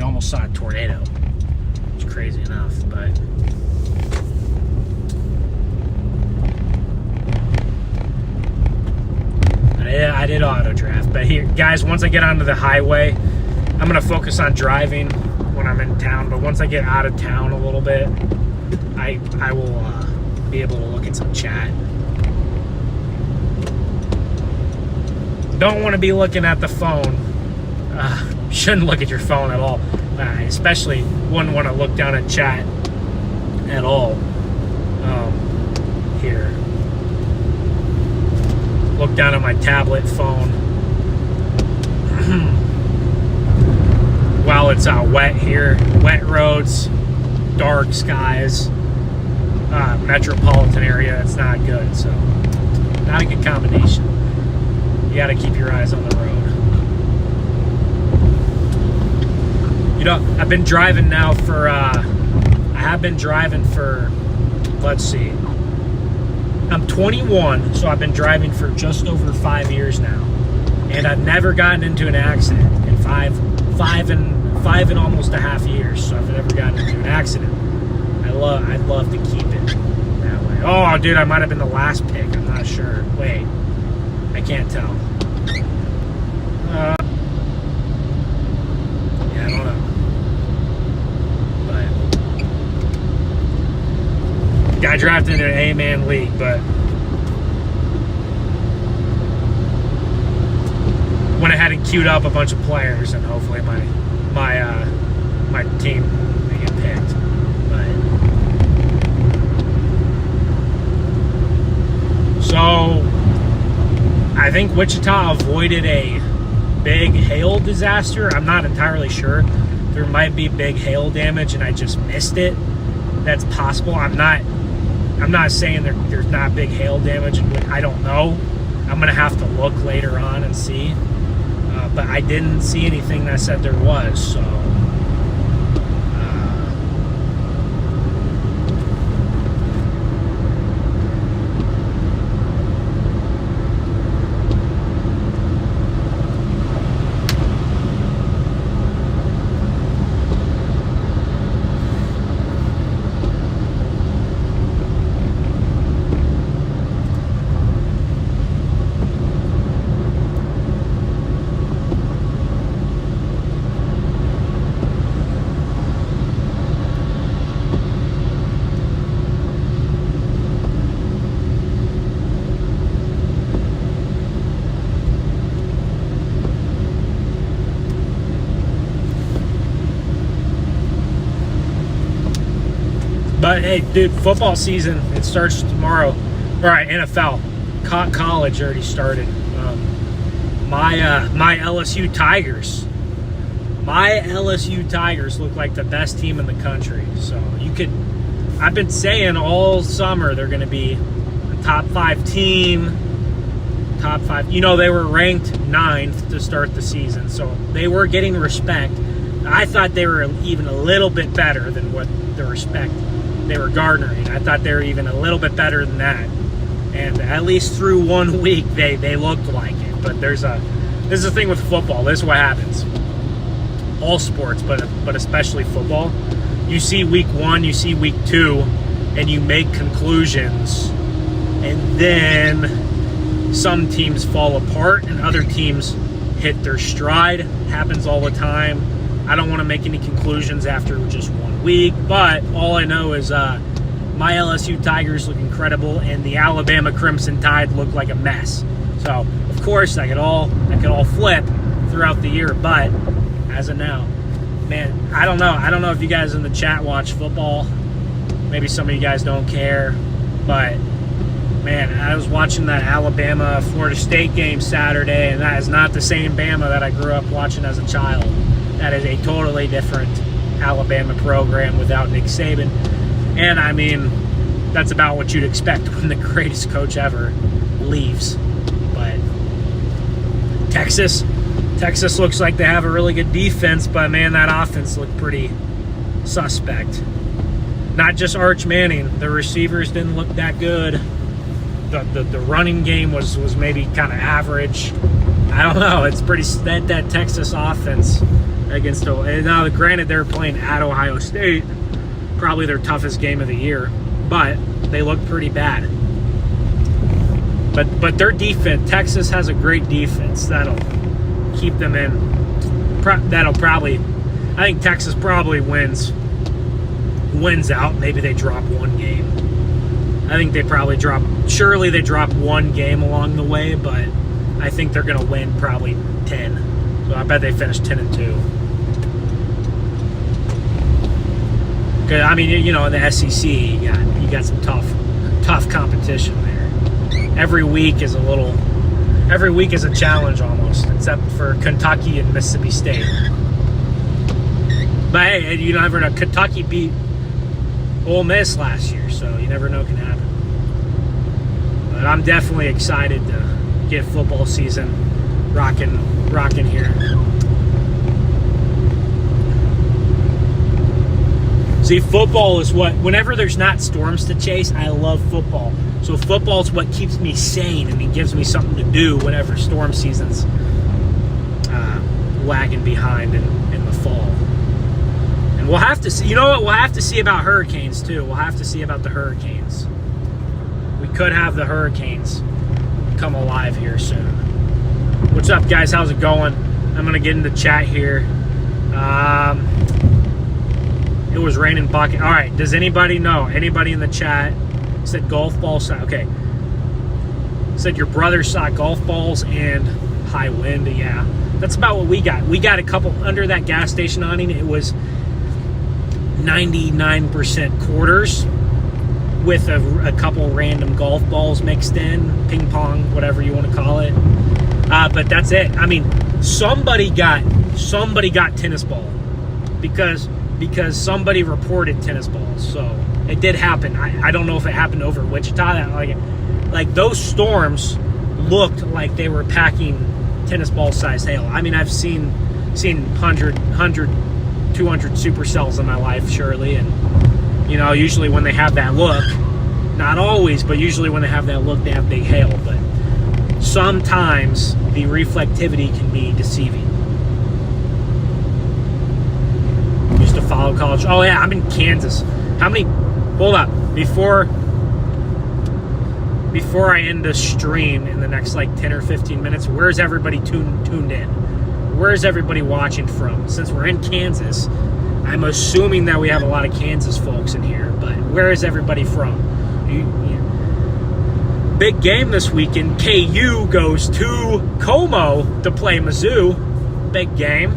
almost saw a tornado. It's crazy enough, but... I did auto draft. But here, guys, once I get onto the highway, I'm going to focus on driving when I'm in town, but once I get out of town a little bit, I will be able to look at some chat. Don't want to be looking at the phone. Shouldn't look at your phone at all. Especially wouldn't want to look down at chat at all. Here. Look down at my tablet phone. While it's wet here, wet roads, dark skies, metropolitan area, it's not good. So, not a good combination. You got to keep your eyes on the road. I've been driving now for, let's see, I'm 21, so I've been driving for just over 5 years now. And I've never gotten into an accident in five and almost a half years, so I've never gotten into an accident. I'd love to keep it that way. Oh, dude, I might have been the last pick. I'm not sure. Wait, I can't tell. Yeah, I don't know. But got drafted in an A-man league, but went ahead and queued up a bunch of players, and hopefully my team may get picked. But so I think Wichita avoided a big hail disaster. I'm not entirely sure. There might be big hail damage and I just missed it. That's possible. I'm not saying there's not big hail damage. I don't know. I'm gonna have to look later on and see. But I didn't see anything that said there was, so But hey, dude, football season, it starts tomorrow. All right, NFL, college already started. My LSU Tigers. My LSU Tigers look like the best team in the country. So I've been saying all summer they're going to be a top 5 team. Top 5. You know, they were ranked 9th to start the season, so they were getting respect. I thought they were even a little bit better than what the respect they were garnering. I thought they were even a little bit better than that. And at least through 1 week, they looked like it. But this is the thing with football. This is what happens. All sports, but especially football. You see week 1, you see week 2, and you make conclusions, and then some teams fall apart and other teams hit their stride. Happens all the time. I don't want to make any conclusions after just 1 week, but all I know is my LSU Tigers look incredible, and the Alabama Crimson Tide look like a mess. So, of course, that could all flip throughout the year, but as of now, man, I don't know. I don't know if you guys in the chat watch football. Maybe some of you guys don't care, but man, I was watching that Alabama-Florida State game Saturday, and that is not the same Bama that I grew up watching as a child. That is a totally different Alabama program without Nick Saban. And, I mean, that's about what you'd expect when the greatest coach ever leaves. But Texas looks like they have a really good defense, but, man, that offense looked pretty suspect. Not just Arch Manning. The receivers didn't look that good. The running game was maybe kind of average. I don't know. It's pretty that Texas offense against now. Granted, they're playing at Ohio State, probably their toughest game of the year, but they look pretty bad. But their defense, Texas has a great defense that'll keep them in. That'll probably, I think Texas probably wins out. Maybe they drop one game. I think they probably surely they drop one game along the way, but I think they're going to win probably 10. So I bet they finish 10-2. Because, I mean, you know, in the SEC, you got some tough competition there. Every week is a challenge almost, except for Kentucky and Mississippi State. But hey, you never know. Kentucky beat Ole Miss last year, so you never know what can happen. But I'm definitely excited to get football season rocking here. See, football is whenever there's not storms to chase, I love football. So football is what keeps me sane, and it gives me something to do whenever storm season's lagging behind in the fall. And we'll have to see, you know what, we'll have to see about hurricanes too. We'll have to see about the hurricanes. We could have the hurricanes come alive here soon. What's up, guys? How's it going? I'm going to get into chat here. It was raining bucket. All right, does anybody know? Anybody in the chat said golf balls? Okay. Said your brother saw golf balls and high wind. Yeah, that's about what we got. We got a couple under that gas station awning. It was 99% quarters with a couple random golf balls mixed in, ping pong, whatever you want to call it. But that's it. I mean, somebody got tennis ball because somebody reported tennis balls. So it did happen. I don't know if it happened over Wichita. Like those storms looked like they were packing tennis ball size hail. I mean, I've seen 100, 200 supercells in my life, surely, and you know, usually when they have that look, not always, but usually when they have that look, they have big hail. But sometimes the reflectivity can be deceiving. Used to follow college. Oh yeah, I'm in Kansas. How many? Hold up, before I end the stream in the next like 10 or 15 minutes, where's everybody tuned in? Where's everybody watching from? Since we're in Kansas, I'm assuming that we have a lot of Kansas folks in here, but where is everybody from? Big game this weekend. KU goes to Como to play Mizzou. Big game.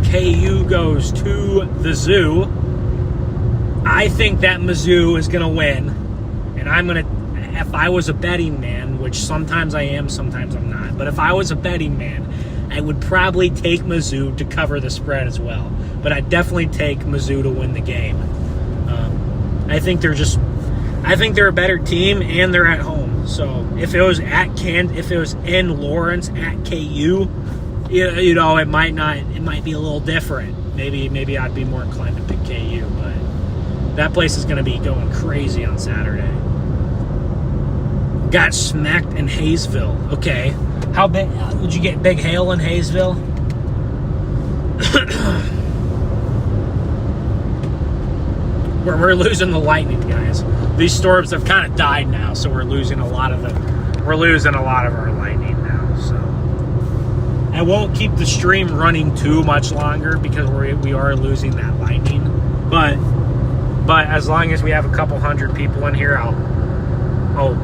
KU goes to the zoo. I think that Mizzou is going to win. And I'm going to, if I was a betting man, which sometimes I am, sometimes I'm not. But if I was a betting man, I would probably take Mizzou to cover the spread as well. But I'd definitely take Mizzou to win the game. I think they're a better team, and they're at home. So if it was in Lawrence at KU, you know, it might be a little different. Maybe I'd be more inclined to pick KU, but that place is going to be going crazy on Saturday. Got smacked in Hayesville. Okay, how big would you get? Big hail in Hayesville? We're losing the lightning, guys. These storms have kind of died now, so we're losing a lot of our lightning now. So I won't keep the stream running too much longer because we are losing that lightning. But as long as we have a couple hundred people in here, I'll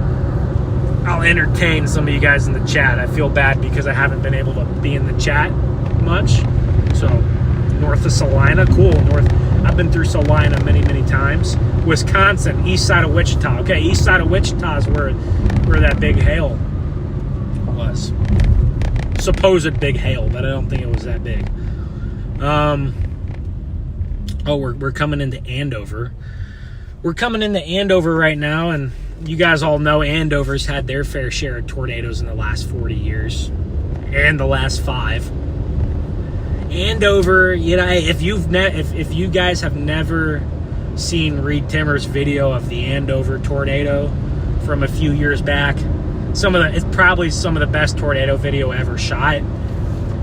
entertain some of you guys in the chat. I feel bad because I haven't been able to be in the chat much. So north of Salina, cool. I've been through Salina many times. Wisconsin, east side of Wichita. Okay, east side of Wichita is where that big hail was. Supposed big hail, but I don't think it was that big. We're coming into Andover. We're coming into Andover right now, and you guys all know Andover's had their fair share of tornadoes in the last 40 years and the last 5. Andover, you know, if you guys have never seen Reed Timmer's video of the Andover tornado from a few years back, it's probably some of the best tornado video ever shot.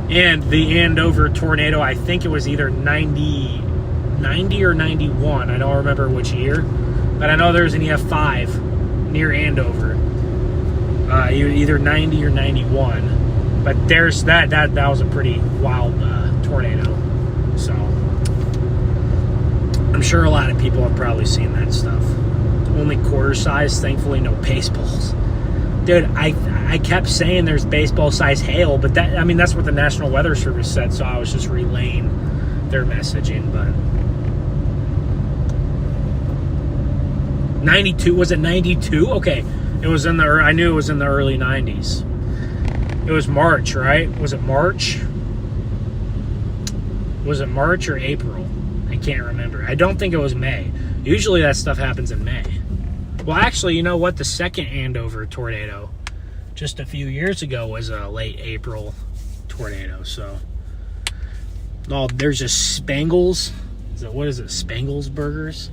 And the Andover tornado, I think it was either 90 or 91. I don't remember which year, but I know there's an EF5 near Andover, either 90 or 91. But there's that was a pretty wild tornado. So I'm sure a lot of people have probably seen that stuff. Only quarter size, thankfully no baseballs. Dude, I kept saying there's baseball size hail, but that's what the National Weather Service said, so I was just relaying their messaging. But 92, was it 92? Okay, I knew it was in the early 90s. It was March, right? Was it March? Was it March or April? I can't remember. I don't think it was May. Usually that stuff happens in May. Well, actually, you know what? The second Andover tornado just a few years ago was a late April tornado. So, there's just Spangles. What is it? Spangles burgers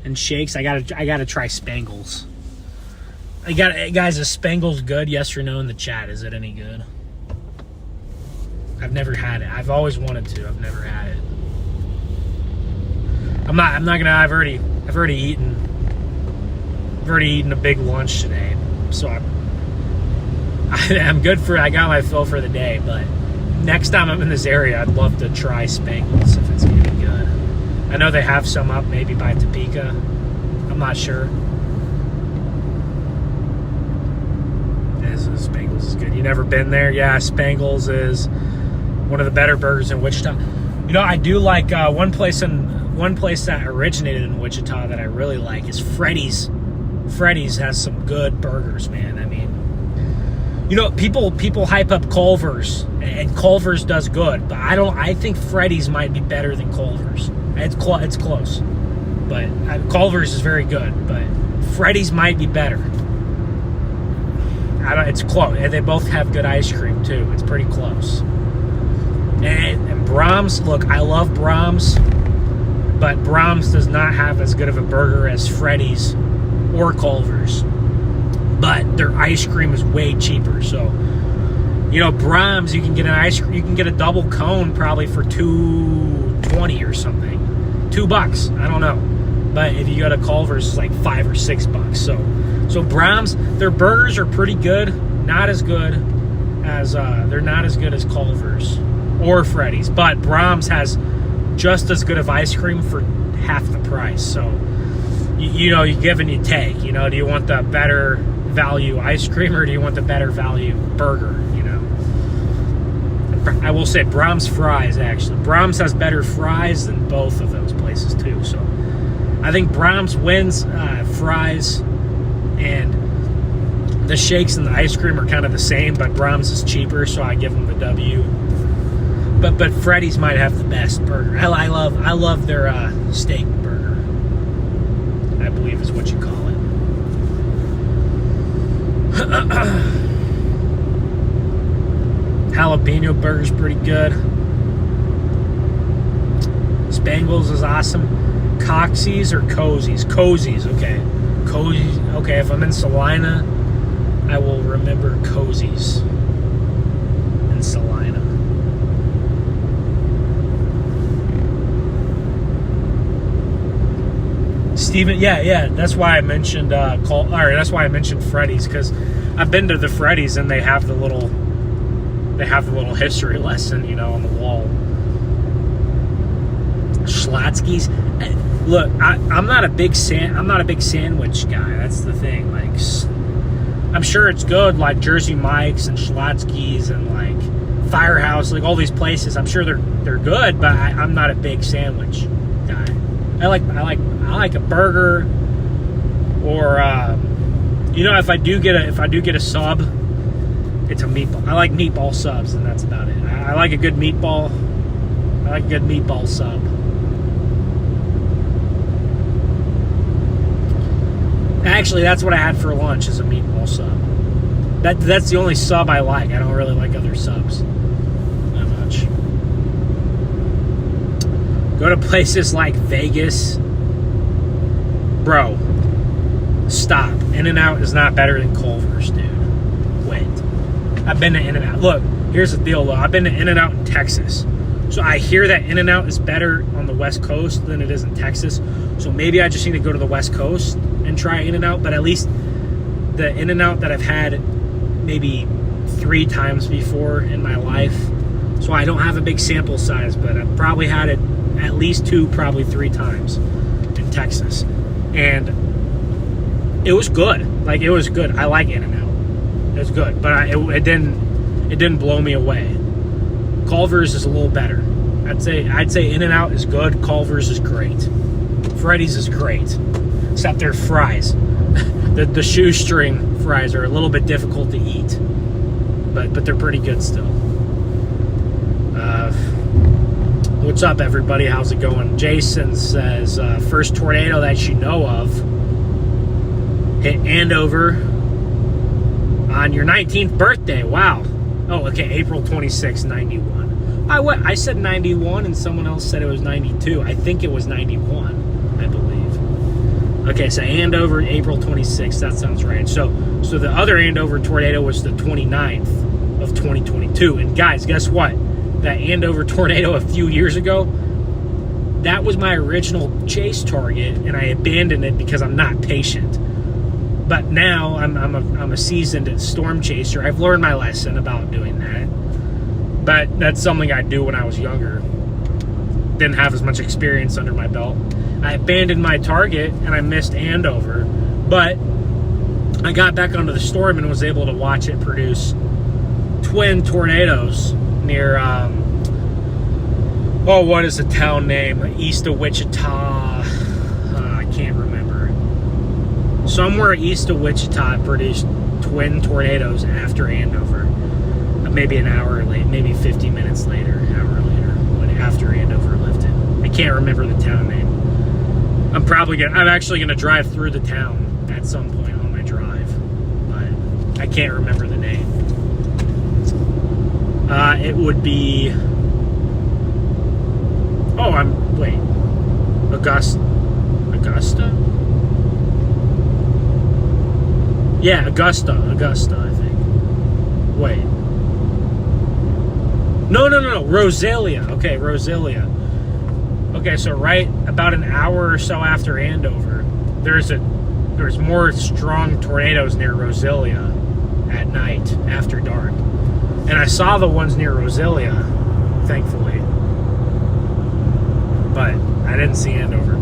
and shakes. I gotta try Spangles. Guys, is Spangles good? Yes or no in the chat. Is it any good? I've never had it. I've always wanted to. I've never had it. I've already eaten a big lunch today, so I'm good I got my fill for the day. But next time I'm in this area, I'd love to try Spangles if it's gonna be good. I know they have some up maybe by Topeka. I'm not sure. Spangles is good. You never been there? Yeah, Spangles is one of the better burgers in Wichita. You know, I do like one place that originated in Wichita that I really like is Freddy's. Freddy's has some good burgers, man. I mean, you know, people hype up Culver's, and Culver's does good, but I think Freddy's might be better than Culver's. It's close, but Culver's is very good, but Freddy's might be better. It's close. And they both have good ice cream too. It's pretty close. And Brahms, look, I love Brahms, but Brahms does not have as good of a burger as Freddy's or Culver's. But their ice cream is way cheaper. So, you know, Brahms, you can get a double cone probably for $2.20 or something. $2. I don't know. But if you go to Culver's, it's like $5 or $6. So Brahms, their burgers are pretty good. They're not as good as Culver's or Freddy's. But Brahms has just as good of ice cream for half the price. So, you know, you give and you take. You know, do you want the better value ice cream or do you want the better value burger? You know, I will say Brahms fries, actually. Brahms has better fries than both of those places too. So I think Brahms wins. Fries and the shakes and the ice cream are kind of the same, but Brahms is cheaper, so I give them the W. But Freddy's might have the best burger. I love their steak burger, I believe is what you call it. Jalapeno burger's pretty good. Spangles is awesome. Coxie's or Cozy's? Cozy's, okay. Cozy's, okay, if I'm in Salina, I will remember Cozy's in Salina. Steven, yeah, that's why I mentioned that's why I mentioned Freddy's, because I've been to the Freddy's and they have the little history lesson, on the wall. Schlatzky's. Look, I'm not a big sandwich guy. That's the thing. Like, I'm sure it's good, like Jersey Mike's and Schlatzky's and like Firehouse, like all these places. I'm sure they're good, but I'm not a big sandwich guy. I like a burger, or if I do get a sub, it's a meatball. I like meatball subs, and that's about it. I like a good meatball. I like a good meatball sub. Actually, that's what I had for lunch, is a meatball sub. That's the only sub I like. I don't really like other subs that much. Go to places like Vegas. Bro, stop. In-N-Out is not better than Culver's, dude. Wait. I've been to In-N-Out. Look, here's the deal, though. I've been to In-N-Out in Texas. So I hear that In-N-Out is better on the West Coast than it is in Texas. So maybe I just need to go to the West Coast and try In-N-Out. But at least the In-N-Out that I've had maybe 3 times before in my life. So I don't have a big sample size, but I've probably had it at least 2, probably 3 times in Texas. And it was good. Like, it was good. I like In-N-Out. It was good. But it didn't blow me away. Culver's is a little better. I'd say In-N-Out is good. Culver's is great. Freddy's is great. Except their fries. the shoestring fries are a little bit difficult to eat. But they're pretty good still. What's up, everybody? How's it going? Jason says, first tornado that you know of hit Andover on your 19th birthday. Wow. Oh, okay, April 26, 91. I said 91 and someone else said it was 92. I think it was 91, I believe. Okay, so Andover, April 26th. That sounds right. So the other Andover tornado was the 29th of 2022. And guys, guess what? That Andover tornado a few years ago, that was my original chase target, and I abandoned it because I'm not patient. But now I'm a seasoned storm chaser. I've learned my lesson about doing that. But that's something I do when I was younger. Didn't have as much experience under my belt. I abandoned my target and I missed Andover. But I got back onto the storm and was able to watch it produce twin tornadoes near, what is the town name? East of Wichita. I can't remember. Somewhere east of Wichita produced twin tornadoes after Andover. Maybe an hour late, maybe 50 minutes later, an hour later, after Andover lifted. I can't remember the town name. I'm actually gonna drive through the town at some point on my drive, but I can't remember the name. It would be. Augusta? Yeah, Augusta, I think. Wait. No, Rosalia. Okay, Rosalia. Okay, so right about an hour or so after Andover, there's more strong tornadoes near Rosalia at night after dark. And I saw the ones near Rosalia, thankfully. But I didn't see Andover.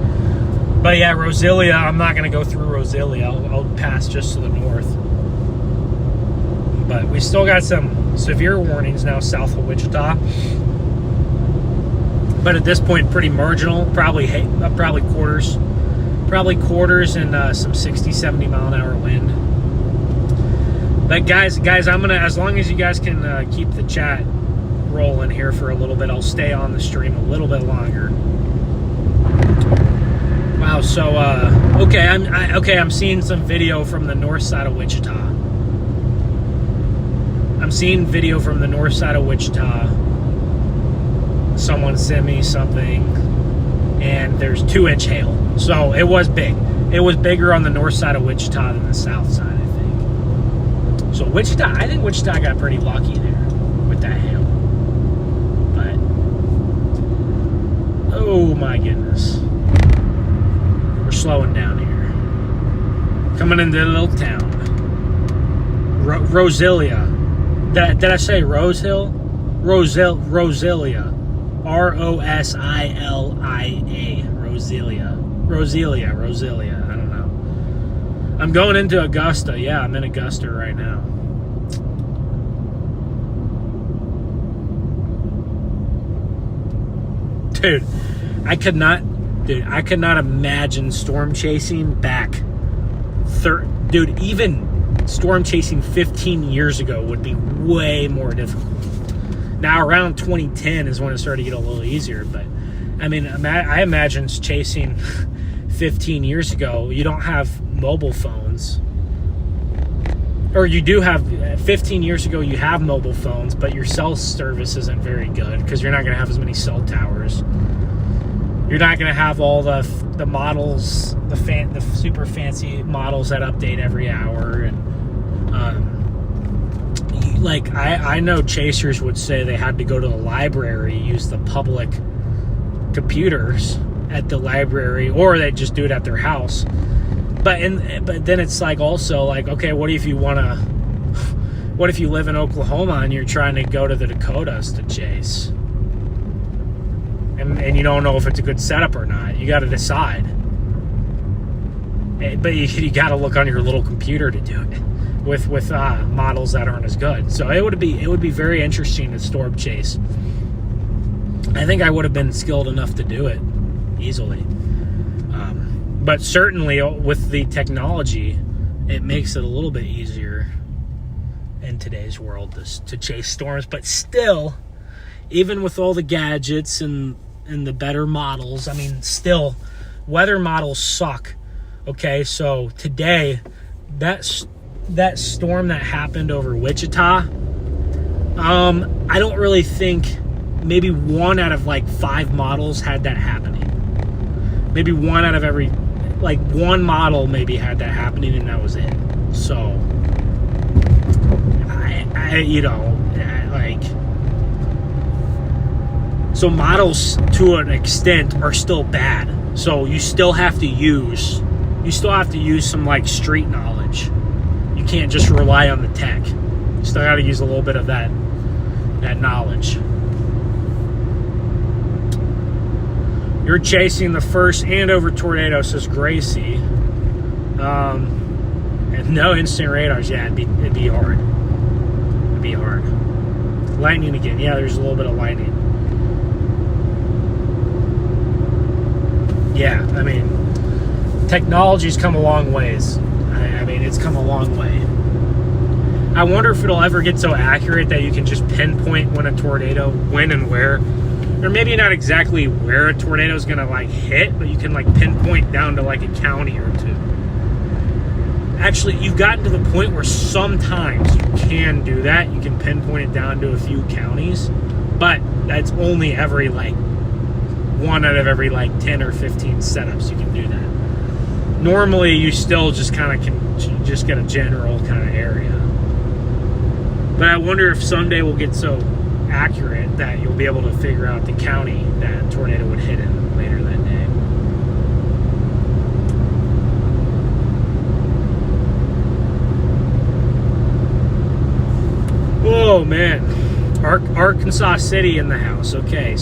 But yeah, Rosalia, I'm not going to go through Rosalia. I'll pass just to the north. But we still got some severe warnings now south of Wichita. But at this point, pretty marginal. Probably quarters. Probably quarters and some 60, 70 mile an hour wind. But guys, I'm gonna, as long as you guys can keep the chat rolling here for a little bit, I'll stay on the stream a little bit longer. Wow. So okay, I'm seeing some video from the north side of Wichita. I'm seeing video from the north side of Wichita. Someone sent me something, and there's 2-inch hail. So it was big. It was bigger on the north side of Wichita than the south side, I think. So Wichita, I think Wichita got pretty lucky there with that hail. But, oh my goodness. We're slowing down here. Coming into a little town. Rosilia. Did I say Rose Hill? Rosilia. Rosilia. Rosilia. I don't know. I'm going into Augusta. Yeah, I'm in Augusta right now. Dude, I could not imagine storm chasing back. Dude, even storm chasing 15 years ago would be way more difficult. Now, around 2010 is when it started to get a little easier, but I mean, I imagine chasing 15 years ago, you don't have mobile phones. Or you do have, 15 years ago, you have mobile phones, but your cell service isn't very good because you're not going to have as many cell towers. You're not going to have all the models, the super fancy models that update every hour. And like, I know chasers would say they had to go to the library, use the public computers at the library, or they just do it at their house. But then it's like, also like, okay, what if you live in Oklahoma and you're trying to go to the Dakotas to chase, and you don't know if it's a good setup or not? You got to decide. But you got to look on your little computer to do it with models that aren't as good. So it would be very interesting to storm chase. I think I would have been skilled enough to do it easily. But certainly with the technology, it makes it a little bit easier in today's world to chase storms. But still, even with all the gadgets and the better models, I mean, still, weather models suck. Okay, so today, that storm that happened over Wichita, I don't really think, maybe 1 out of like 5 models had that happening. Maybe 1 out of every, like 1 model maybe had that happening, and that was it. So, so models to an extent are still bad. So you still have to use some like street knowledge. You can't just rely on the tech. You still got to use a little bit of that knowledge. You're chasing the first Andover tornado, says Gracie. And no instant radars. Yeah, it'd be hard. It'd be hard. Lightning again. Yeah, there's a little bit of lightning. Yeah, I mean, technology's come a long ways. I mean, it's come a long way. I wonder if it'll ever get so accurate that you can just pinpoint when and where. Or maybe not exactly where a tornado is going to like hit, but you can like pinpoint down to like a county or two. Actually, you've gotten to the point where sometimes you can do that. You can pinpoint it down to a few counties, but that's only every like 1 out of every like 10 or 15 setups you can do that. Normally, you still just kind of can just get a general kind of area. But I wonder if someday we'll get so accurate that you'll be able to figure out the county that tornado would hit in later that day. Oh man, Arkansas City in the house. Okay,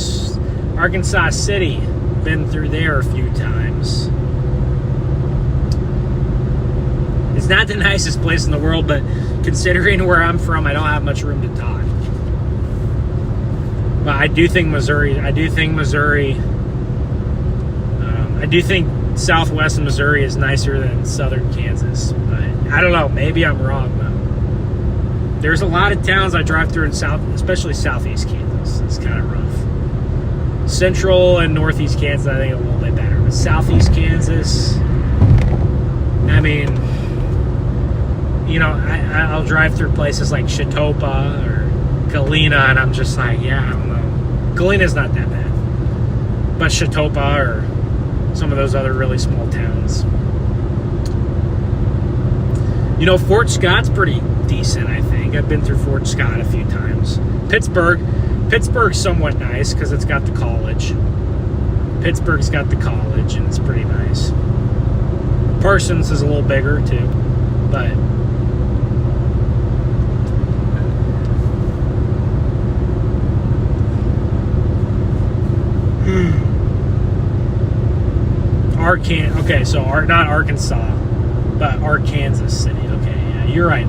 Arkansas City, been through there a few times. It's not the nicest place in the world, but considering where I'm from, I don't have much room to talk. But I do think Missouri, I do think southwest Missouri is nicer than southern Kansas. But I don't know. Maybe I'm wrong, though. There's a lot of towns I drive through in especially southeast Kansas. It's kind of rough. Central and northeast Kansas, I think, a little bit better. But southeast Kansas, I mean, you know, I'll drive through places like Wichita or Galena, and I'm just like, yeah, I don't know. Galena's not that bad. But Wichita or some of those other really small towns. You know, Fort Scott's pretty decent, I think. I've been through Fort Scott a few times. Pittsburgh's somewhat nice because it's got the college. Pittsburgh's got the college, and it's pretty nice. Parsons is a little bigger, too. But okay, so not Arkansas, but Arkansas City. Okay, yeah, you're right.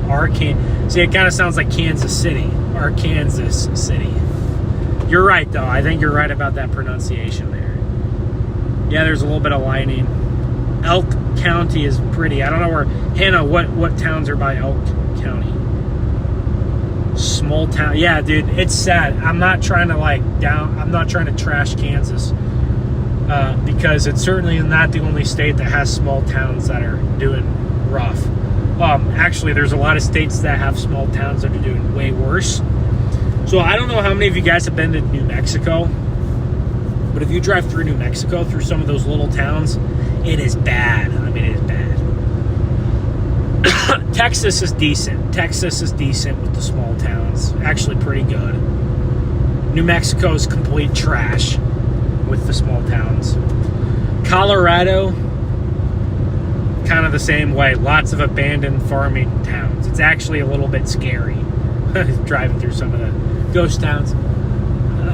See, it kind of sounds like Kansas City. Arkansas City. You're right, though. I think you're right about that pronunciation there. Yeah, there's a little bit of lining. Elk County is pretty. I don't know where. Hannah, what towns are by Elk County? Small town. Yeah, dude, it's sad. I'm not trying to trash Kansas. Because it's certainly not the only state that has small towns that are doing rough. Actually, there's a lot of states that have small towns that are doing way worse. So I don't know how many of you guys have been to New Mexico, but if you drive through New Mexico, through some of those little towns, it is bad. I mean, it is bad. Texas is decent. Texas is decent with the small towns. Actually pretty good. New Mexico is complete trash with the small towns. Colorado, kind of the same way. Lots of abandoned farming towns. It's actually a little bit scary driving through some of the ghost towns.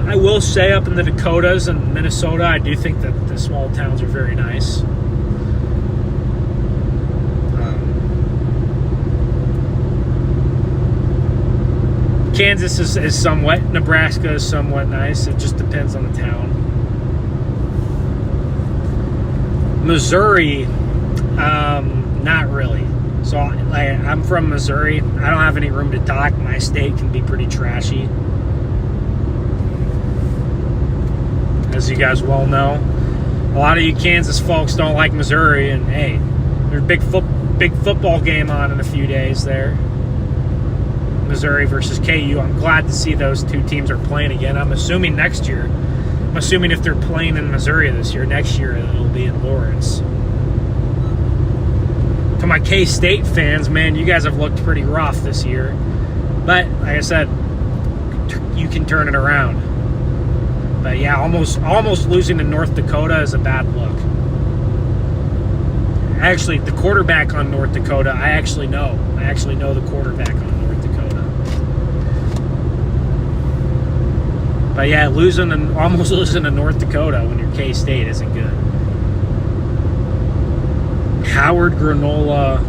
I will say up in the Dakotas and Minnesota, I do think that the small towns are very nice. Kansas is somewhat. Nebraska is somewhat nice. It just depends on the town. Missouri, not really. So I'm from Missouri. I don't have any room to talk. My state can be pretty trashy, as you guys well know. A lot of you Kansas folks don't like Missouri, and hey, there's a big football game on in a few days there. Missouri versus KU. I'm glad to see those two teams are playing again. I'm assuming next year. I'm assuming if they're playing in Missouri this year, next year it'll be in Lawrence. To my K-State fans, man, you guys have looked pretty rough this year. But, like I said, you can turn it around. But yeah, almost losing to North Dakota is a bad look. Actually, the quarterback on North Dakota, I actually know the quarterback on North Dakota. But yeah, almost losing to North Dakota when your K-State isn't good. Howard Granola.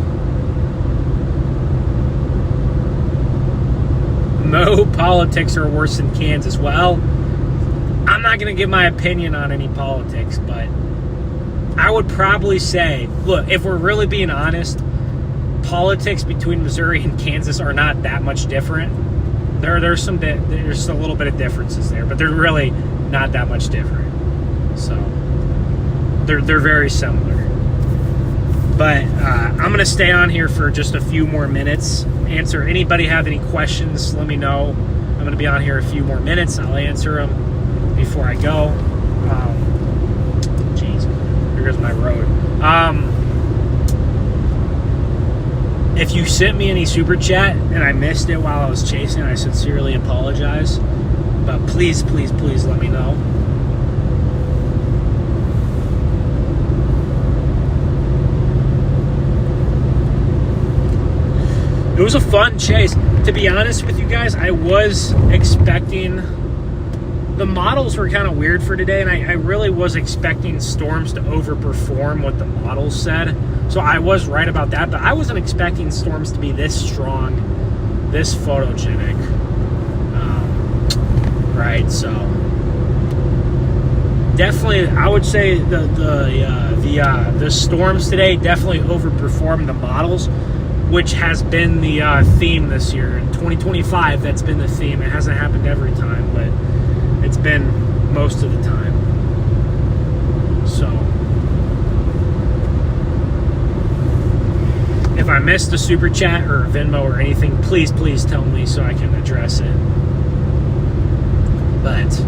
No politics are worse than Kansas. Well, I'm not going to give my opinion on any politics, but I would probably say, look, if we're really being honest, politics between Missouri and Kansas are not that much different. There's a little bit of differences there, but they're really not that much different. So they're very similar. But I'm going to stay on here for just a few more minutes. Anybody have any questions, let me know. I'm going to be on here a few more minutes. I'll answer them before I go. Jeez, here goes my road. If you sent me any super chat and I missed it while I was chasing, I sincerely apologize. But please, please, please let me know. It was a fun chase. To be honest with you guys, I was expecting... The models were kind of weird for today, and I really was expecting storms to overperform what the models said. So I was right about that, but I wasn't expecting storms to be this strong, this photogenic. Right, so... definitely, I would say the storms today definitely overperformed the models, which has been the theme this year. In 2025, that's been the theme. It hasn't happened every time, but it's been most of the time. So, if I missed a super chat or a Venmo or anything, please tell me so I can address it. But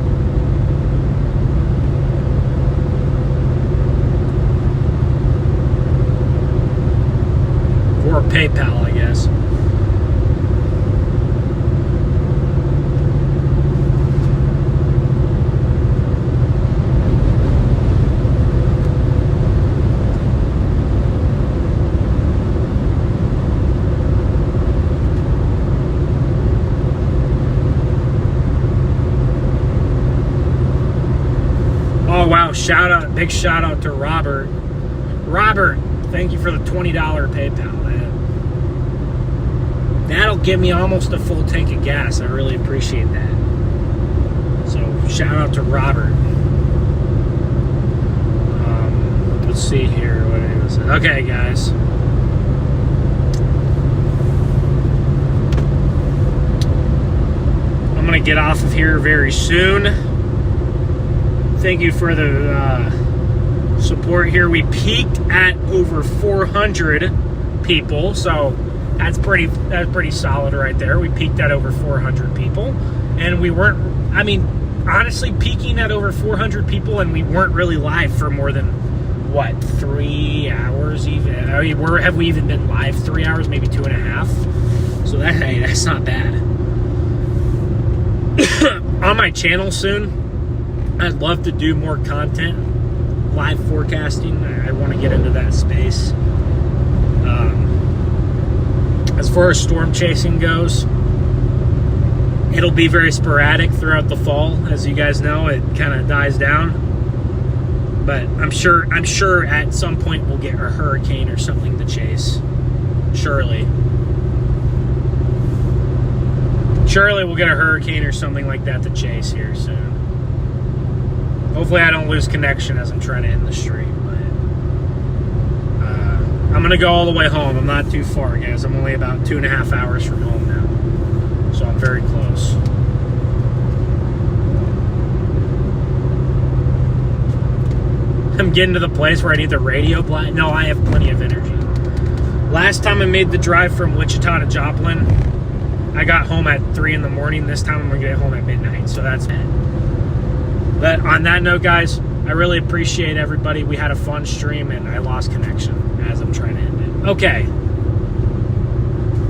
or PayPal, I guess. Oh wow, big shout out to Robert. Robert, thank you for the $20 PayPal. That'll give me almost a full tank of gas. I really appreciate that. So shout out to Robert. Let's see here. What was it? Okay, guys. I'm gonna get off of here very soon. Thank you for the support here. We peaked at over 400 people, so that's pretty solid right there. We peaked at over 400 people, and we weren't, I mean, honestly, peaking at over 400 people, and we weren't really live for more than, what, 3 hours even? I mean, have we even been live 3 hours, maybe 2.5? So that's not bad. On my channel soon, I'd love to do more content, live forecasting. I want to get into that space. As far as storm chasing goes, it'll be very sporadic throughout the fall. As you guys know, it kind of dies down. But I'm sure at some point we'll get a hurricane or something to chase. Surely we'll get a hurricane or something like that to chase here soon. Hopefully I don't lose connection as I'm trying to end the stream. I'm going to go all the way home. I'm not too far, guys. I'm only about 2.5 hours from home now. So I'm very close. I'm getting to the place where I need the radio blast. No, I have plenty of energy. Last time I made the drive from Wichita to Joplin, I got home at 3 in the morning. This time I'm going to get home at midnight. So that's bad. But on that note, guys, I really appreciate everybody. We had a fun stream, and I lost connection as I'm trying to end it. Okay.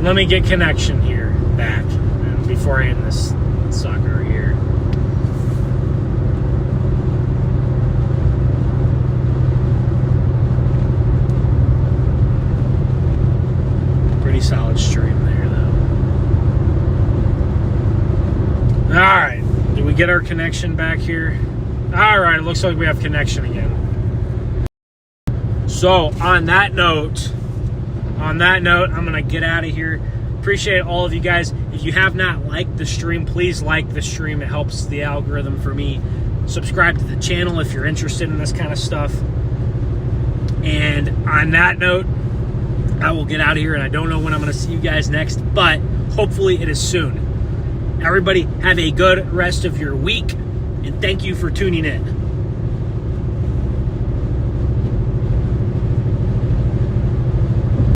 Let me get connection here back before I end this sucker here. Pretty solid stream there, though. All right. Did we get our connection back here? All right, it looks like we have connection again. So on that note, I'm gonna get out of here. Appreciate all of you guys. If you have not liked the stream, please like the stream. It helps the algorithm for me. Subscribe to the channel if you're interested in this kind of stuff. And on that note, I will get out of here, and I don't know when I'm gonna see you guys next, but hopefully it is soon. Everybody have a good rest of your week, and thank you for tuning in.